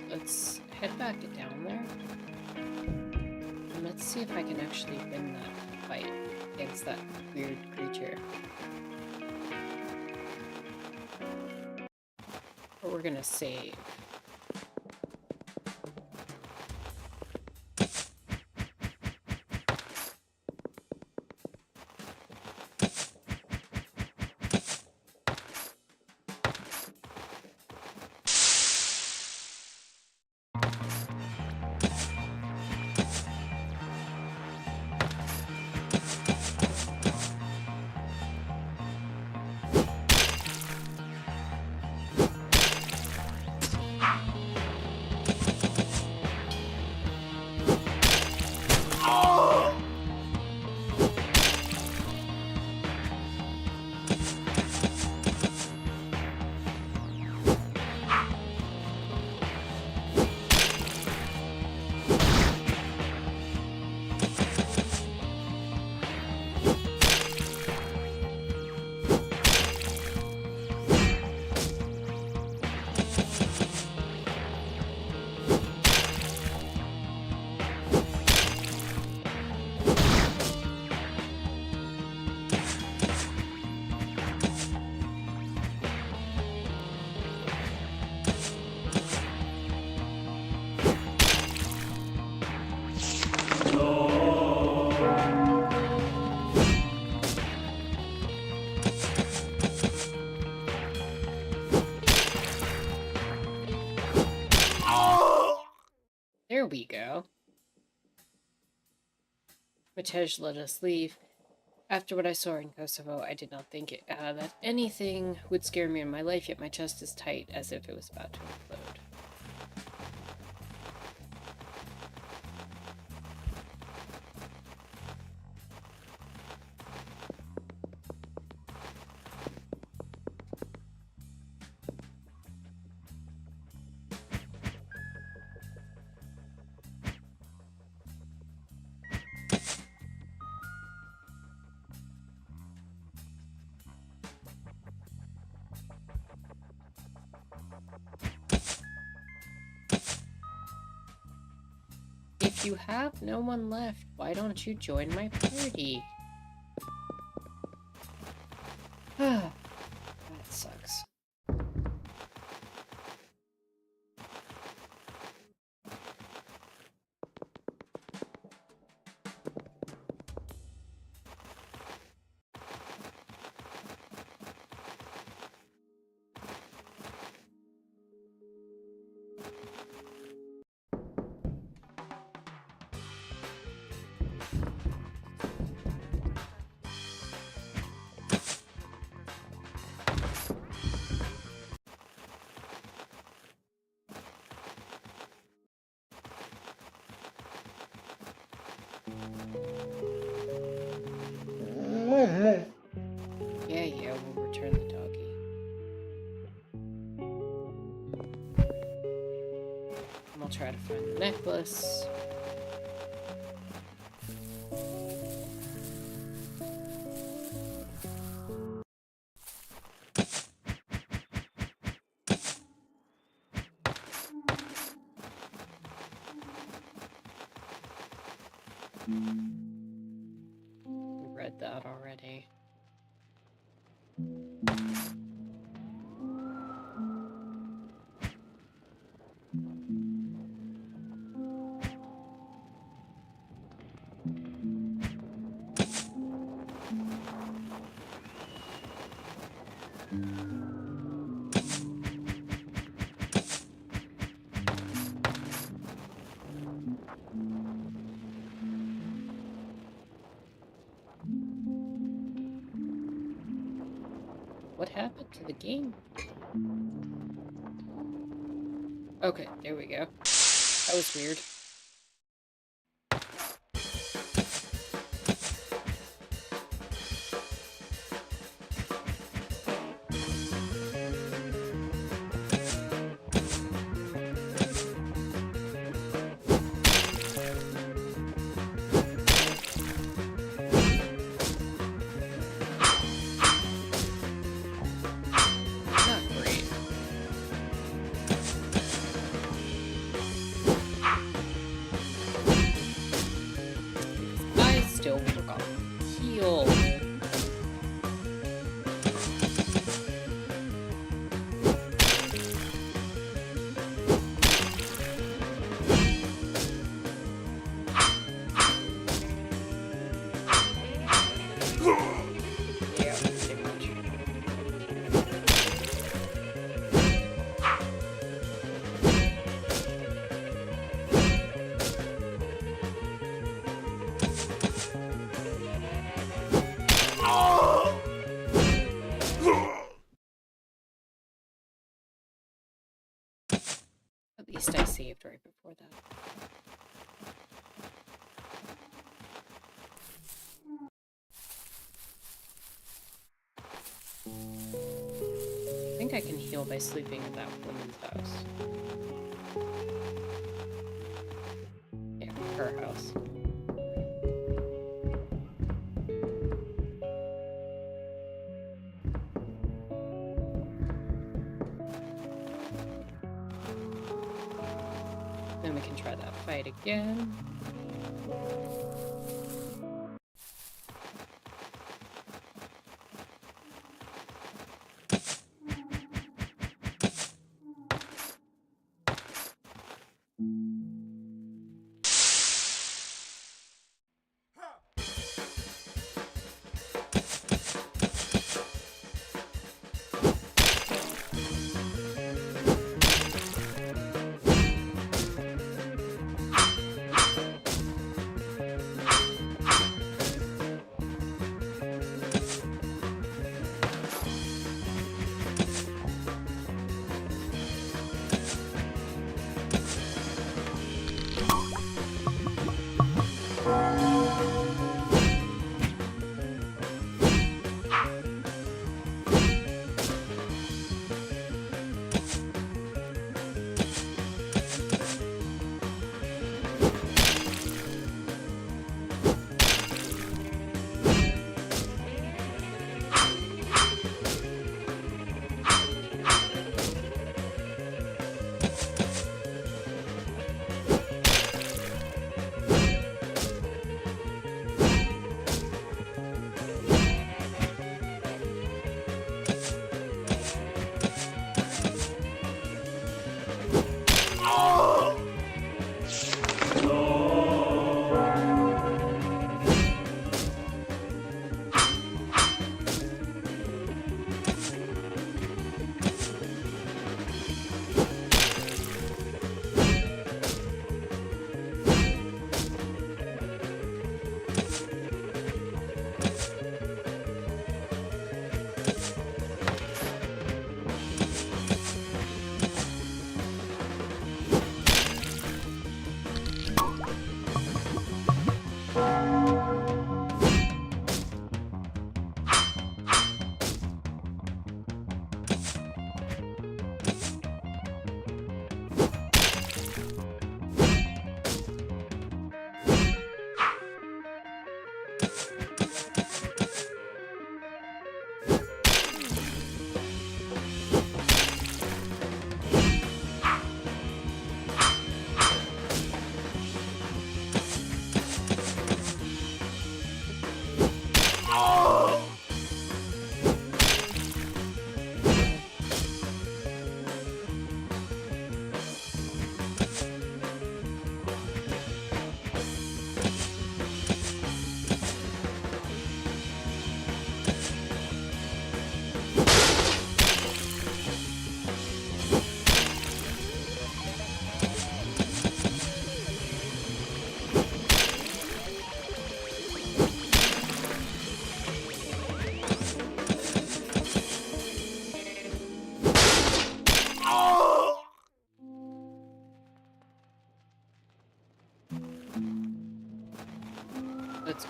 Let's head back down there. And let's see if I can actually win that fight against that weird creature. But we're gonna save. There we go. Matej let us leave. After what I saw in Kosovo, I did not think that anything would scare me in my life, yet my chest is tight as if it was about to implode. you have no one left, why don't you join my party? That sucks. Yeah, we'll return the doggy. And we'll try to find the necklace. We read that already. What happened to the game? Okay, there we go. That was weird. Not great. I still forgot. Heal. Yeah, pretty much. At least I saved right before that. I think I can heal by sleeping at that woman's house. Yeah, her house. Then we can try that fight again.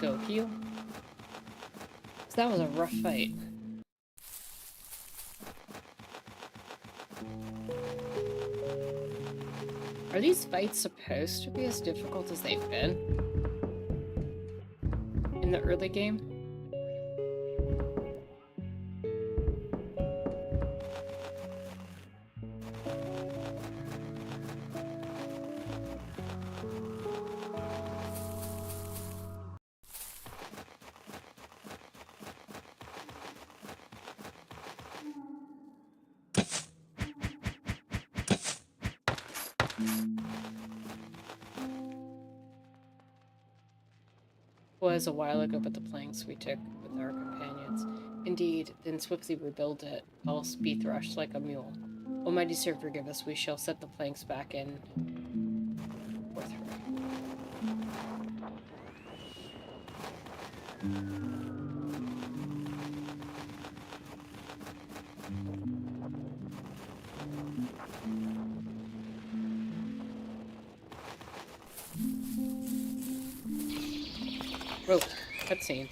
go heal. That was a rough fight. Are these fights supposed to be as difficult as they've been in the early game? Was a while ago, but the planks we took with our companions. Indeed, then swiftly rebuild it, else be thrashed like a mule. Almighty sir, forgive us, we shall set the planks back in forthright. Whoa, cutscene.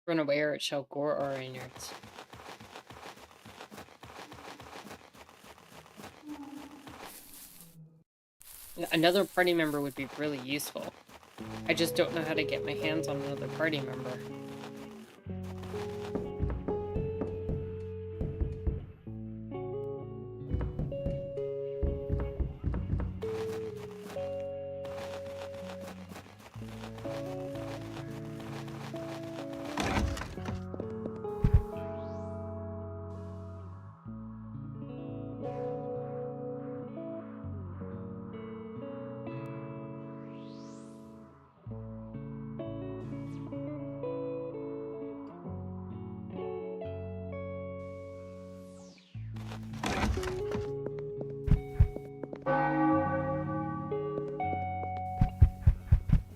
Run away or it shall gore our innards. Another party member would be really useful. I just don't know how to get my hands on another party member.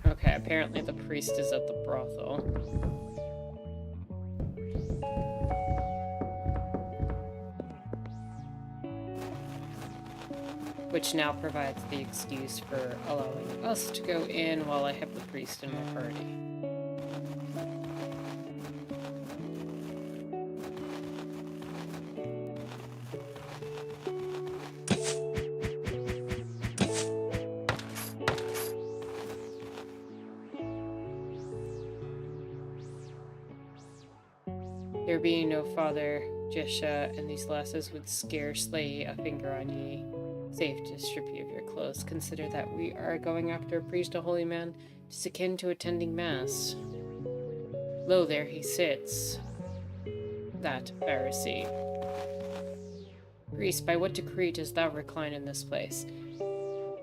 Okay, apparently the priest is at the brothel. Which now provides the excuse for allowing us to go in while I have the priest in my party. There being no father, Jesha and these lasses would scarce lay a finger on ye, save to strip you of your clothes. Consider that we are going after a priest, a holy man, 'tis akin to attending mass. Lo, there he sits, that Pharisee. Priest, by what decree dost thou recline in this place?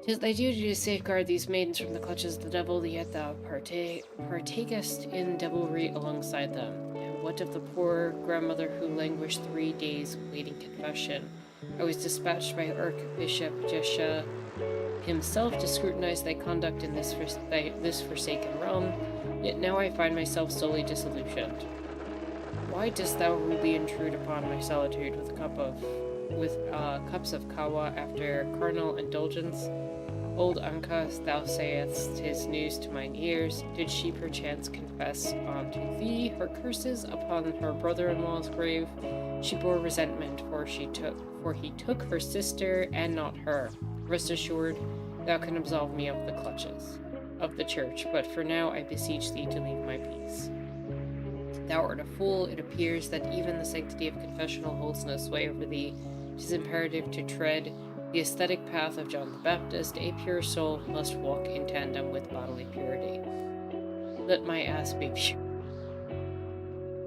'Tis thy duty to safeguard these maidens from the clutches of the devil, yet thou partakest in devilry alongside them. What of the poor grandmother who languished 3 days awaiting confession? I was dispatched by Archbishop Jesha himself to scrutinize thy conduct in this forsaken realm, yet now I find myself solely disillusioned. Why dost thou rudely intrude upon my solitude with a cup of with cups of kawa after carnal indulgence. Old Anka, thou sayest his news to mine ears. Did she perchance confess unto thee her curses upon her brother-in-law's grave? She bore resentment, for he took her sister and not her. Rest assured, thou can absolve me of the clutches of the church, but for now I beseech thee to leave my peace. Thou art a fool. It appears that even the sanctity of confessional holds no sway over thee. 'Tis imperative to tread the aesthetic path of John the Baptist. A pure soul must walk in tandem with bodily purity. Let my ass be pure.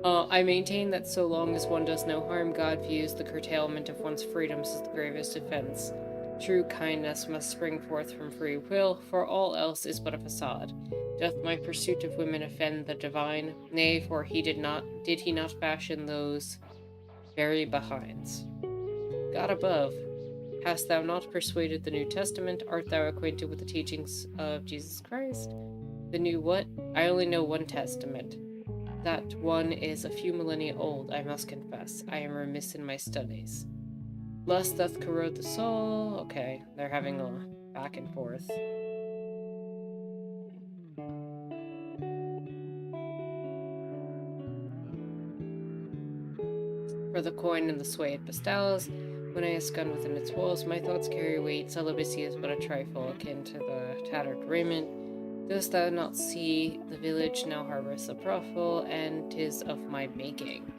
I maintain that so long as one does no harm, God views the curtailment of one's freedoms as the gravest offense. True kindness must spring forth from free will, for all else is but a facade. Doth my pursuit of women offend the divine? Nay, for did he not fashion those very behinds? God above, hast thou not persuaded the New Testament? Art thou acquainted with the teachings of Jesus Christ? The new what? I only know one testament. That one is a few millennia old, I must confess. I am remiss in my studies. Lust doth corrode the soul. Okay, they're having a back and forth. For the coin and the sway it bestows, when I escund within its walls, my thoughts carry weight. Celibacy is but a trifle, akin to the tattered raiment. Dost thou not see the village now harbors a brothel, and 'tis of my making?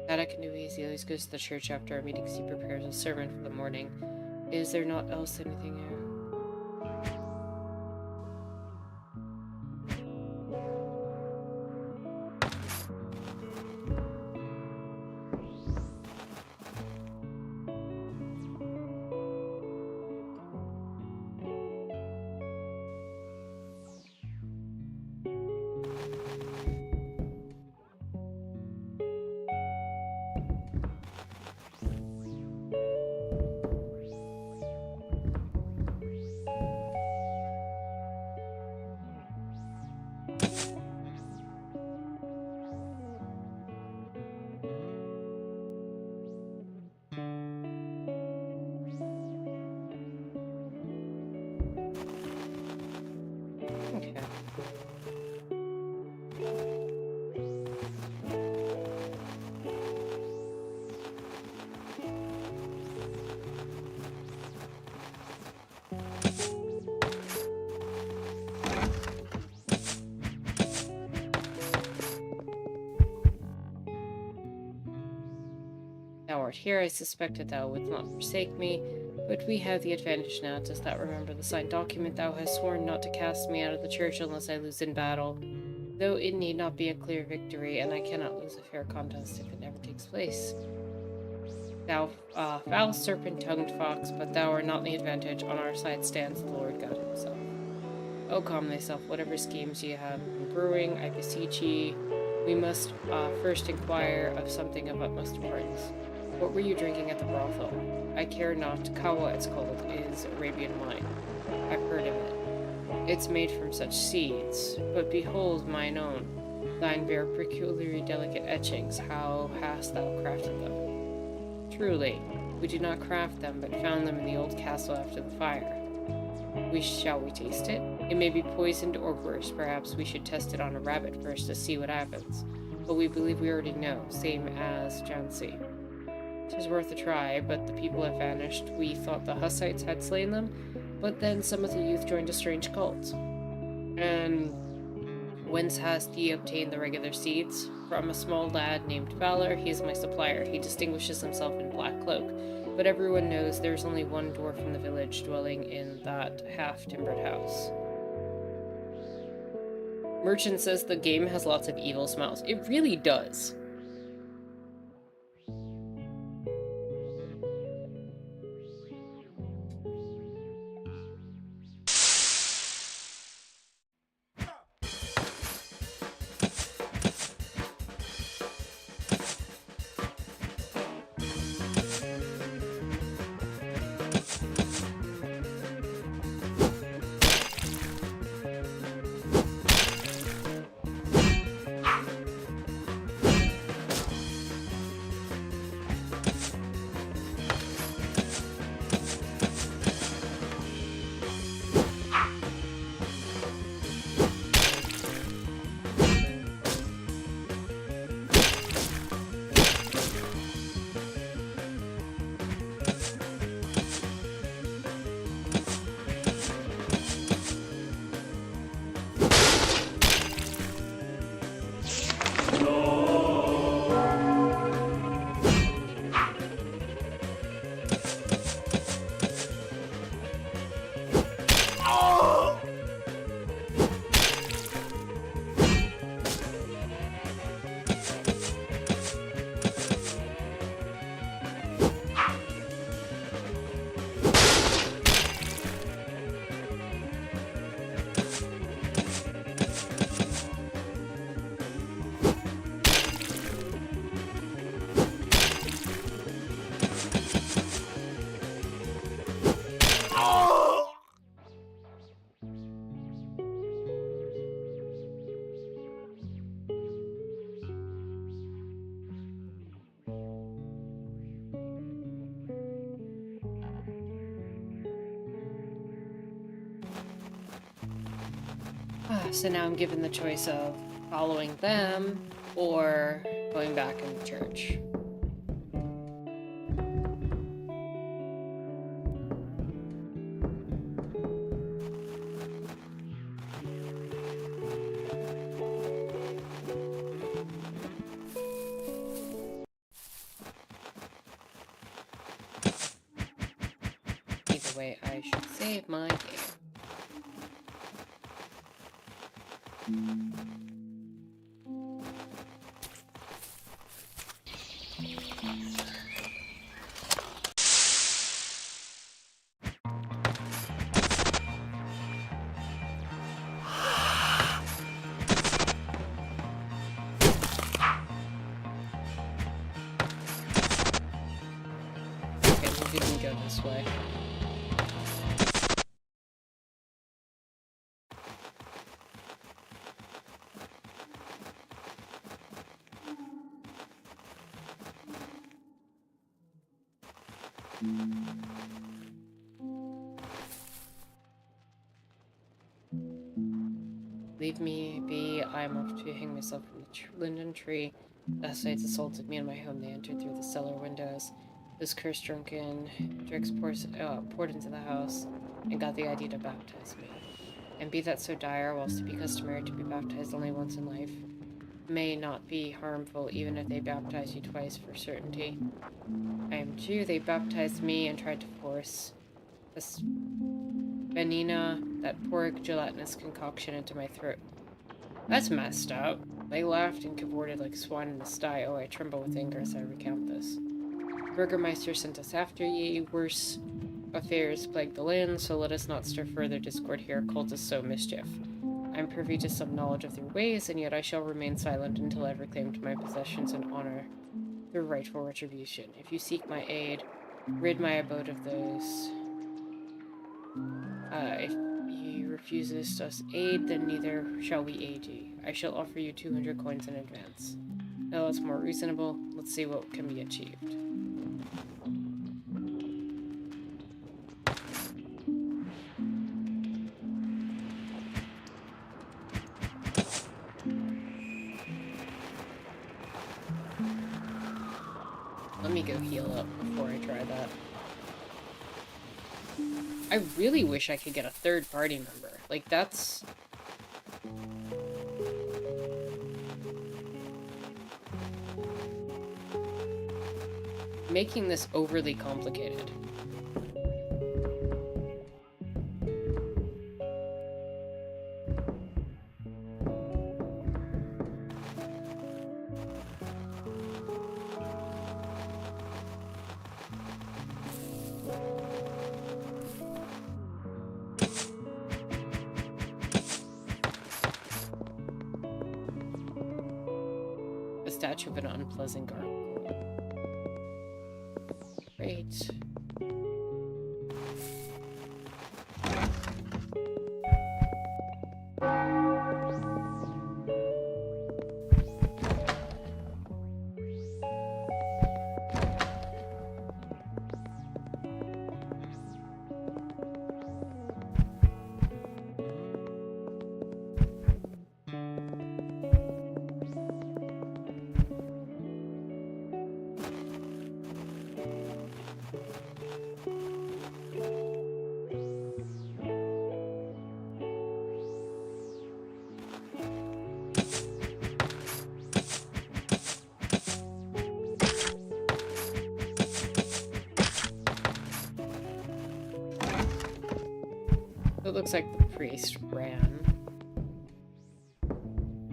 That I can do easy. He always goes to the church after our meetings. He prepares a sermon for the morning. Is there not else anything Okay. Thou art here. I suspected thou wouldst not forsake me, but we have the advantage now. Dost thou remember the signed document? Thou hast sworn not to cast me out of the church unless I lose in battle, though it need not be a clear victory, and I cannot lose a fair contest if it never takes place. Thou foul serpent-tongued fox, but thou art not in the advantage. On our side stands the Lord God himself. Oh, calm thyself, whatever schemes ye have been brewing, I beseech ye. We must first inquire of something of utmost importance. What were you drinking at the brothel? I care not. Kawa, it's called, is Arabian wine. I've heard of it. It's made from such seeds. But behold, mine own. Thine bear peculiarly delicate etchings. How hast thou crafted them? Truly, we did not craft them, but found them in the old castle after the fire. Shall we taste it? It may be poisoned or worse. Perhaps we should test it on a rabbit first to see what happens. But we believe we already know, same as Jansi. 'Tis worth a try, but the people have vanished. We thought the Hussites had slain them, but then some of the youth joined a strange cult. And whence hast ye obtained the regular seeds? From a small lad named Valor. He is my supplier. He distinguishes himself in black cloak, but everyone knows there is only one dwarf in the village dwelling in that half-timbered house. Merchant says the game has lots of evil smiles. It really does. So now I'm given the choice of following them or going back in the church. Either way, I should save my game. Okay, we can go this way. Leave me be. I'm off to hang myself from the linden tree. Last night's assaulted me in my home. They entered through the cellar windows. This cursed drunken Drix poured into the house and got the idea to baptize me. And be that so dire, whilst to be customary to be baptized only once in life, may not be harmful even if they baptize you twice for certainty. I am Jew. They baptized me and tried to force this Benina, that pork gelatinous concoction, into my throat. That's messed up. They laughed and cavorted like swine in the sty. Oh, I tremble with anger as I recount this. Burgermeister sent us after ye. Worse affairs plague the land, so let us not stir further discord here. Cultists sow mischief. I am privy to some knowledge of their ways, and yet I shall remain silent until I have reclaimed my possessions and honor through rightful retribution. If you seek my aid, rid my abode of those. If you refuse us aid, then neither shall we aid ye. I shall offer you 200 coins in advance. Now that's more reasonable. Let's see what can be achieved. Let me go heal up before I try that. I really wish I could get a third party member. Like, that's... making this overly complicated. statue of an unpleasant gargoyle. Great. It looks like the priest ran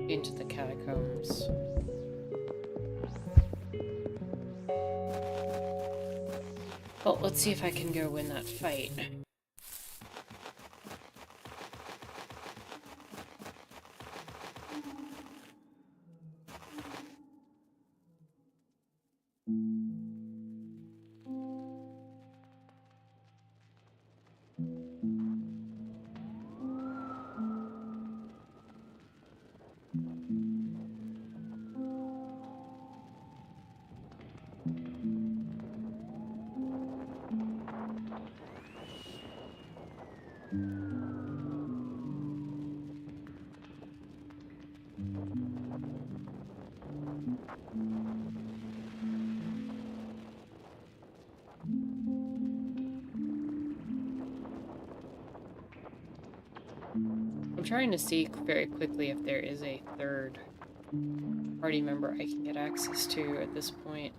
into the catacombs. Well, let's see if I can go win that fight. I'm trying to see very quickly if there is a third party member I can get access to at this point.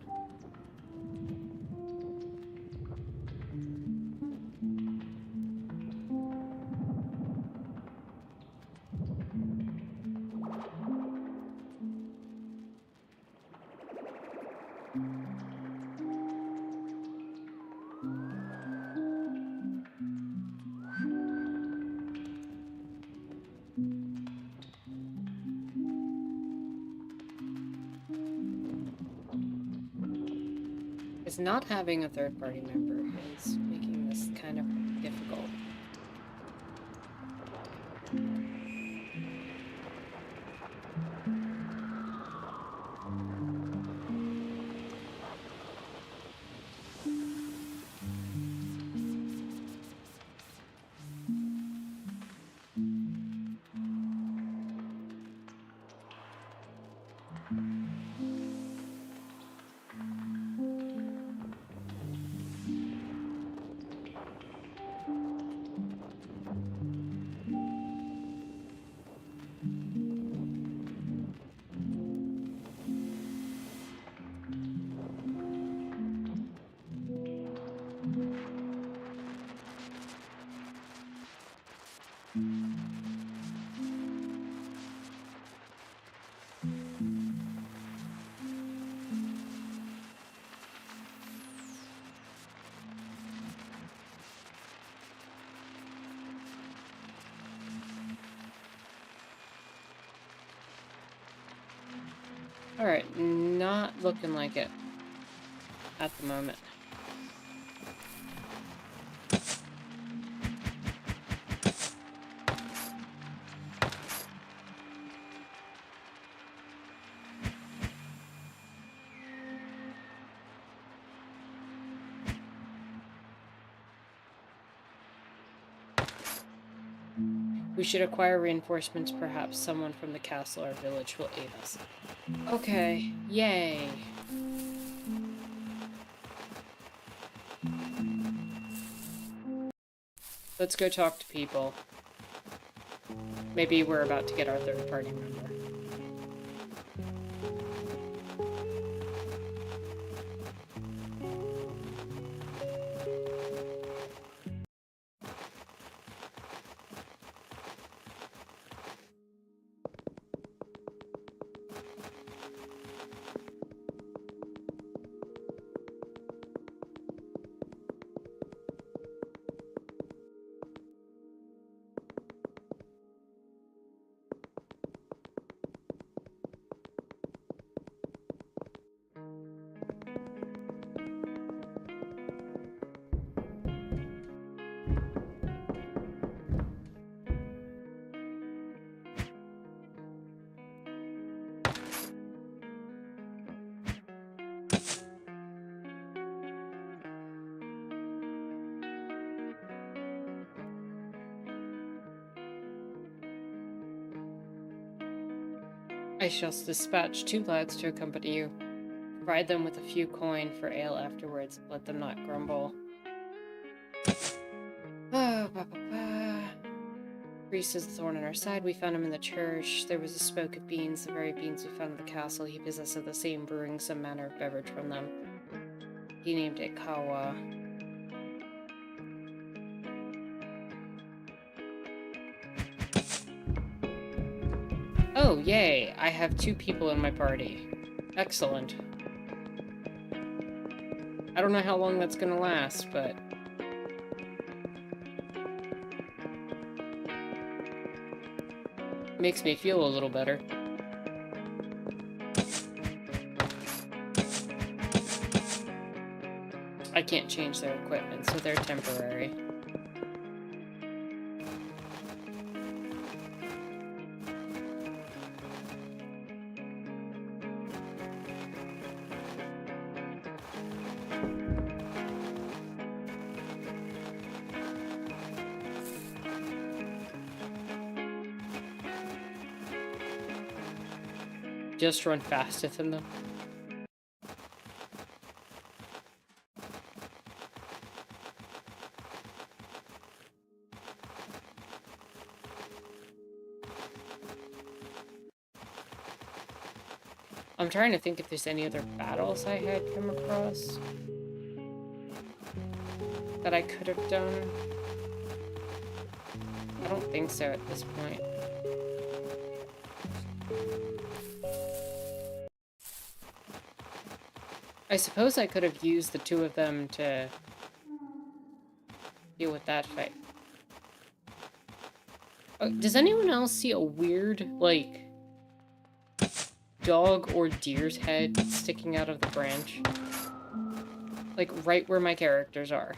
Is not having a third party member is making this kind of difficult. Alright, not looking like it at the moment. We should acquire reinforcements. Perhaps someone from the castle or village will aid us. Okay, yay. Let's go talk to people. Maybe we're about to get our third party member. I shall dispatch 2 lads to accompany you. Provide them with a few coin for ale afterwards. Let them not grumble. Priest is the thorn in our side. We found him in the church. There was a smoke of beans, the very beans we found in the castle. He possessed the same brewing some manner of beverage from them. He named it Kawa. Oh, yay! I have 2 people in my party. Excellent. I don't know how long that's gonna last, but... makes me feel a little better. I can't change their equipment, so they're temporary. Just run faster than them. I'm trying to think if there's any other battles I had come across that I could have done. I don't think so at this point. I suppose I could have used the 2 of them to deal with that fight. Oh, does anyone else see a weird, like, dog or deer's head sticking out of the branch? Like, right where my characters are.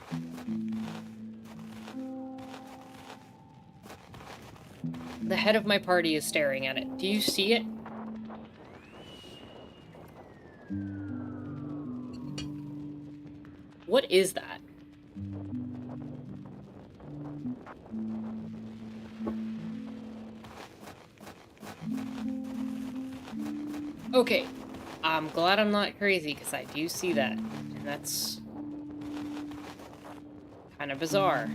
The head of my party is staring at it. Do you see it? What is that? Okay, I'm glad I'm not crazy, because I do see that, and that's kind of bizarre.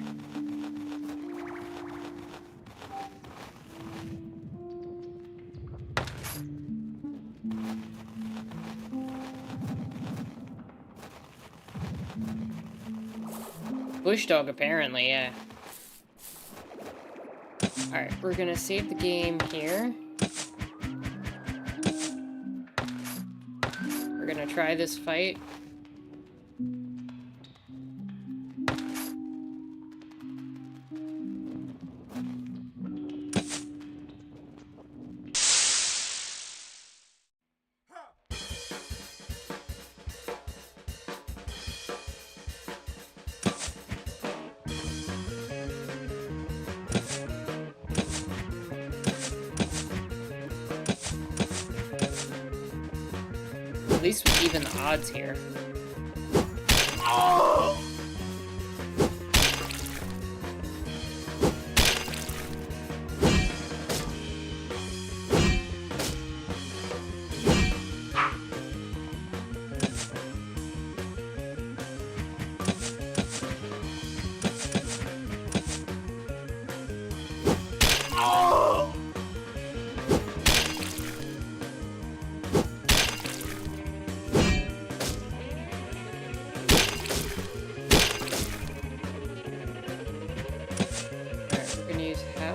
Bush dog, apparently, yeah. Alright, we're gonna save the game here. We're gonna try this fight. At least with even the odds here. Oh!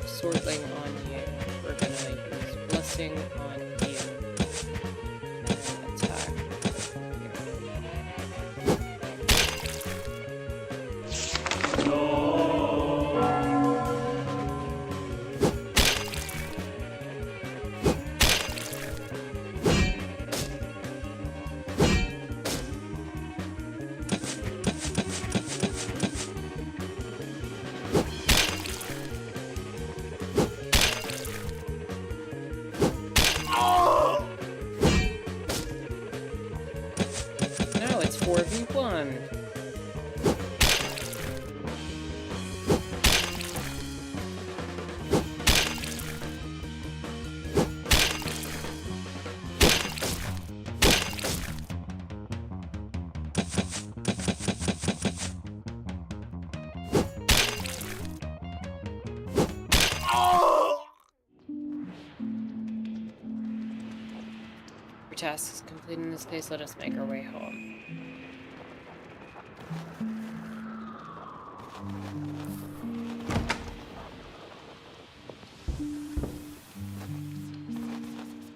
Swordling on you. We're gonna use blessing on you. Attack. Your task is complete in this case. Let us make our way home.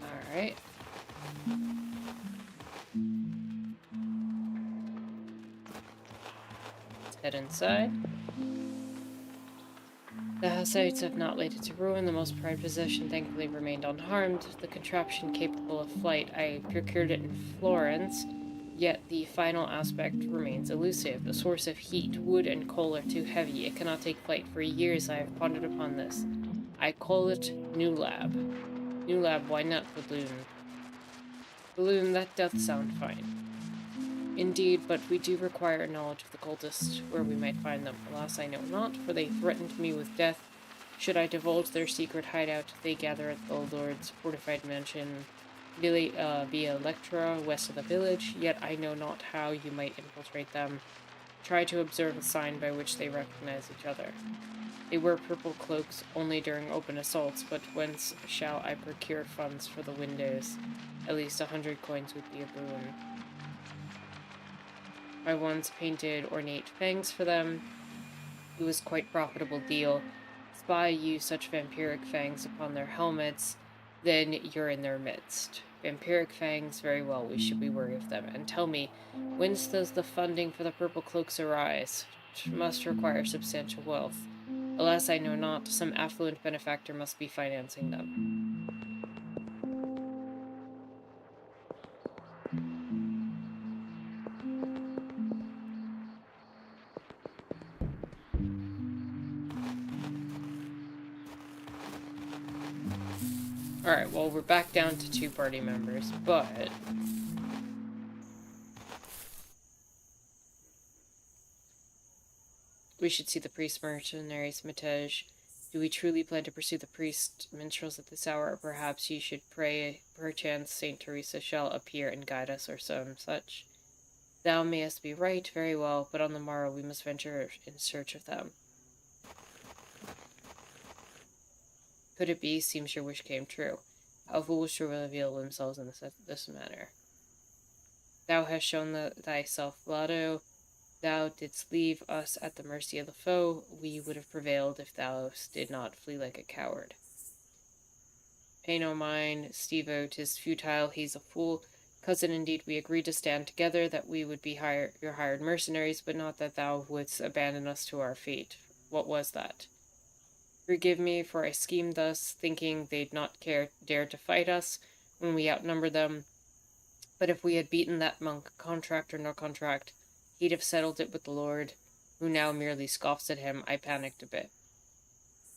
Alright. Let's head inside. The Hussites have not laid it to ruin. The most prized possession thankfully remained unharmed. The contraption capable of flight, I procured it in Florence, yet the final aspect remains elusive. The source of heat, wood and coal are too heavy. It cannot take flight. For years I have pondered upon this. I call it New Lab. New Lab, why not Balloon? Balloon, that doth sound fine. Indeed, but we do require knowledge of the cultists, where we might find them. Alas, I know not, for they threatened me with death. Should I divulge their secret hideout, they gather at the Lord's fortified mansion via Electra, west of the village, yet I know not how you might infiltrate them. Try to observe a sign by which they recognize each other. They wear purple cloaks only during open assaults, but whence shall I procure funds for the windows? At least 100 coins would be a boon. I once painted ornate fangs for them. It was quite a profitable deal. Spy use such vampiric fangs upon their helmets, then you're in their midst. Vampiric fangs, very well, we should be wary of them. And tell me, whence does the funding for the purple cloaks arise? It must require substantial wealth. Alas, I know not. Some affluent benefactor must be financing them. Alright, well, we're back down to 2 party members, but we should see the priest mercenaries, Matej. Do we truly plan to pursue the priest minstrels at this hour, or perhaps you should pray, perchance Saint Teresa shall appear and guide us, or some such? Thou mayest be right, very well, but on the morrow we must venture in search of them. Could it be? Seems your wish came true. How fools should reveal themselves in this manner. Thou hast shown thyself, Vlado. Thou didst leave us at the mercy of the foe. We would have prevailed if thou did not flee like a coward. Pay no mind, Stevo, 'tis futile, he's a fool. Cousin, indeed, we agreed to stand together, that we would be your hired mercenaries, but not that thou wouldst abandon us to our fate. What was that? Forgive me, for I schemed thus, thinking they'd not dare to fight us when we outnumbered them. But if we had beaten that monk, contract or no contract, he'd have settled it with the Lord, who now merely scoffs at him. I panicked a bit.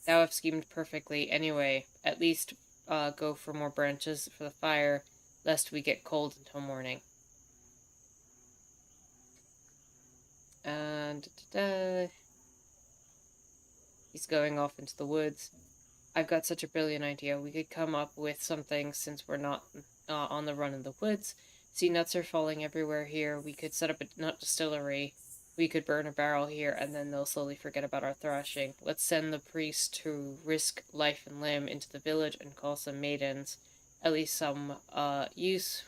Thou have schemed perfectly. Anyway, at least go for more branches for the fire, lest we get cold until morning. And he's going off into the woods. I've got such a brilliant idea. We could come up with something since we're not on the run in the woods. See, nuts are falling everywhere here. We could set up a nut distillery. We could burn a barrel here, and then they'll slowly forget about our thrashing. Let's send the priest to risk life and limb into the village and call some maidens. At least some use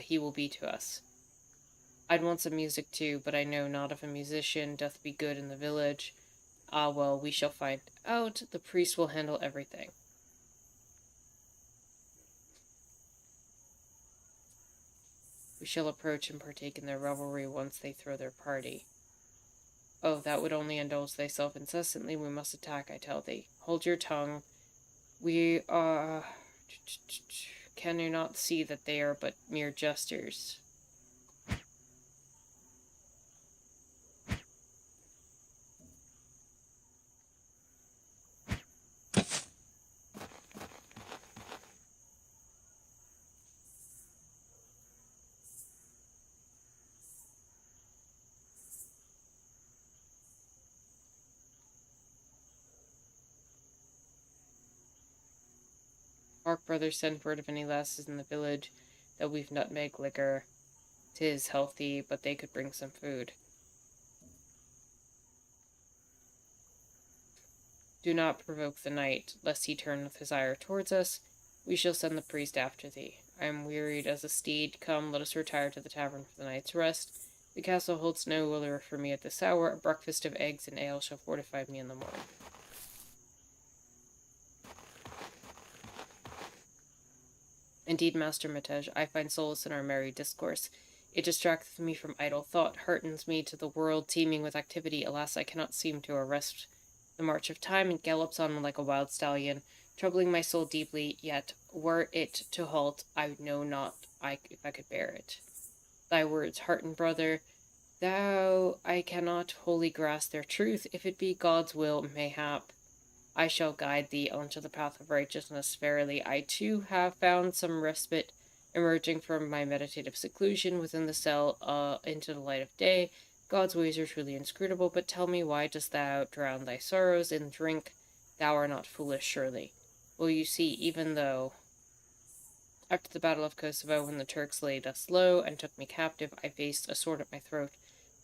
he will be to us. I'd want some music too, but I know not if a musician doth be good in the village. Ah, well, we shall find out. The priest will handle everything. We shall approach and partake in their revelry once they throw their party. Oh, that would only indulge thyself incessantly. We must attack, I tell thee. Hold your tongue. We are... Can you not see that they are but mere jesters? Mark, brother, send word of any lasses in the village that we've nutmeg liquor. 'Tis healthy, but they could bring some food. Do not provoke the knight, lest he turn with his ire towards us. We shall send the priest after thee. I am wearied as a steed. Come, let us retire to the tavern for the night's rest. The castle holds no lure for me at this hour. A breakfast of eggs and ale shall fortify me in the morning. Indeed, Master Matej, I find solace in our merry discourse. It distracteth me from idle thought, heartens me to the world teeming with activity. Alas, I cannot seem to arrest the march of time, and gallops on like a wild stallion, troubling my soul deeply, yet were it to halt, I know not if I could bear it. Thy words, hearten brother, thou I cannot wholly grasp their truth. If it be God's will, mayhap I shall guide thee onto the path of righteousness. Verily, I too have found some respite emerging from my meditative seclusion within the cell into the light of day. God's ways are truly inscrutable, but tell me, why dost thou drown thy sorrows in drink? Thou art not foolish, surely. Well, you see, even though after the Battle of Kosovo, when the Turks laid us low and took me captive, I faced a sword at my throat,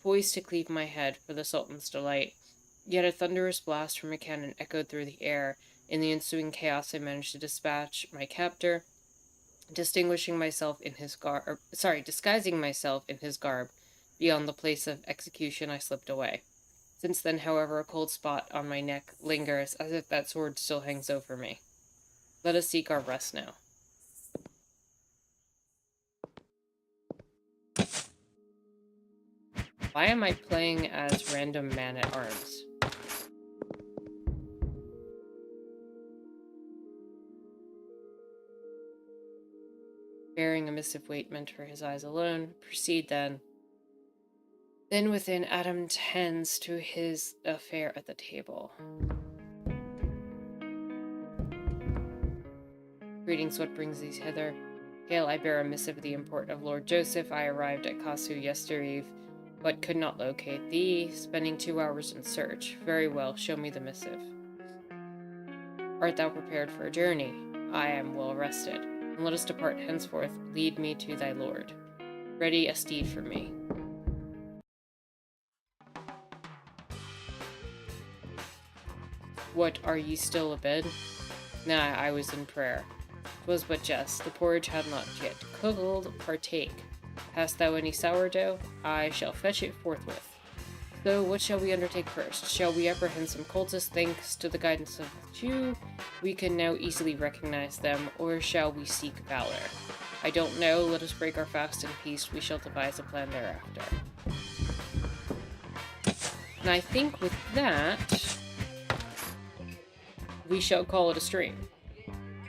poised to cleave my head for the Sultan's delight. Yet a thunderous blast from a cannon echoed through the air. In the ensuing chaos, I managed to dispatch my captor, disguising myself in his garb. Beyond the place of execution, I slipped away. Since then, however, a cold spot on my neck lingers, as if that sword still hangs over me. Let us seek our rest now. Why am I playing as random man-at-arms? Bearing a missive weight meant for his eyes alone, proceed then. Then within Adam tends to his affair at the table. Greetings, what brings these hither? Hail, I bear a missive of the import of Lord Joseph. I arrived at Kasu yestereve, but could not locate thee, spending 2 hours in search. Very well, show me the missive. Art thou prepared for a journey? I am well rested. And let us depart henceforth. Lead me to thy lord. Ready a steed for me. What, are ye still abed? Nah, I was in prayer. 'Twas but jest. The porridge had not yet cookled. Partake. Hast thou any sourdough? I shall fetch it forthwith. So, what shall we undertake first? Shall we apprehend some cultists? Thanks to the guidance of the Jew, we can now easily recognize them, or shall we seek valor? I don't know. Let us break our fast in peace. We shall devise a plan thereafter. And I think with that, we shall call it a stream.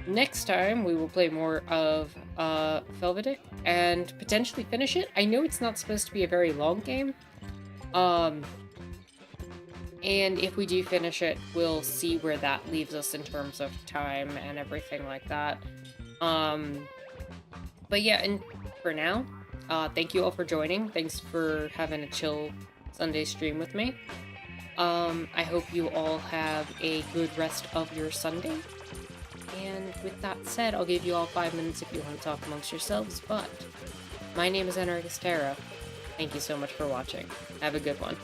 Next time, we will play more of Felvidek and potentially finish it. I know it's not supposed to be a very long game. And if we do finish it, we'll see where that leaves us in terms of time and everything like that. But yeah, and for now, thank you all for joining. Thanks for having a chill Sunday stream with me. I hope you all have a good rest of your Sunday. And with that said, I'll give you all 5 minutes if you want to talk amongst yourselves, but my name is Enric Estera. Thank you so much for watching. Have a good one.